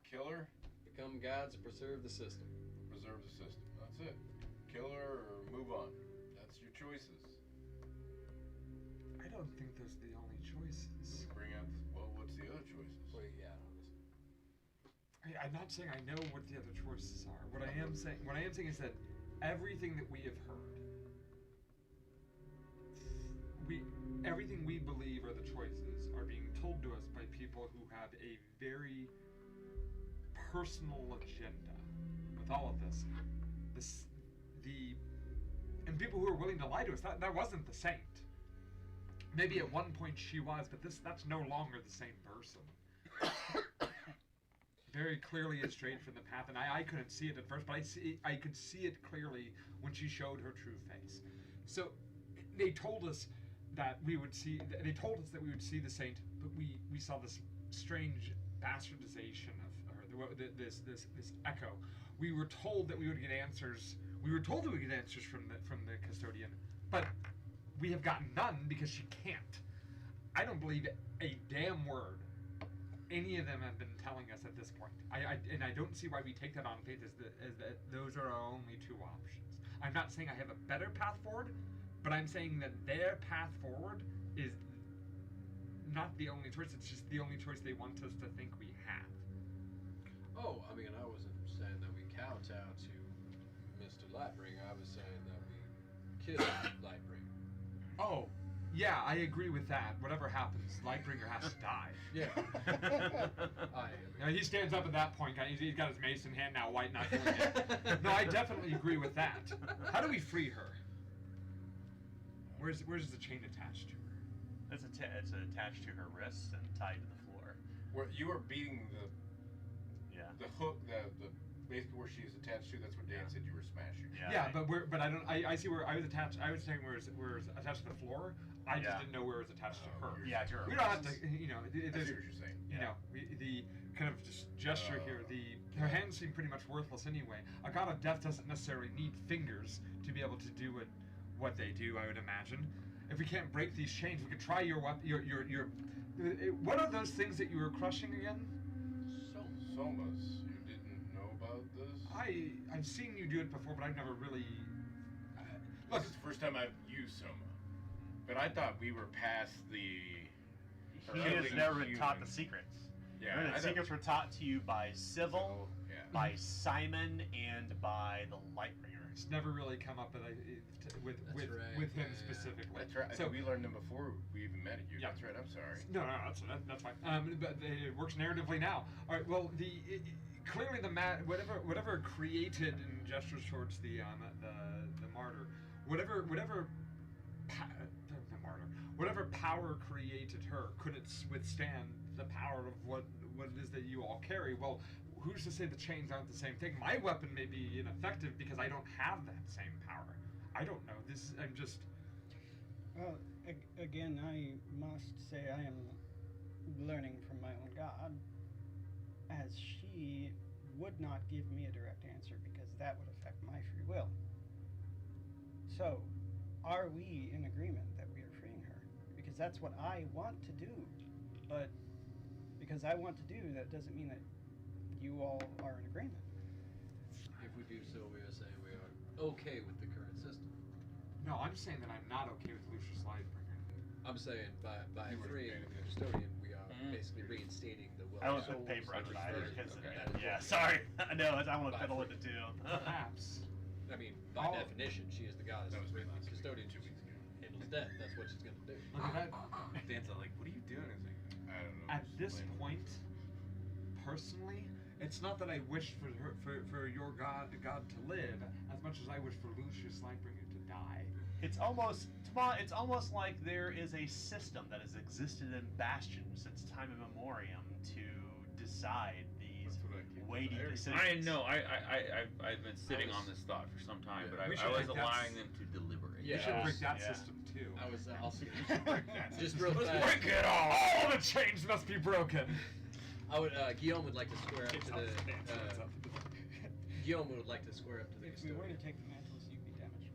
Kill her?
Become gods and preserve the system.
Preserve the system. That's it. Kill her or move on. That's your choices.
I don't think those are the only choices.
Bring out, what's the other choices?
Well, yeah.
I'm not saying I know what the other choices are. What I am saying is that everything that we have heard, everything we believe are the choices are being told to us by people who have a very personal agenda with all of this. And people who are willing to lie to us. That wasn't the saint. Maybe at one point she was, but that's no longer the same person. Very clearly and straight from the path, and I couldn't see it at first, but I could see it clearly when she showed her true face. So they told us that we would see. They told us that we would see the saint, but we saw this strange bastardization of her. This echo. We were told that we would get answers. We were told that we would get answers from the custodian, but we have gotten none because she can't. I don't believe a damn word any of them have been telling us at this point. I don't see why we take that on faith as that those are our only two options. I'm not saying I have a better path forward, but I'm saying that their path forward is not the only choice. It's just the only choice they want us to think we have.
Oh, I mean, I wasn't saying that we kowtow to Mr. Lightbringer. I was saying that we kill Lightbringer.
Oh, yeah, I agree with that. Whatever happens, Lightbringer has to die.
Yeah.
He stands up at that point. He's got his mace in hand now, White not doing it. No, I definitely agree with that. How do we free her? Where's the chain attached to her?
It's attached to her wrists and tied to the floor.
Where you are beating the hook, the basically where she's attached to. That's what Dan said you were smashing.
Yeah, but I don't. I see where I was attached. I was saying where it's attached to the floor. I just didn't know where it was attached to her.
Yeah, to her.
We don't have to. You know,
I see what you're saying.
You know, the kind of just gesture here. Her hands seem pretty much worthless anyway. A god of death doesn't necessarily need fingers to be able to do what they do. I would imagine. If we can't break these chains, we could try your weapon. Your. What are those things that you were crushing again?
Somas. You didn't know about this?
I've seen you do it before, but I've never really.
This is the first time I've used Soma. But I thought we were past the.
He has never been taught the secrets.
Yeah,
Remember, the secrets were taught to you by Civil,
Yeah.
by Simon, and by the Lightbringer.
It's never really come up with him specifically.
That's right.
So
we learned them before we even met you.
Yeah.
That's right. I'm sorry.
No, that's fine. But it works narratively now. All right. Well, clearly whatever created and gestures towards the martyr, whatever power created her couldn't withstand the power of what it is that you all carry. Well, who's to say the chains aren't the same thing? My weapon may be ineffective because I don't have that same power. I don't know. I'm just.
Well, again, I must say I am learning from my own god, as she would not give me a direct answer because that would affect my free will. So, are we in agreement that we are freeing her? Because that's what I want to do. But because I want to do, that doesn't mean that you all are in agreement.
If we do so, we are saying we are okay with the current system.
No, I'm saying that I'm not okay with Lucius Lightbringer.
I'm saying by
You would've
freeing
made
the
it.
custodian, we are basically reinstating the will
I
of
don't put
souls
paper on
and
it either.
reversion.
Because yeah, sorry. No, I want to fiddle with it too.
Perhaps.
I mean, by
Oh.
definition, she is the goddess.
That was
When
last
the
week,
custodian
2 weeks ago.
handles death. That's what she's gonna do.
Look at that.
Dan's like, what are you doing? He's like,
I don't know.
At
just
this
playing.
point, personally, it's not that I wish for your god to live as much as I wish for Lucius Lightbringer to die.
It's almost like there is a system that has existed in Bastion since time immemorial to decide these
That's what I keep
weighty
saying.
decisions.
I know. I've been sitting on this thought for some time,
Yeah.
but
We
I
should
was
break that
allowing
s-
them to deliberate.
Yeah.
We should break that
Yeah.
system too.
I was also
that
just real
Let's
fast.
break it all.
All the chains must be broken.
I would Guillaume would like to square up
It's
to
not
the
fancy, it's up.
Guillaume would like to square up to the
If we were to
custodian.
take the mantles, you'd be damaged.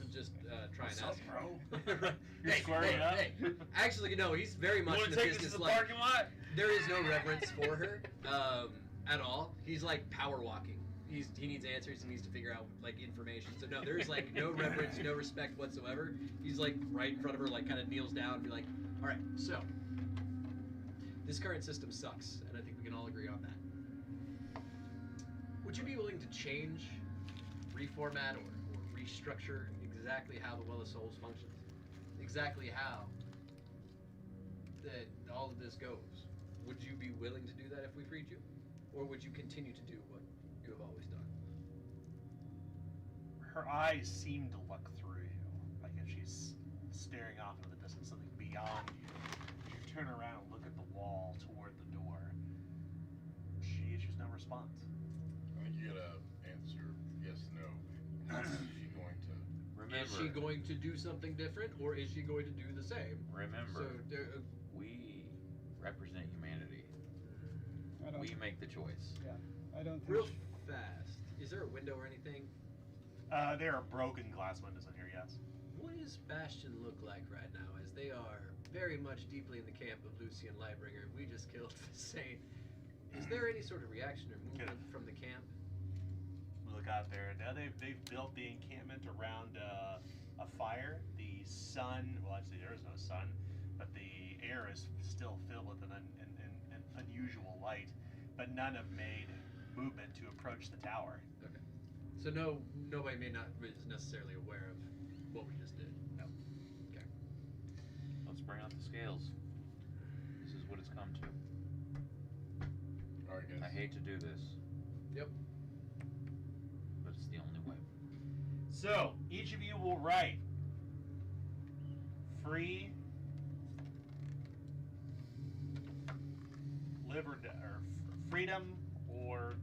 And just try and
What's up,
ask
bro?
Right.
You're squaring it up?
Actually, no, he's very much in the
take this to
business
the
like
parking lot?
there is no reverence for her at all. He's like power walking. He needs answers. He needs to figure out like information. So no, there is like no reverence, no respect whatsoever. He's like right in front of her, like kind of kneels down and be like, "All right, so this current system sucks, and I think we can all agree on that. Would you be willing to change, reformat, or restructure exactly how the Well of Souls functions? Exactly how that all of this goes? Would you be willing to do that if we freed you? Or would you continue to do what you have always done?
Her eyes seem to look through you, like if she's staring off into the distance, something beyond you. If you turn around and look at the wall toward the door, she issues no response.
I think you gotta answer yes, no. Is she going to?
Remember,
Is she going to do something different, or is she going to do the same?
remember,
So,
we represent humanity.
I don't.
We make the choice.
I don't think.
real fast, is there a window or anything?
There are broken glass windows in here, yes.
What does Bastion look like right now, as they are very much deeply in the camp of Lucian Lightbringer, and we just killed the Saint? Is there any sort of reaction or movement from the camp?
We look out there. Now they've built the encampment around a fire. The sun, well, actually there is no sun, but the air is still filled with an unusual light. But none have made movement to approach the tower.
Okay. So nobody may not is necessarily aware of what we just did. No. Okay.
Let's bring out the scales. This is what it's come to.
Alright, guys.
I hate to do this,
Yep.
but it's the only way.
So each of you will write free, live or freedom or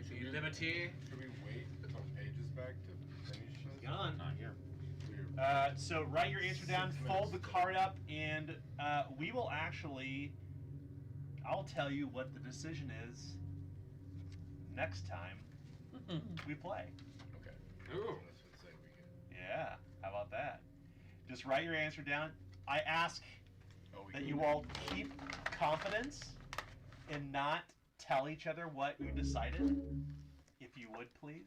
The liberty.
Should we wait until Paige is back to finish this?
Gone.
Not here.
So write your answer down,
6
fold the
minutes.
card up, and we will actually. I'll tell you what the decision is next time we play.
Okay.
Ooh.
That's what say we get.
Yeah, how about that? Just write your answer down. I ask
Oh, we
that
can-
you all keep confidence and not tell each other what you decided. If you would, please.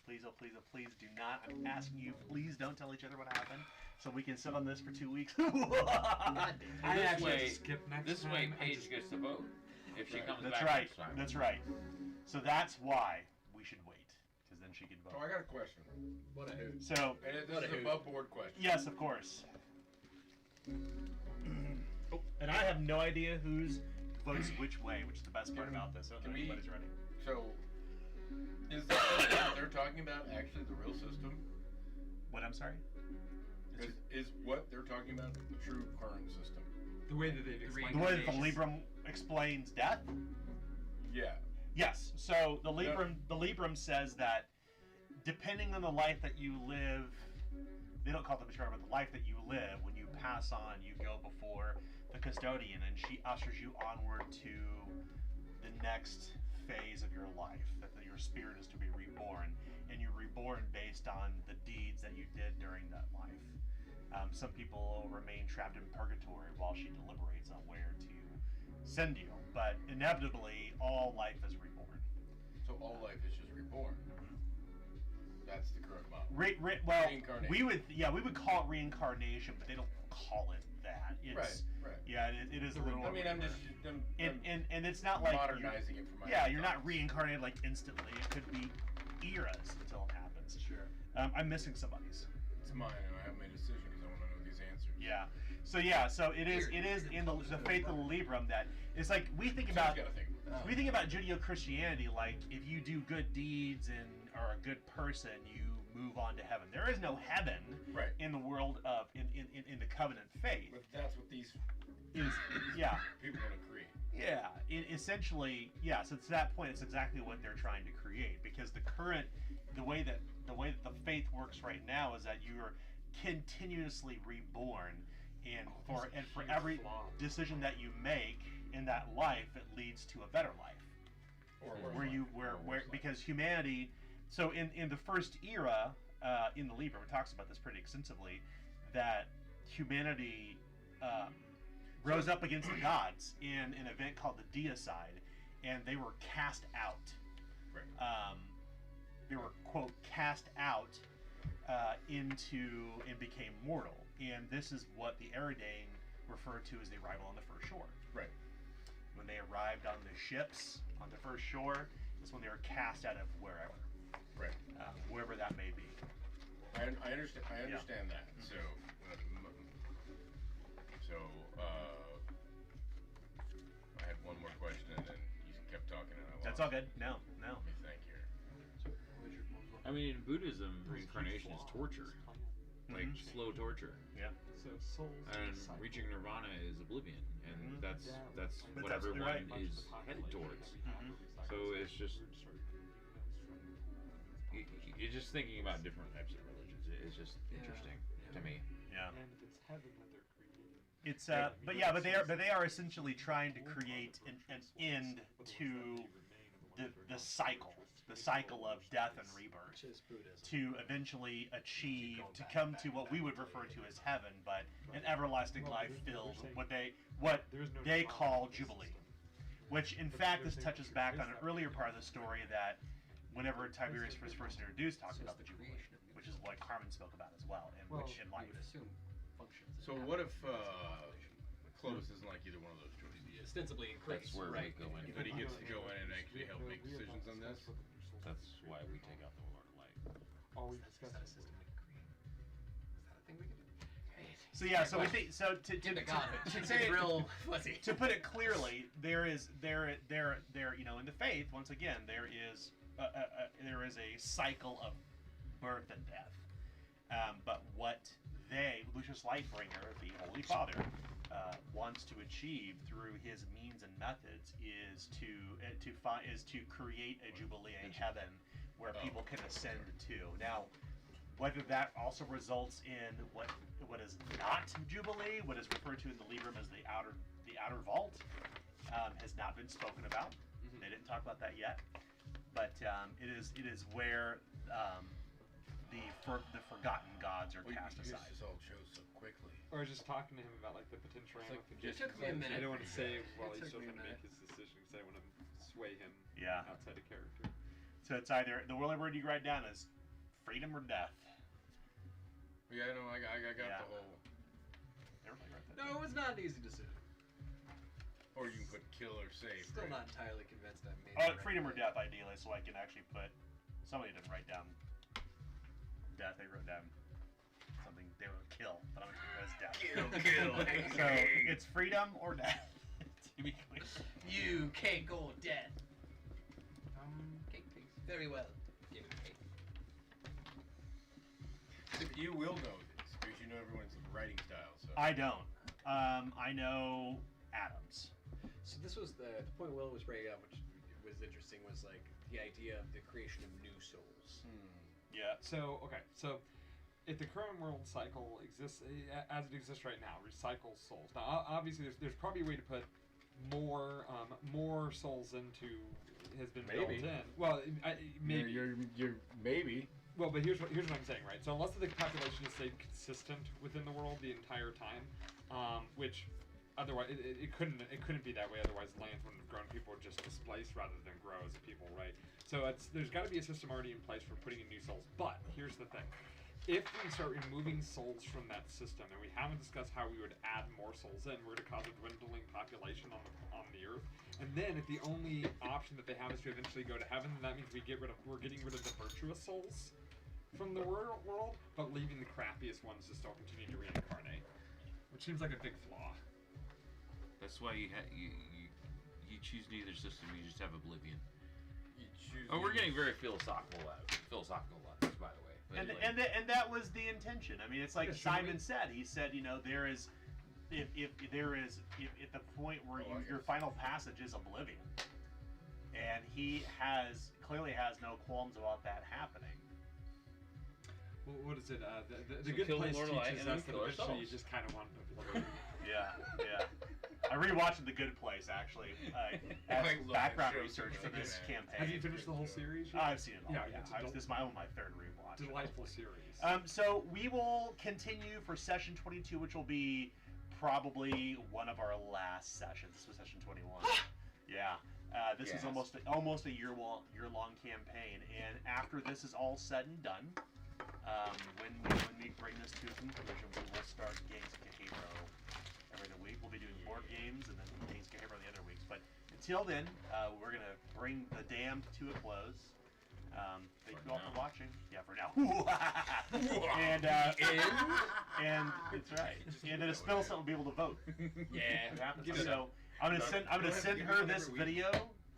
Please, oh please, oh please do not. I'm asking you, please don't tell each other what happened, so we can sit on this for 2 weeks.
I
This
actually
way, skip next
this
time.
way
I
Paige
just-
gets to vote if she comes
That's
back
right.
next time.
That's right. So that's why we should wait, because then she can
So I
vote.
got a question.
What a hoot.
So
And this
What a
is an
hoot.
above board question.
yes, of course. Oh, and I have no idea who's votes which way, which is the best part about this. I don't know
Can we-
if anybody's ready.
So, is the system that they're talking about actually the real system?
What? I'm sorry.
Is what they're talking about the true current system?
The way that they've
The
explained
way that the
it.
Libram explains death.
Yeah.
Yes. So the Libram says that depending on the life that you live, they don't call it the mature, but the life that you live, when you pass on, you go before the custodian, and she ushers you onward to the next phase of your life. That your spirit is to be reborn, and you're reborn based on the deeds that you did during that life. Some people remain trapped in purgatory while she deliberates on where to send you, but inevitably, all life is reborn.
So all life is just reborn. That's the current model.
Well,
Reincarnation.
we would call it reincarnation, but they don't call it that. It's,
Right.
Yeah, it is a little.
I mean, I'm just
and it's not like
modernizing it for my.
yeah,
own
you're not
thoughts.
reincarnated like instantly. It could be eras until it happens.
Sure.
I'm missing somebody's.
It's mine, and I have my decision because I want to know these answers.
Yeah. So it is in the faith of the Libram that it's like we think
So
about
you gotta think about it.
we think about Judeo-Christianity like if you do good deeds and are a good person, you move on to heaven. There is no heaven
Right.
in the world of in the covenant faith.
But that's what these
Is yeah.
people want to create.
Yeah, essentially, yeah. So to that point, it's exactly what they're trying to create. Because the way that the faith works right now is that you are continuously reborn, and for every decision that you make in that life, it leads to a better life. Where because humanity. So in the first era, in the Libra, it talks about this pretty extensively, that humanity. Rose up against the gods in an event called the Deicide, and they were cast out.
Right.
They were, quote, cast out into and became mortal. And this is what the Eridane referred to as the arrival on the first shore.
Right.
When they arrived on the ships on the first shore, is when they were cast out of wherever,
Right.
wherever that may be.
I understand. I understand that. So. I had one more question, and then you kept talking, and I lost.
That's all good. No.
Let me think here.
I mean, in Buddhism, reincarnation is torture, like
Mhm.
slow torture,
So souls
and
disciple.
reaching nirvana is oblivion, and
Mhm.
that's
But
what
that's
everyone
right.
is headed towards.
Mhm.
So it's just you're just thinking about different types of religions. It's just interesting to me.
Yeah.
And if it's heaven that they're creating.
It's but they are essentially trying to create an end to the cycle of death and rebirth,
Which is Buddhism.
to eventually achieve to come to what we would refer to as heaven, but an everlasting life filled what they call jubilee, which in fact this touches back on an earlier part of the story that whenever Tiberius was first introduced talked about the jubilee, which is what Carmen spoke about as well, and which in life.
Assume functions.
So what if Clovis isn't like either one of those choices?
Ostensibly increased.
That's where
right.
we go in.
But he gets to go in and actually help make decisions on this.
That's why we take out the Lord of Light.
All we
Is
discussed
that a
was
system we could create? Is that a thing we could do?
So yeah, so we think so
Get the God.
to
It's
say
real fuzzy.
to put it clearly, there in the faith once again there is a cycle of birth and death, but what Lucius Lightbringer, the Holy Father, wants to achieve through his means and methods is to create a Jubilee heaven where people can ascend to. Now, whether that also results in what is not Jubilee, what is referred to in the Libram as the outer vault, has not been spoken about. They didn't talk about that yet, but it is where the forgotten gods are cast aside.
This all chose so quickly.
Or just talking to him about like the potential
It's like,
ramifications.
it took me a minute.
I don't want to say while
It
he's
took
still
me a
trying to make
minute.
his decision because I want to sway him
Yeah.
outside of character.
So it's either the only word you write down is freedom or death.
Yeah, no, I got
Yeah.
the whole.
Everybody write that
No,
down.
it was not an easy decision.
Or you can put kill or save.
Still
right?
not entirely convinced I made
Oh,
the right
freedom or
play.
death, ideally, so I can actually put. Somebody didn't write down death. They wrote down something. They wrote kill, but I'm gonna put it as death.
Kill.
So it's freedom or death. To be clear.
You can't go dead. Cake please. Very well. Give me cake.
You will know this because you know everyone's writing style. So
I don't. I know Adams.
So this was the point Will was bringing up, which was interesting, was like the idea of the creation of new souls.
Yeah.
So if the current world cycle exists as it exists right now, recycles souls. Now, obviously, there's probably a way to put more souls into has been
Maybe.
built in. Well, maybe.
You're maybe.
Well, but here's what I'm saying, right? So unless the population has stayed consistent within the world the entire time, which otherwise it couldn't be that way. Otherwise, lands wouldn't have grown. People would just displace rather than grow as a people, right? So there's got to be a system already in place for putting in new souls. But here's the thing: if we start removing souls from that system, and we haven't discussed how we would add more souls in, we're going to cause a dwindling population on the earth. And then if the only option that they have is to eventually go to heaven, then that means we're getting rid of the virtuous souls from the world, but leaving the crappiest ones to still continue to reincarnate, which seems like a big flaw.
That's why you choose neither system. You just have oblivion.
You choose.
Oh, we're getting very philosophical on this, by the way. But
And that was the intention. I mean, it's like
Yeah,
Simon said. He said, there is, if at the point where
Oh, I
your
guess.
final passage is oblivion, and he clearly has no qualms about that happening.
Well, what is it? The
So
good
kill the
place
Lord of Light
teaches
and then
us that
kill
eventually you
ourselves.
just kind of want to oblivion.
Yeah. I rewatched The Good Place actually as
I love
background
shows
research
like
for
that,
this
man.
campaign.
Have you finished the whole series yet?
I've seen it all.
Yeah,
Yeah,
it's a
this is my third rewatch.
Delightful series.
So we will continue for session 22, which will be probably one of our last sessions. This was session 21. Yeah. This is
Yes.
almost a year-long campaign, and after this is all said and done, when we bring this to a conclusion, we will start Games of Cahero every other week. We'll be doing board games and then Games of Cahero the other weeks. But until then, we're gonna bring The Damned to a close. Thank you all for watching. Yeah, for now. And that's right. And then a spell set will be able to vote.
Yeah.
What happens?
Give it
So I'm gonna send
give
her
it
this
every week.
video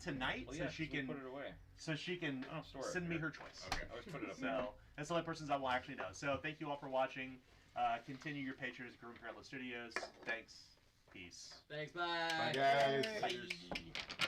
tonight
Well,
so
yeah,
she
we'll
can
put it away. Store it.
send me her choice.
Okay.
I always put it up.
So that's the only persons I will actually know. So thank you all for watching. Continue your patronage at Groom Studios. Thanks. Peace.
Thanks, bye.
Bye, guys.
Bye.